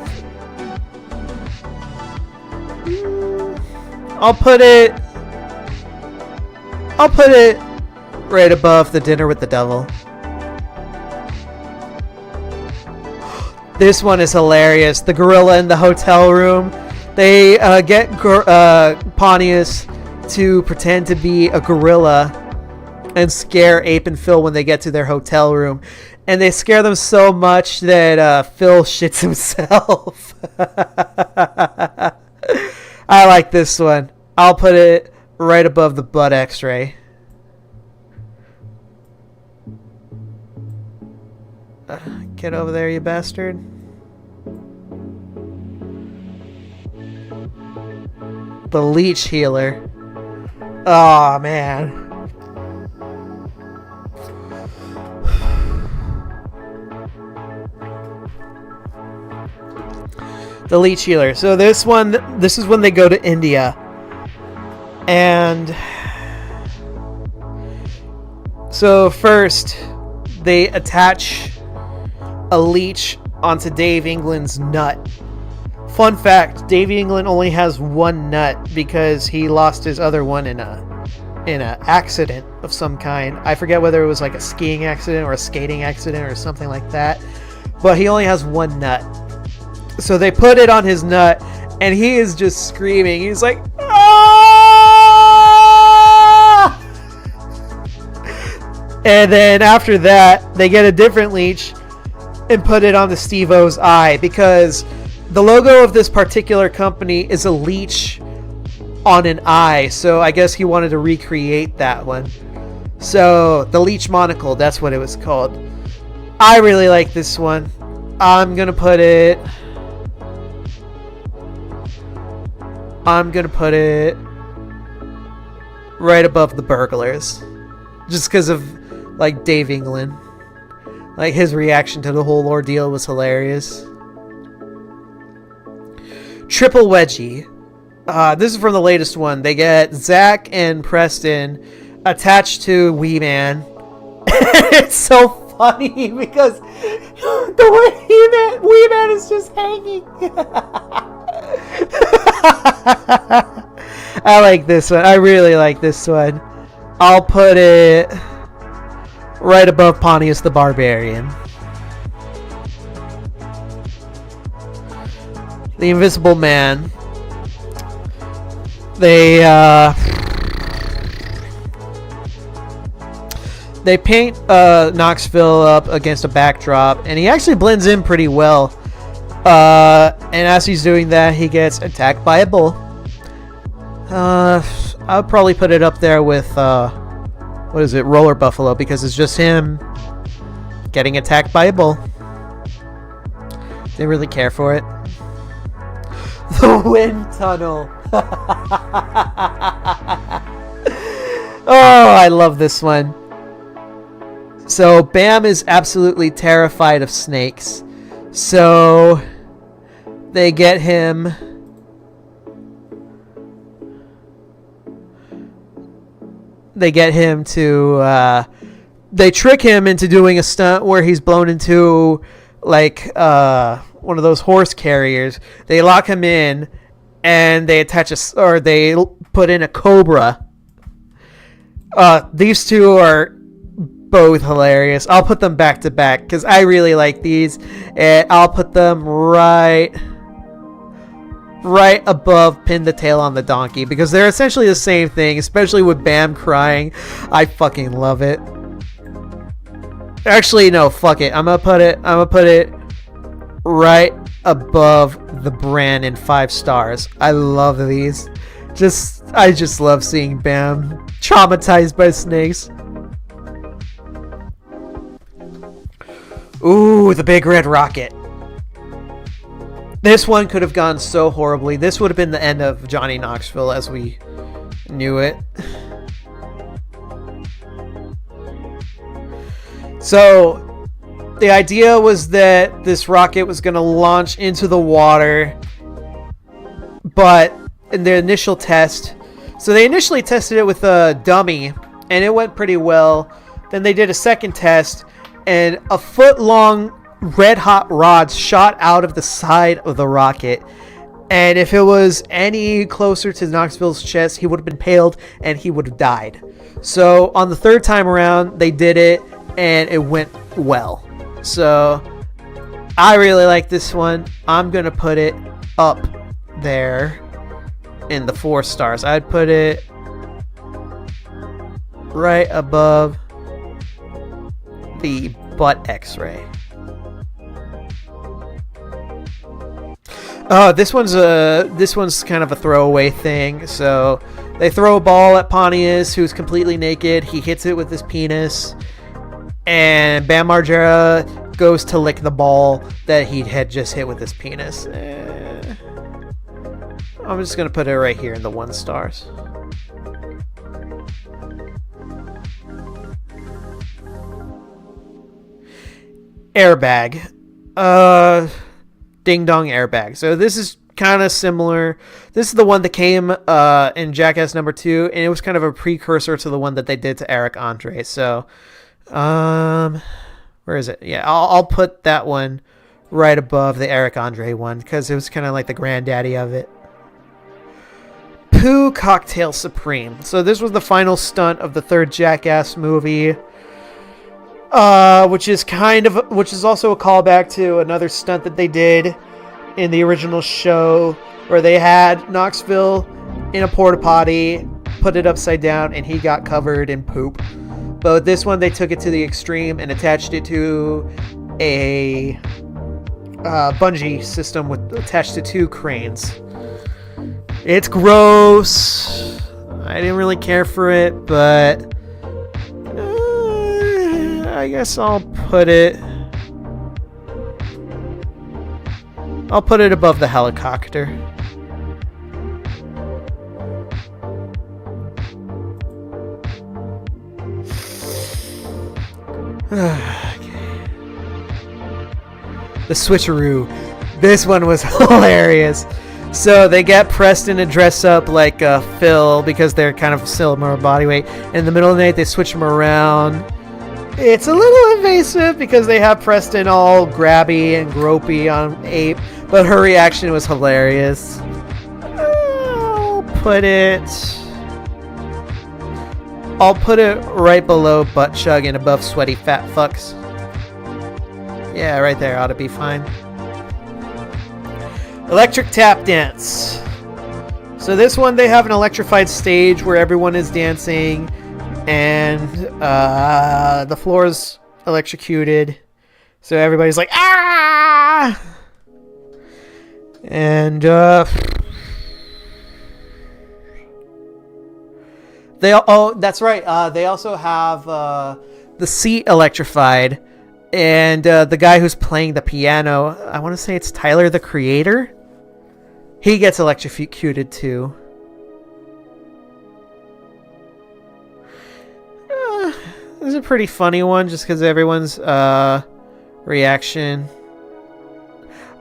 I'll put it right above the Dinner with the Devil. This one is hilarious. The gorilla in the hotel room. They get Pontius to pretend to be a gorilla and scare Ape and Phil when they get to their hotel room. And they scare them so much that Phil shits himself. I like this one. I'll put it right above the butt x-ray. Get over there, you bastard. The leech healer. Oh, man. The leech healer. So this is when they go to India. And so first, they attach a leech onto Dave England's nut. Fun fact, Dave England only has one nut because he lost his other one in a accident of some kind. I forget whether it was like a skiing accident or a skating accident or something like that. But he only has one nut. So they put it on his nut and he is just screaming. He's like, ah! And then after that, they get a different leech and put it on the Steve-O's eye, because the logo of this particular company is a leech on an eye. So I guess he wanted to recreate that one. So the leech monocle, that's what it was called. I really like this one. I'm gonna put it right above the burglars, just because of like Dave England. Like, his reaction to the whole ordeal was hilarious. Triple Wedgie. This is from the latest one. They get Zach and Preston attached to Wee Man. It's so funny because the way Wee Man is just hanging. I like this one. I really like this one. I'll put it right above Pontius the Barbarian. The Invisible Man. They paint Knoxville up against a backdrop, and he actually blends in pretty well. And as he's doing that, he gets attacked by a bull. I would probably put it up there with what is it, Roller Buffalo, because it's just him getting attacked by a bull. They really care for it. The wind tunnel. Oh, I love this one. So Bam is absolutely terrified of snakes. So they get him to they trick him into doing a stunt where he's blown into like one of those horse carriers. They lock him in and they they put in a cobra. These two are both hilarious. I'll put them back to back because I really like these, and I'll put them right above Pin the Tail on the Donkey, because they're essentially the same thing, especially with Bam crying. I fucking love it. Actually, no, fuck it. I'm gonna put it right above the Bran in 5 stars. I love these. I just love seeing Bam traumatized by snakes. Ooh, the Big Red Rocket. This one could have gone so horribly. This would have been the end of Johnny Knoxville as we knew it. So, the idea was that this rocket was going to launch into the water, but in the initial test, so they initially tested it with a dummy, and it went pretty well. Then they did a second test, and a foot-long red-hot rods shot out of the side of the rocket. And if it was any closer to Knoxville's chest, he would have been impaled, and he would have died. So on the third time around, they did it, and it went well. So I really like this one. I'm going to put it up there in the 4 stars. I'd put it right above the butt x-ray. Oh, this one's kind of a throwaway thing. So they throw a ball at Pontius, who's completely naked. He hits it with his penis, and Bam Margera goes to lick the ball that he had just hit with his penis. I'm just gonna put it right here in the 1 stars. Airbag. Ding Dong Airbag. So this is kind of similar. This is the one that came in Jackass number 2, and it was kind of a precursor to the one that they did to Eric Andre. So, where is it? Yeah, I'll put that one right above the Eric Andre one because it was kind of like the granddaddy of it. Poo Cocktail Supreme. So this was the final stunt of the 3rd Jackass movie, which is also a callback to another stunt that they did in the original show, where they had Knoxville in a porta potty, put it upside down, and he got covered in poop. But with this one, they took it to the extreme and attached it to a bungee system attached to 2 cranes. It's gross. I didn't really care for it, but I guess I'll put it above the helicopter. The switcheroo. This one was hilarious. So they get Preston to dress up like Phil because they're kind of similar body weight. In the middle of the night, they switch him around. It's a little invasive because they have Preston all grabby and gropey on Ape, but her reaction was hilarious. I'll put it right below Butt Chug and above Sweaty Fat Fucks. Yeah, right there ought to be fine. Electric Tap Dance. So this one, they have an electrified stage where everyone is dancing, and the floor is electrocuted. So everybody's like, ah! And that's right. They also have the seat electrified, and the guy who's playing the piano, I want to say it's Tyler, the Creator. He gets electrocuted too. This is a pretty funny one just because everyone's reaction.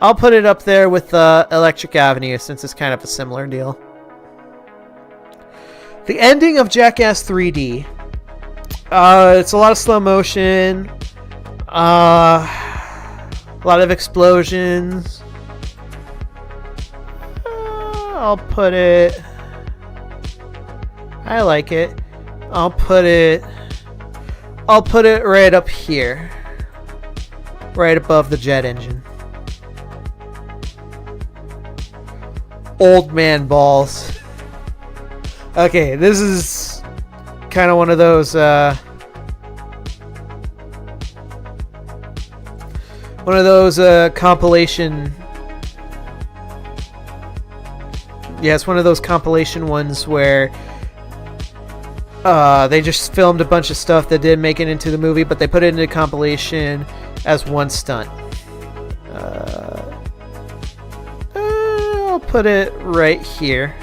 I'll put it up there with Electric Avenue since it's kind of a similar deal. The ending of Jackass 3D. It's a lot of slow motion. A lot of explosions. I'll put it... I like it. I'll put it right up here. Right above the jet engine. Old man balls. Okay, this is kind of one of those compilation. Yeah, it's one of those compilation ones where they just filmed a bunch of stuff that didn't make it into the movie, but they put it into a compilation as one stunt. I'll put it right here.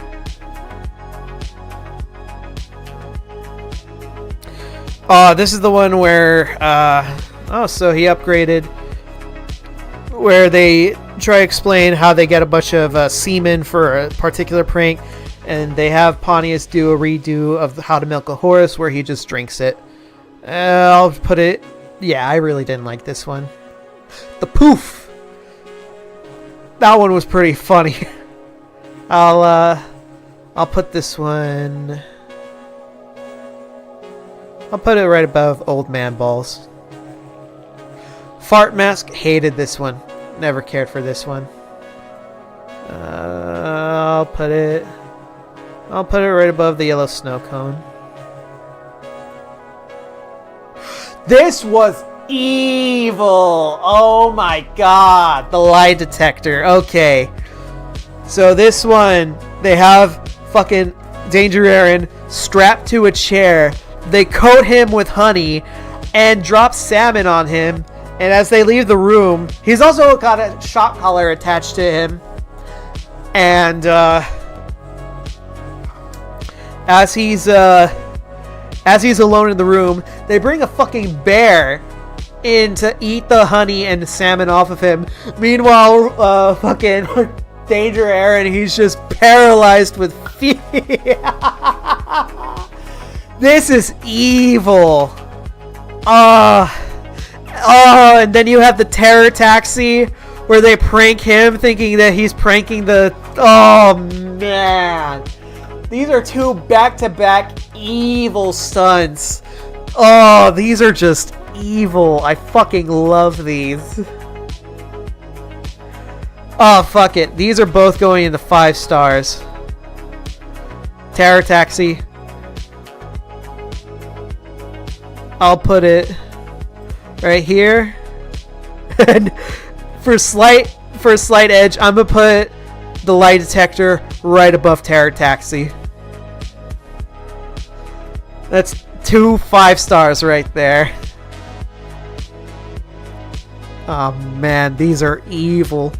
This is the one where so he upgraded, where they try to explain how they get a bunch of semen for a particular prank, and they have Pontius do a redo of How to Milk a Horse where he just drinks it. I'll put it... Yeah, I really didn't like this one. The poof! That one was pretty funny. I'll put this one... I'll put it right above Old Man Balls. Fart Mask, hated this one. Never cared for this one. I'll put it right above the Yellow Snow Cone. This was evil. Oh my god. The lie detector. Okay. So this one, they have fucking Danger Aaron strapped to a chair. They coat him with honey and drop salmon on him. And as they leave the room, he's also got a shock collar attached to him. And as he's alone in the room, they bring a fucking bear in to eat the honey and salmon off of him. Meanwhile, fucking Danger Aaron, he's just paralyzed with fear. This is evil. And then you have the terror taxi where they prank him thinking that he's pranking the... Oh, man. These are two back-to-back evil stunts. Oh, these are just evil. I fucking love these. Oh, fuck it. These are both going into 5 stars. Terror taxi. I'll put it right here. And for a slight edge, I'm gonna put the lie detector right above terror taxi. That's 2 5 stars right there. Oh man, these are evil.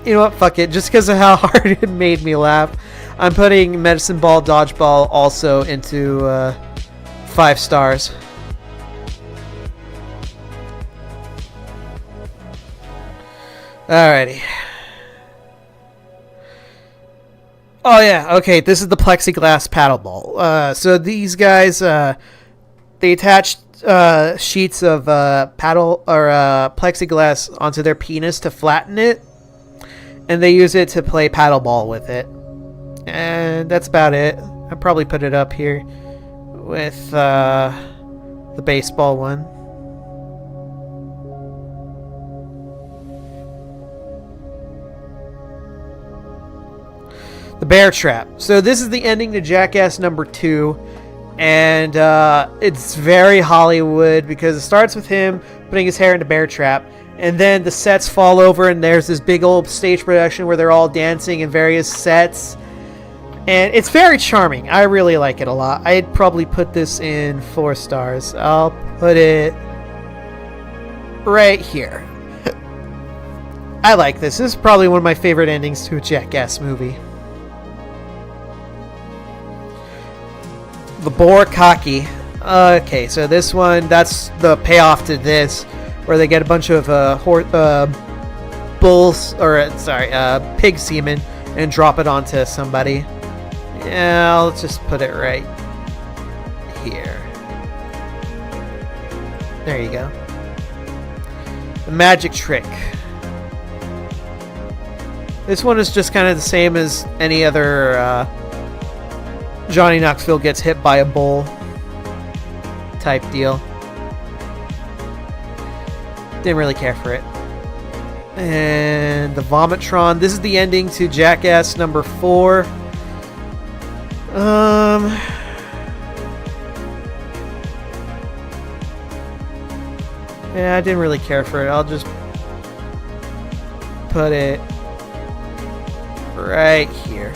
You know what? Fuck it. Just because of how hard it made me laugh, I'm putting Medicine Ball Dodgeball also into 5 stars. Alrighty. Oh yeah, okay, this is the plexiglass paddleball. So these guys, they attached sheets of plexiglass onto their penis to flatten it, and they use it to play paddleball with it. And that's about it. I'll probably put it up here with the baseball one. The bear trap. So this is the ending to Jackass number 2, and it's very Hollywood because it starts with him putting his hair in the bear trap, and then the sets fall over and there's this big old stage production where they're all dancing in various sets, and it's very charming. I really like it a lot. I'd probably put this in 4 stars. I'll put it right here. I like this. This is probably one of my favorite endings to a Jackass movie. The Boar Cocky. Okay, so this one, that's the payoff to this, where they get a bunch of pig semen and drop it onto somebody. Yeah, let's just put it right here. There you go. The magic trick. This one is just kind of the same as any other Johnny Knoxville gets hit by a bull type deal. Didn't really care for it. And the Vomitron. This is the ending to Jackass number 4. Yeah, I didn't really care for it. I'll just put it right here.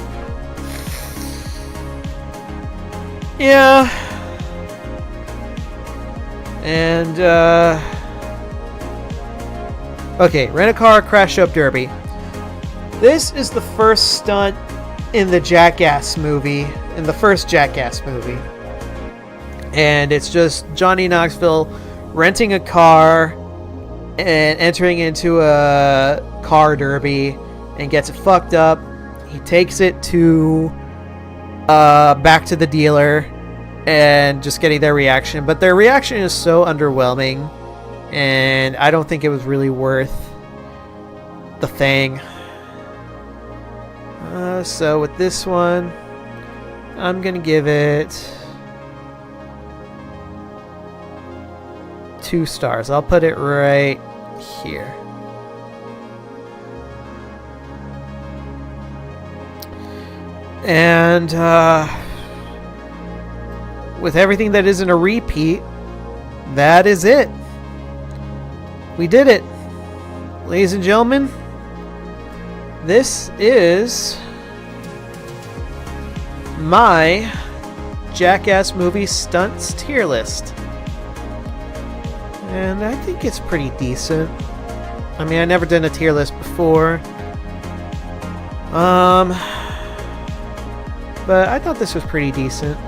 Yeah. And, okay, Rent-A-Car Crash Up Derby. This is the first stunt in the Jackass movie, in the first Jackass movie. And it's just Johnny Knoxville renting a car and entering into a car derby and gets it fucked up. He takes it to back to the dealer and just getting their reaction, but their reaction is so underwhelming, and I don't think it was really worth the thing. So with this one, I'm gonna give it 2 stars. I'll put it right here. And with everything that isn't a repeat, that is it. We did it. Ladies and gentlemen, this is my Jackass movie stunts tier list. And I think it's pretty decent. I mean, I never done a tier list before. But I thought this was pretty decent.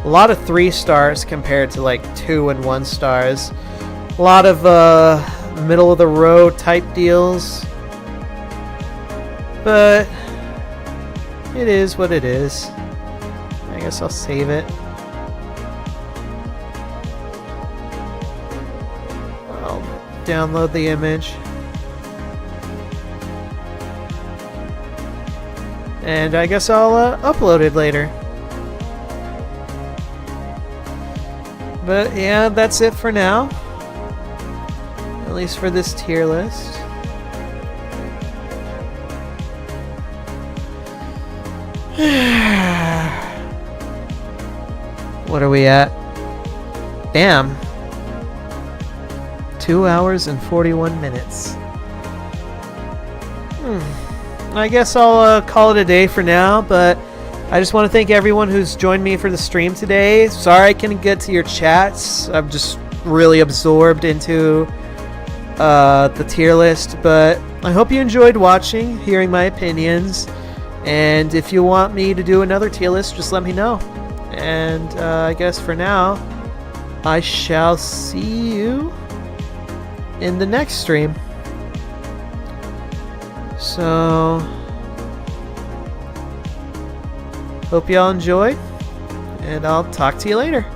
A lot of 3 stars compared to like 2 and 1 stars. A lot of middle of the road type deals. But it is what it is. I guess I'll save it. I'll download the image. And I guess I'll upload it later. But yeah, that's it for now. At least for this tier list. What are we at? Damn. 2 hours and 41 minutes. I guess I'll call it a day for now, but I just want to thank everyone who's joined me for the stream today. Sorry I couldn't get to your chats. I'm just really absorbed into the tier list, but I hope you enjoyed watching, hearing my opinions, and if you want me to do another tier list, just let me know. And I guess for now, I shall see you in the next stream. So, hope y'all enjoy, and I'll talk to you later.